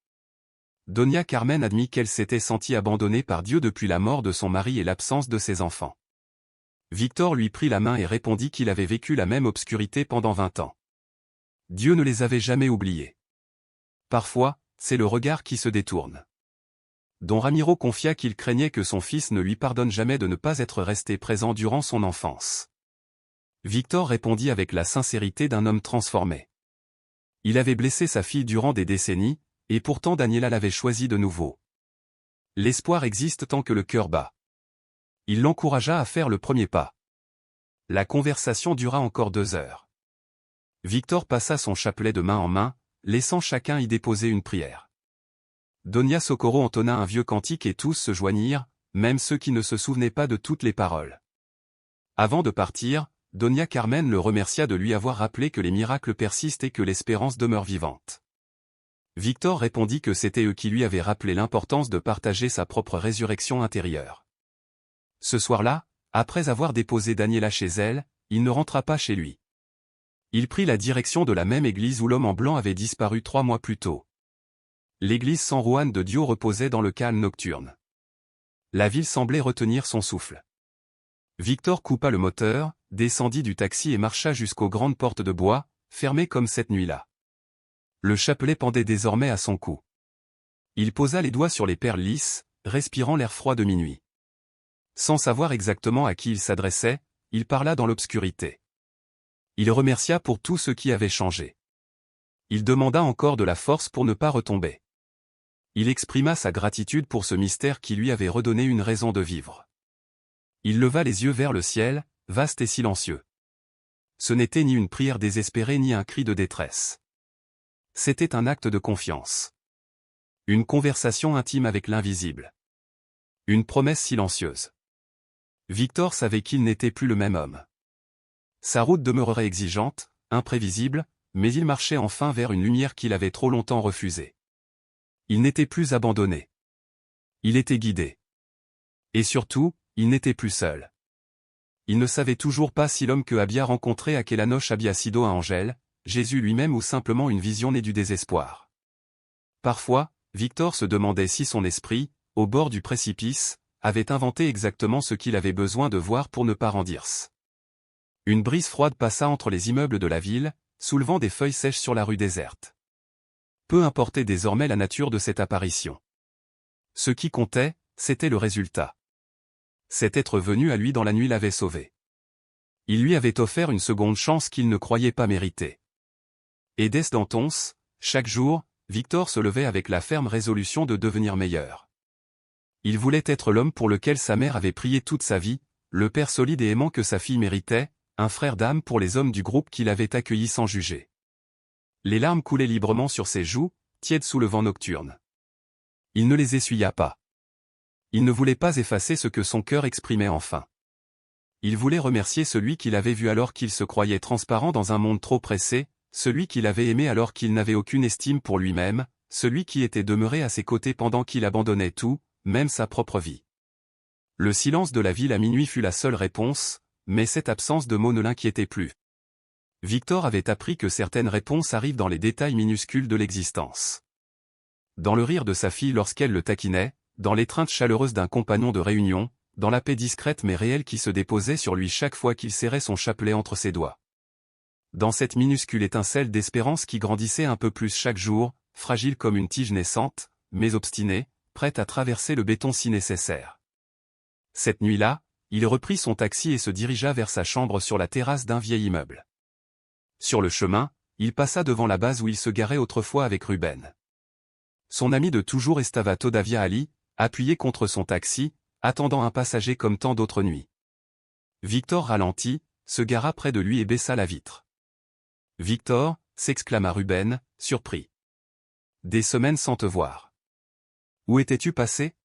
Doña Carmen admit qu'elle s'était sentie abandonnée par Dieu depuis la mort de son mari et l'absence de ses enfants. Victor lui prit la main et répondit qu'il avait vécu la même obscurité pendant 20 ans. Dieu ne les avait jamais oubliés. Parfois, c'est le regard qui se détourne. Don Ramiro confia qu'il craignait que son fils ne lui pardonne jamais de ne pas être resté présent durant son enfance. Victor répondit avec la sincérité d'un homme transformé. Il avait blessé sa fille durant des décennies, et pourtant Daniela l'avait choisi de nouveau. L'espoir existe tant que le cœur bat. Il l'encouragea à faire le premier pas. La conversation dura encore 2 heures. Victor passa son chapelet de main en main, laissant chacun y déposer une prière. Doña Socorro entonna un vieux cantique et tous se joignirent, même ceux qui ne se souvenaient pas de toutes les paroles. Avant de partir, Doña Carmen le remercia de lui avoir rappelé que les miracles persistent et que l'espérance demeure vivante. Victor répondit que c'était eux qui lui avaient rappelé l'importance de partager sa propre résurrection intérieure. Ce soir-là, après avoir déposé Daniela chez elle, il ne rentra pas chez lui. Il prit la direction de la même église où l'homme en blanc avait disparu 3 mois plus tôt. L'église San Juan de Dios reposait dans le calme nocturne. La ville semblait retenir son souffle. Victor coupa le moteur, descendit du taxi et marcha jusqu'aux grandes portes de bois, fermées comme cette nuit-là. Le chapelet pendait désormais à son cou. Il posa les doigts sur les perles lisses, respirant l'air froid de minuit. Sans savoir exactement à qui il s'adressait, il parla dans l'obscurité. Il remercia pour tout ce qui avait changé. Il demanda encore de la force pour ne pas retomber. Il exprima sa gratitude pour ce mystère qui lui avait redonné une raison de vivre. Il leva les yeux vers le ciel, vaste et silencieux. Ce n'était ni une prière désespérée ni un cri de détresse. C'était un acte de confiance. Une conversation intime avec l'invisible. Une promesse silencieuse. Victor savait qu'il n'était plus le même homme. Sa route demeurerait exigeante, imprévisible, mais il marchait enfin vers une lumière qu'il avait trop longtemps refusée. Il n'était plus abandonné. Il était guidé. Et surtout, il n'était plus seul. Il ne savait toujours pas si l'homme que Abia rencontrait à Kelanoche habia sido un Angèle, Jésus lui-même ou simplement une vision née du désespoir. Parfois, Victor se demandait si son esprit, au bord du précipice, avait inventé exactement ce qu'il avait besoin de voir pour ne pas rendirse. Une brise froide passa entre les immeubles de la ville, soulevant des feuilles sèches sur la rue déserte. Peu importait désormais la nature de cette apparition. Ce qui comptait, c'était le résultat. Cet être venu à lui dans la nuit l'avait sauvé. Il lui avait offert une seconde chance qu'il ne croyait pas mériter. Et dès d'Antons, chaque jour, Victor se levait avec la ferme résolution de devenir meilleur. Il voulait être l'homme pour lequel sa mère avait prié toute sa vie, le père solide et aimant que sa fille méritait, un frère d'âme pour les hommes du groupe qui l'avaient accueilli sans juger. Les larmes coulaient librement sur ses joues, tièdes sous le vent nocturne. Il ne les essuya pas. Il ne voulait pas effacer ce que son cœur exprimait enfin. Il voulait remercier celui qu'il avait vu alors qu'il se croyait transparent dans un monde trop pressé, celui qu'il avait aimé alors qu'il n'avait aucune estime pour lui-même, celui qui était demeuré à ses côtés pendant qu'il abandonnait tout, même sa propre vie. Le silence de la ville à minuit fut la seule réponse, mais cette absence de mots ne l'inquiétait plus. Victor avait appris que certaines réponses arrivent dans les détails minuscules de l'existence. Dans le rire de sa fille lorsqu'elle le taquinait, dans l'étreinte chaleureuse d'un compagnon de réunion, dans la paix discrète mais réelle qui se déposait sur lui chaque fois qu'il serrait son chapelet entre ses doigts. Dans cette minuscule étincelle d'espérance qui grandissait un peu plus chaque jour, fragile comme une tige naissante, mais obstinée, prête à traverser le béton si nécessaire. Cette nuit-là, il reprit son taxi et se dirigea vers sa chambre sur la terrasse d'un vieil immeuble. Sur le chemin, il passa devant la base où il se garait autrefois avec Ruben. Son ami de toujours Estavato Davia Ali, appuyé contre son taxi, attendant un passager comme tant d'autres nuits. Victor ralentit, se gara près de lui et baissa la vitre. « Victor » s'exclama Ruben, surpris. « Des semaines sans te voir. Où étais-tu passé ?»«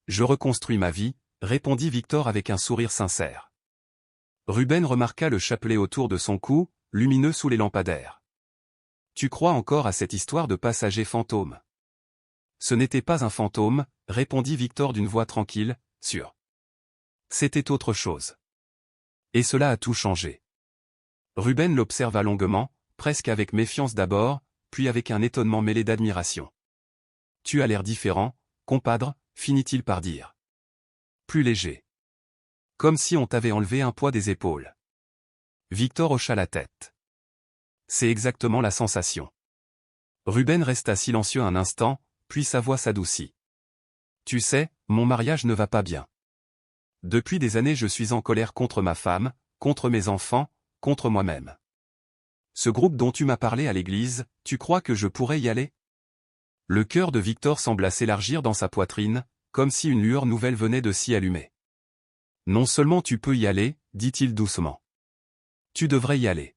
Je reconstruis ma vie », répondit Victor avec un sourire sincère. Ruben remarqua le chapelet autour de son cou, lumineux sous les lampadaires. « Tu crois encore à cette histoire de passager fantôme ?»« Ce n'était pas un fantôme, » répondit Victor d'une voix tranquille, sûre. C'était autre chose. Et cela a tout changé. Ruben l'observa longuement, presque avec méfiance d'abord, puis avec un étonnement mêlé d'admiration. « Tu as l'air différent, compadre, finit-il par dire. Plus léger. Comme si on t'avait enlevé un poids des épaules. Victor hocha la tête. C'est exactement la sensation. Ruben resta silencieux un instant, puis sa voix s'adoucit. Tu sais, mon mariage ne va pas bien. Depuis des années je suis en colère contre ma femme, contre mes enfants, contre moi-même. Ce groupe dont tu m'as parlé à l'église, tu crois que je pourrais y aller ? Le cœur de Victor sembla s'élargir dans sa poitrine, comme si une lueur nouvelle venait de s'y allumer. Non seulement tu peux y aller, dit-il doucement. Tu devrais y aller.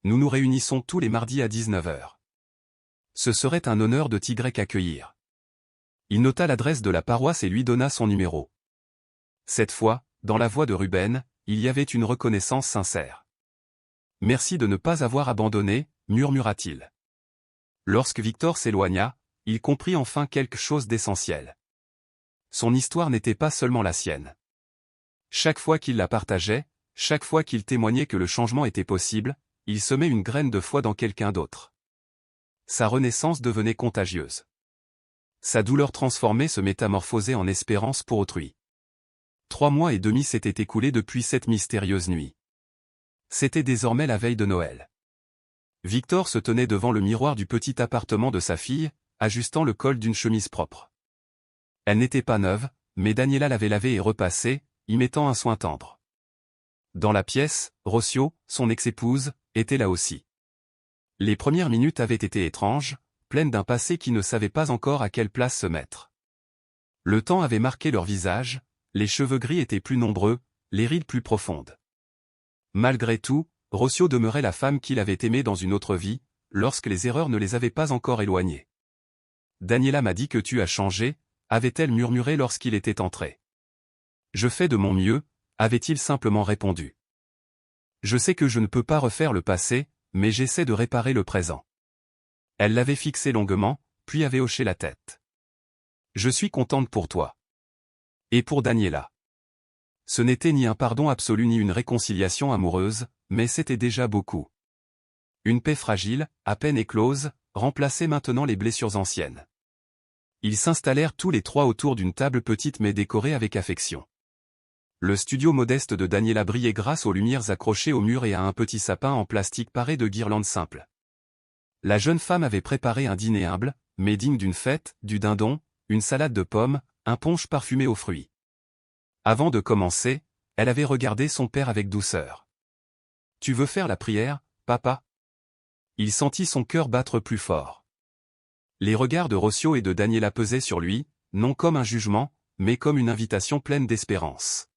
Nous nous réunissons tous les mardis à 19h. Ce serait un honneur de t'y accueillir. Il nota l'adresse de la paroisse et lui donna son numéro. Cette fois, dans la voix de Ruben, il y avait une reconnaissance sincère. Merci de ne pas avoir abandonné, murmura-t-il. Lorsque Victor s'éloigna, il comprit enfin quelque chose d'essentiel. Son histoire n'était pas seulement la sienne. Chaque fois qu'il la partageait, chaque fois qu'il témoignait que le changement était possible, il semait une graine de foi dans quelqu'un d'autre. Sa renaissance devenait contagieuse. Sa douleur transformée se métamorphosait en espérance pour autrui. 3 mois et demi s'étaient écoulés depuis cette mystérieuse nuit. C'était désormais la veille de Noël. Victor se tenait devant le miroir du petit appartement de sa fille, ajustant le col d'une chemise propre. Elle n'était pas neuve, mais Daniela l'avait lavée et repassée, y mettant un soin tendre. Dans la pièce, Rossio, son ex-épouse, était là aussi. Les premières minutes avaient été étranges, pleines d'un passé qui ne savait pas encore à quelle place se mettre. Le temps avait marqué leur visage, les cheveux gris étaient plus nombreux, les rides plus profondes. Malgré tout, Rossio demeurait la femme qu'il avait aimée dans une autre vie, lorsque les erreurs ne les avaient pas encore éloignés. Daniela m'a dit que tu as changé, avait-elle murmuré lorsqu'il était entré. Je fais de mon mieux, avait-il simplement répondu. Je sais que je ne peux pas refaire le passé, mais j'essaie de réparer le présent. Elle l'avait fixé longuement, puis avait hoché la tête. Je suis contente pour toi. Et pour Daniela. Ce n'était ni un pardon absolu ni une réconciliation amoureuse, mais c'était déjà beaucoup. Une paix fragile, à peine éclose, remplaçait maintenant les blessures anciennes. Ils s'installèrent tous les trois autour d'une table petite mais décorée avec affection. Le studio modeste de Daniela brillait grâce aux lumières accrochées au mur et à un petit sapin en plastique paré de guirlandes simples. La jeune femme avait préparé un dîner humble, mais digne d'une fête, du dindon, une salade de pommes, un punch parfumé aux fruits. Avant de commencer, elle avait regardé son père avec douceur. « Tu veux faire la prière, papa ?» Il sentit son cœur battre plus fort. Les regards de Rossio et de Daniela pesaient sur lui, non comme un jugement, mais comme une invitation pleine d'espérance.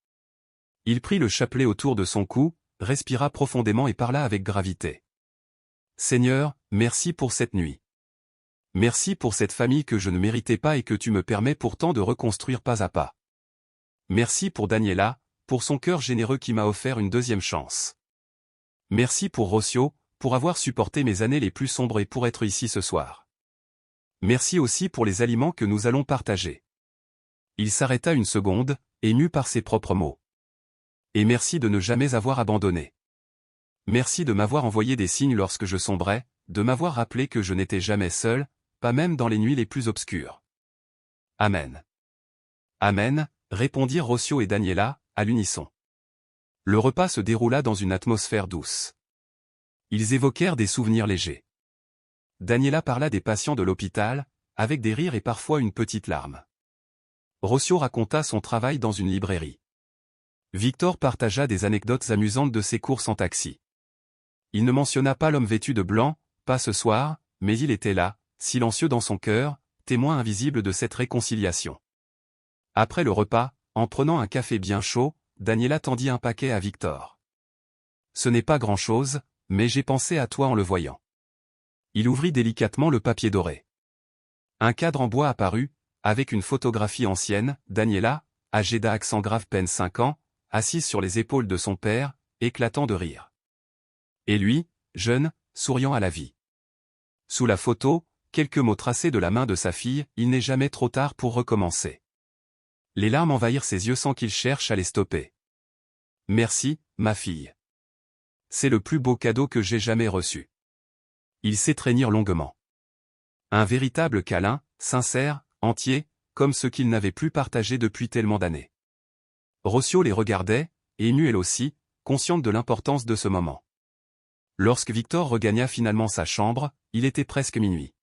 Il prit le chapelet autour de son cou, respira profondément et parla avec gravité. « Seigneur, merci pour cette nuit. Merci pour cette famille que je ne méritais pas et que tu me permets pourtant de reconstruire pas à pas. Merci pour Daniela, pour son cœur généreux qui m'a offert une deuxième chance. Merci pour Rossio, pour avoir supporté mes années les plus sombres et pour être ici ce soir. Merci aussi pour les aliments que nous allons partager. » Il s'arrêta une seconde, ému par ses propres mots. Et merci de ne jamais avoir abandonné. Merci de m'avoir envoyé des signes lorsque je sombrais, de m'avoir rappelé que je n'étais jamais seul, pas même dans les nuits les plus obscures. Amen. Amen, répondirent Rossio et Daniela, à l'unisson. Le repas se déroula dans une atmosphère douce. Ils évoquèrent des souvenirs légers. Daniela parla des patients de l'hôpital, avec des rires et parfois une petite larme. Rossio raconta son travail dans une librairie. Victor partagea des anecdotes amusantes de ses courses en taxi. Il ne mentionna pas l'homme vêtu de blanc, pas ce soir, mais il était là, silencieux dans son cœur, témoin invisible de cette réconciliation. Après le repas, en prenant un café bien chaud, Daniela tendit un paquet à Victor. « Ce n'est pas grand-chose, mais j'ai pensé à toi en le voyant. » Il ouvrit délicatement le papier doré. Un cadre en bois apparut, avec une photographie ancienne, Daniela, âgée d'accent grave peine 5 ans, assise sur les épaules de son père, éclatant de rire. Et lui, jeune, souriant à la vie. Sous la photo, quelques mots tracés de la main de sa fille, « Il n'est jamais trop tard pour recommencer. » Les larmes envahirent ses yeux sans qu'il cherche à les stopper. « Merci, ma fille. C'est le plus beau cadeau que j'ai jamais reçu. » Ils s'étreignirent longuement. Un véritable câlin, sincère, entier, comme ce qu'ils n'avaient plus partagé depuis tellement d'années. Rossio les regardait, émue elle aussi, consciente de l'importance de ce moment. Lorsque Victor regagna finalement sa chambre, il était presque minuit.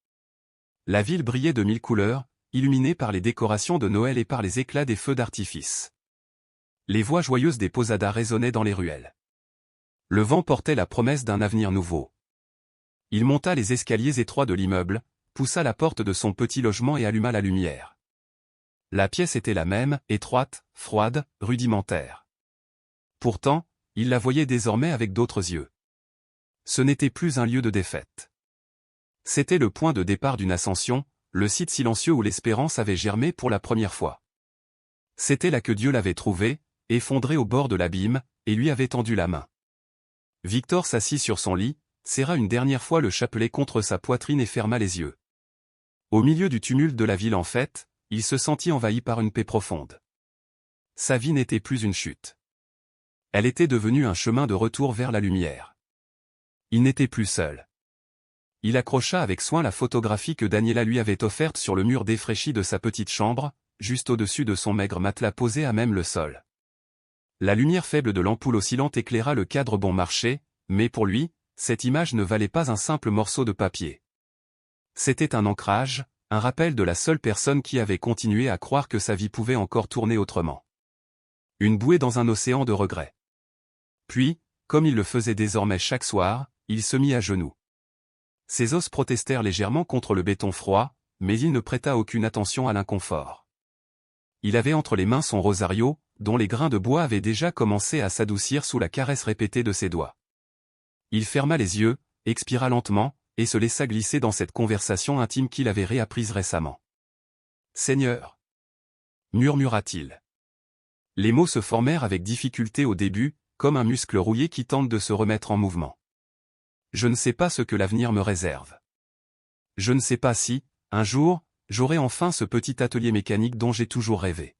La ville brillait de 1000 couleurs, illuminée par les décorations de Noël et par les éclats des feux d'artifice. Les voix joyeuses des posadas résonnaient dans les ruelles. Le vent portait la promesse d'un avenir nouveau. Il monta les escaliers étroits de l'immeuble, poussa la porte de son petit logement et alluma la lumière. La pièce était la même, étroite, froide, rudimentaire. Pourtant, il la voyait désormais avec d'autres yeux. Ce n'était plus un lieu de défaite. C'était le point de départ d'une ascension, le site silencieux où l'espérance avait germé pour la première fois. C'était là que Dieu l'avait trouvé, effondré au bord de l'abîme, et lui avait tendu la main. Victor s'assit sur son lit, serra une dernière fois le chapelet contre sa poitrine et ferma les yeux. Au milieu du tumulte de la ville en fête, il se sentit envahi par une paix profonde. Sa vie n'était plus une chute. Elle était devenue un chemin de retour vers la lumière. Il n'était plus seul. Il accrocha avec soin la photographie que Daniela lui avait offerte sur le mur défraîchi de sa petite chambre, juste au-dessus de son maigre matelas posé à même le sol. La lumière faible de l'ampoule oscillante éclaira le cadre bon marché, mais pour lui, cette image ne valait pas un simple morceau de papier. C'était un ancrage, un rappel de la seule personne qui avait continué à croire que sa vie pouvait encore tourner autrement. Une bouée dans un océan de regrets. Puis, comme il le faisait désormais chaque soir, il se mit à genoux. Ses os protestèrent légèrement contre le béton froid, mais il ne prêta aucune attention à l'inconfort. Il avait entre les mains son rosario, dont les grains de bois avaient déjà commencé à s'adoucir sous la caresse répétée de ses doigts. Il ferma les yeux, expira lentement, et se laissa glisser dans cette conversation intime qu'il avait réapprise récemment. « Seigneur » murmura-t-il. Les mots se formèrent avec difficulté au début, comme un muscle rouillé qui tente de se remettre en mouvement. Je ne sais pas ce que l'avenir me réserve. Je ne sais pas si, un jour, j'aurai enfin ce petit atelier mécanique dont j'ai toujours rêvé.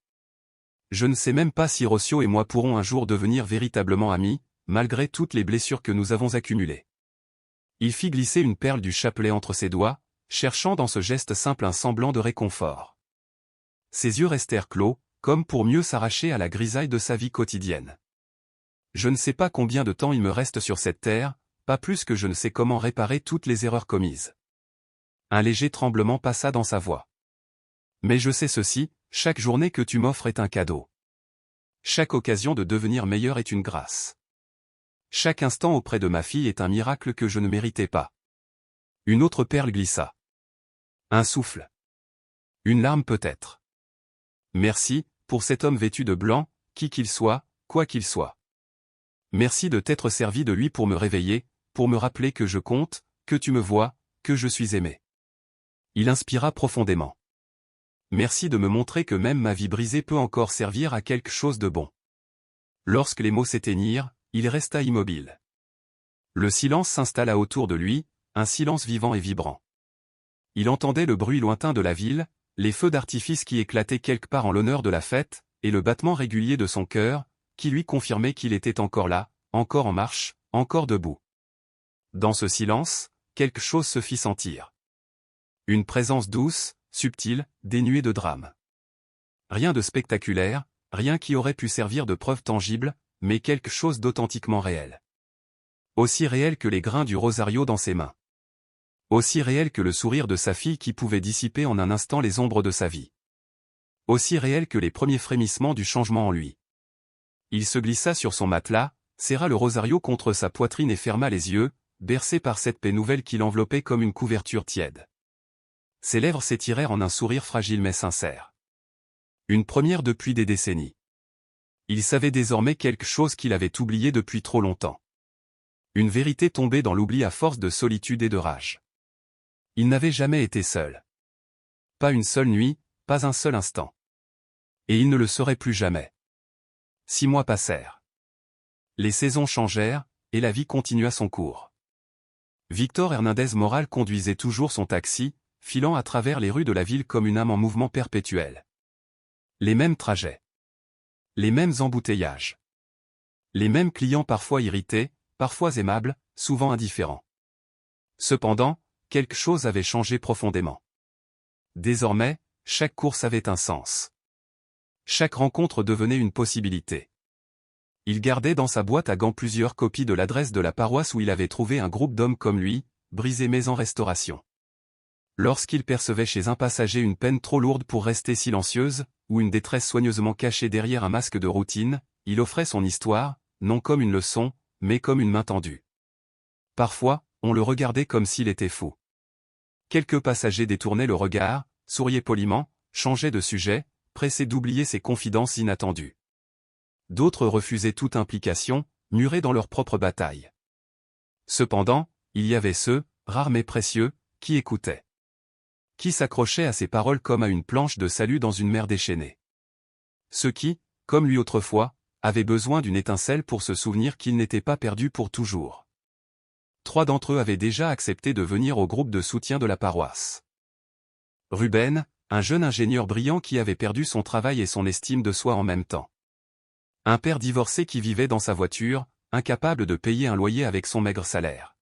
Je ne sais même pas si Rossio et moi pourrons un jour devenir véritablement amis, malgré toutes les blessures que nous avons accumulées. Il fit glisser une perle du chapelet entre ses doigts, cherchant dans ce geste simple un semblant de réconfort. Ses yeux restèrent clos, comme pour mieux s'arracher à la grisaille de sa vie quotidienne. Je ne sais pas combien de temps il me reste sur cette terre, pas plus que je ne sais comment réparer toutes les erreurs commises. Un léger tremblement passa dans sa voix. Mais je sais ceci, chaque journée que tu m'offres est un cadeau. Chaque occasion de devenir meilleur est une grâce. Chaque instant auprès de ma fille est un miracle que je ne méritais pas. Une autre perle glissa. Un souffle. Une larme peut-être. Merci, pour cet homme vêtu de blanc, qui qu'il soit, quoi qu'il soit. Merci de t'être servi de lui pour me réveiller, pour me rappeler que je compte, que tu me vois, que je suis aimé. Il inspira profondément. Merci de me montrer que même ma vie brisée peut encore servir à quelque chose de bon. Lorsque les mots s'éteignirent, il resta immobile. Le silence s'installa autour de lui, un silence vivant et vibrant. Il entendait le bruit lointain de la ville, les feux d'artifice qui éclataient quelque part en l'honneur de la fête, et le battement régulier de son cœur, qui lui confirmait qu'il était encore là, encore en marche, encore debout. Dans ce silence, quelque chose se fit sentir. Une présence douce, subtile, dénuée de drame. Rien de spectaculaire, rien qui aurait pu servir de preuve tangible, mais quelque chose d'authentiquement réel. Aussi réel que les grains du rosario dans ses mains. Aussi réel que le sourire de sa fille qui pouvait dissiper en un instant les ombres de sa vie. Aussi réel que les premiers frémissements du changement en lui. Il se glissa sur son matelas, serra le rosario contre sa poitrine et ferma les yeux, bercé par cette paix nouvelle qui l'enveloppait comme une couverture tiède. Ses lèvres s'étirèrent en un sourire fragile mais sincère. Une première depuis des décennies. Il savait désormais quelque chose qu'il avait oublié depuis trop longtemps. Une vérité tombée dans l'oubli à force de solitude et de rage. Il n'avait jamais été seul. Pas une seule nuit, pas un seul instant. Et il ne le serait plus jamais. 6 mois passèrent. Les saisons changèrent, et la vie continua son cours. Victor Hernandez Moral conduisait toujours son taxi, filant à travers les rues de la ville comme une âme en mouvement perpétuel. Les mêmes trajets. Les mêmes embouteillages. Les mêmes clients parfois irrités, parfois aimables, souvent indifférents. Cependant, quelque chose avait changé profondément. Désormais, chaque course avait un sens. Chaque rencontre devenait une possibilité. Il gardait dans sa boîte à gants plusieurs copies de l'adresse de la paroisse où il avait trouvé un groupe d'hommes comme lui, brisés mais en restauration. Lorsqu'il percevait chez un passager une peine trop lourde pour rester silencieuse, ou une détresse soigneusement cachée derrière un masque de routine, il offrait son histoire, non comme une leçon, mais comme une main tendue. Parfois, on le regardait comme s'il était fou. Quelques passagers détournaient le regard, souriaient poliment, changeaient de sujet, pressés d'oublier ces confidences inattendues. D'autres refusaient toute implication, murés dans leur propre bataille. Cependant, il y avait ceux, rares mais précieux, qui écoutaient. Qui s'accrochaient à ses paroles comme à une planche de salut dans une mer déchaînée. Ceux qui, comme lui autrefois, avaient besoin d'une étincelle pour se souvenir qu'ils n'étaient pas perdus pour toujours. 3 d'entre eux avaient déjà accepté de venir au groupe de soutien de la paroisse. Ruben, un jeune ingénieur brillant qui avait perdu son travail et son estime de soi en même temps. Un père divorcé qui vivait dans sa voiture, incapable de payer un loyer avec son maigre salaire.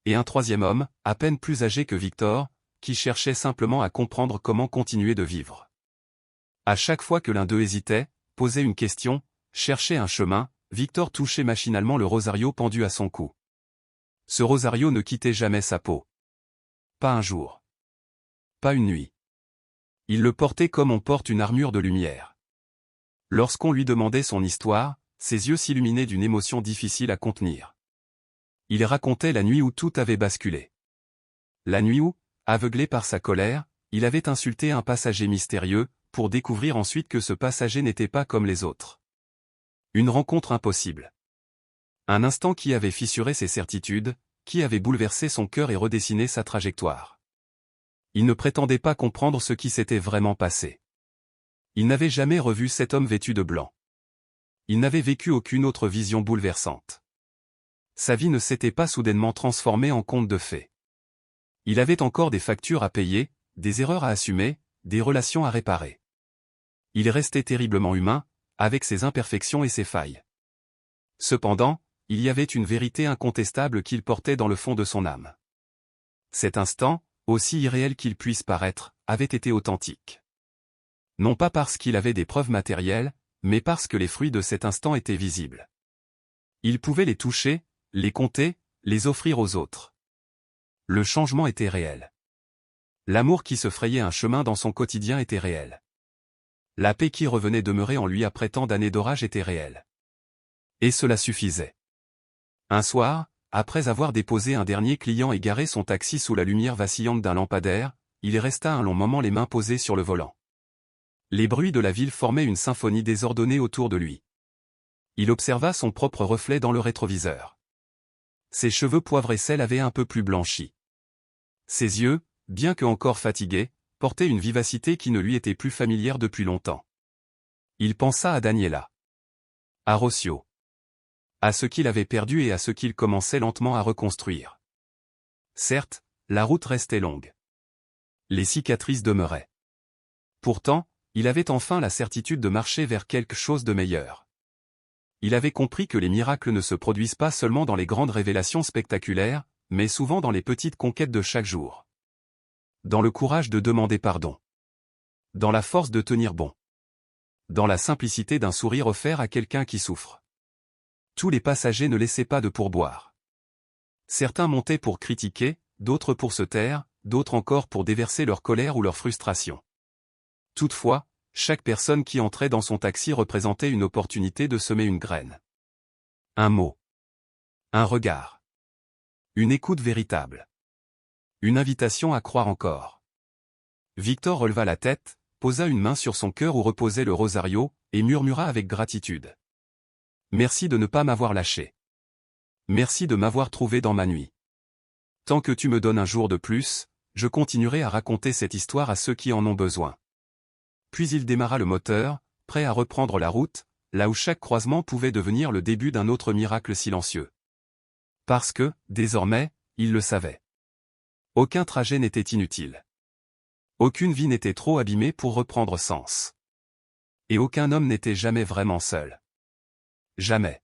Et un 3e homme, à peine plus âgé que Victor, qui cherchait simplement à comprendre comment continuer de vivre. À chaque fois que l'un d'eux hésitait, posait une question, cherchait un chemin, Victor touchait machinalement le rosario pendu à son cou. Ce rosario ne quittait jamais sa peau. Pas un jour. pas une nuit. Il le portait comme on porte une armure de lumière. Lorsqu'on lui demandait son histoire, ses yeux s'illuminaient d'une émotion difficile à contenir. Il racontait la nuit où tout avait basculé. La nuit où, aveuglé par sa colère, il avait insulté un passager mystérieux, pour découvrir ensuite que ce passager n'était pas comme les autres. Une rencontre impossible. Un instant qui avait fissuré ses certitudes, qui avait bouleversé son cœur et redessiné sa trajectoire. Il ne prétendait pas comprendre ce qui s'était vraiment passé. Il n'avait jamais revu cet homme vêtu de blanc. Il n'avait vécu aucune autre vision bouleversante. Sa vie ne s'était pas soudainement transformée en conte de fées. Il avait encore des factures à payer, des erreurs à assumer, des relations à réparer. Il restait terriblement humain, avec ses imperfections et ses failles. Cependant, il y avait une vérité incontestable qu'il portait dans le fond de son âme. Cet instant, aussi irréel qu'il puisse paraître, avait été authentique. Non pas parce qu'il avait des preuves matérielles, mais parce que les fruits de cet instant étaient visibles. Il pouvait les toucher, les compter, les offrir aux autres. Le changement était réel. L'amour qui se frayait un chemin dans son quotidien était réel. La paix qui revenait demeurer en lui après tant d'années d'orage était réelle. Et cela suffisait. Un soir, après avoir déposé un dernier client et garé son taxi sous la lumière vacillante d'un lampadaire, il resta un long moment les mains posées sur le volant. Les bruits de la ville formaient une symphonie désordonnée autour de lui. Il observa son propre reflet dans le rétroviseur. Ses cheveux poivre et sel avaient un peu plus blanchi. Ses yeux, bien que encore fatigués, portaient une vivacité qui ne lui était plus familière depuis longtemps. Il pensa à Daniela. À Rocio. À ce qu'il avait perdu et à ce qu'il commençait lentement à reconstruire. Certes, la route restait longue. Les cicatrices demeuraient. Pourtant, il avait enfin la certitude de marcher vers quelque chose de meilleur. Il avait compris que les miracles ne se produisent pas seulement dans les grandes révélations spectaculaires, mais souvent dans les petites conquêtes de chaque jour. Dans le courage de demander pardon. Dans la force de tenir bon. Dans la simplicité d'un sourire offert à quelqu'un qui souffre. Tous les passagers ne laissaient pas de pourboire. Certains montaient pour critiquer, d'autres pour se taire, d'autres encore pour déverser leur colère ou leur frustration. Toutefois, chaque personne qui entrait dans son taxi représentait une opportunité de semer une graine. Un mot. Un regard. Une écoute véritable. Une invitation à croire encore. Victor releva la tête, posa une main sur son cœur où reposait le rosario, et murmura avec gratitude. Merci de ne pas m'avoir lâché. Merci de m'avoir trouvé dans ma nuit. Tant que tu me donnes un jour de plus, je continuerai à raconter cette histoire à ceux qui en ont besoin. Puis il démarra le moteur, prêt à reprendre la route, là où chaque croisement pouvait devenir le début d'un autre miracle silencieux. Parce que, désormais, il le savait. Aucun trajet n'était inutile. Aucune vie n'était trop abîmée pour reprendre sens. Et aucun homme n'était jamais vraiment seul. Jamais.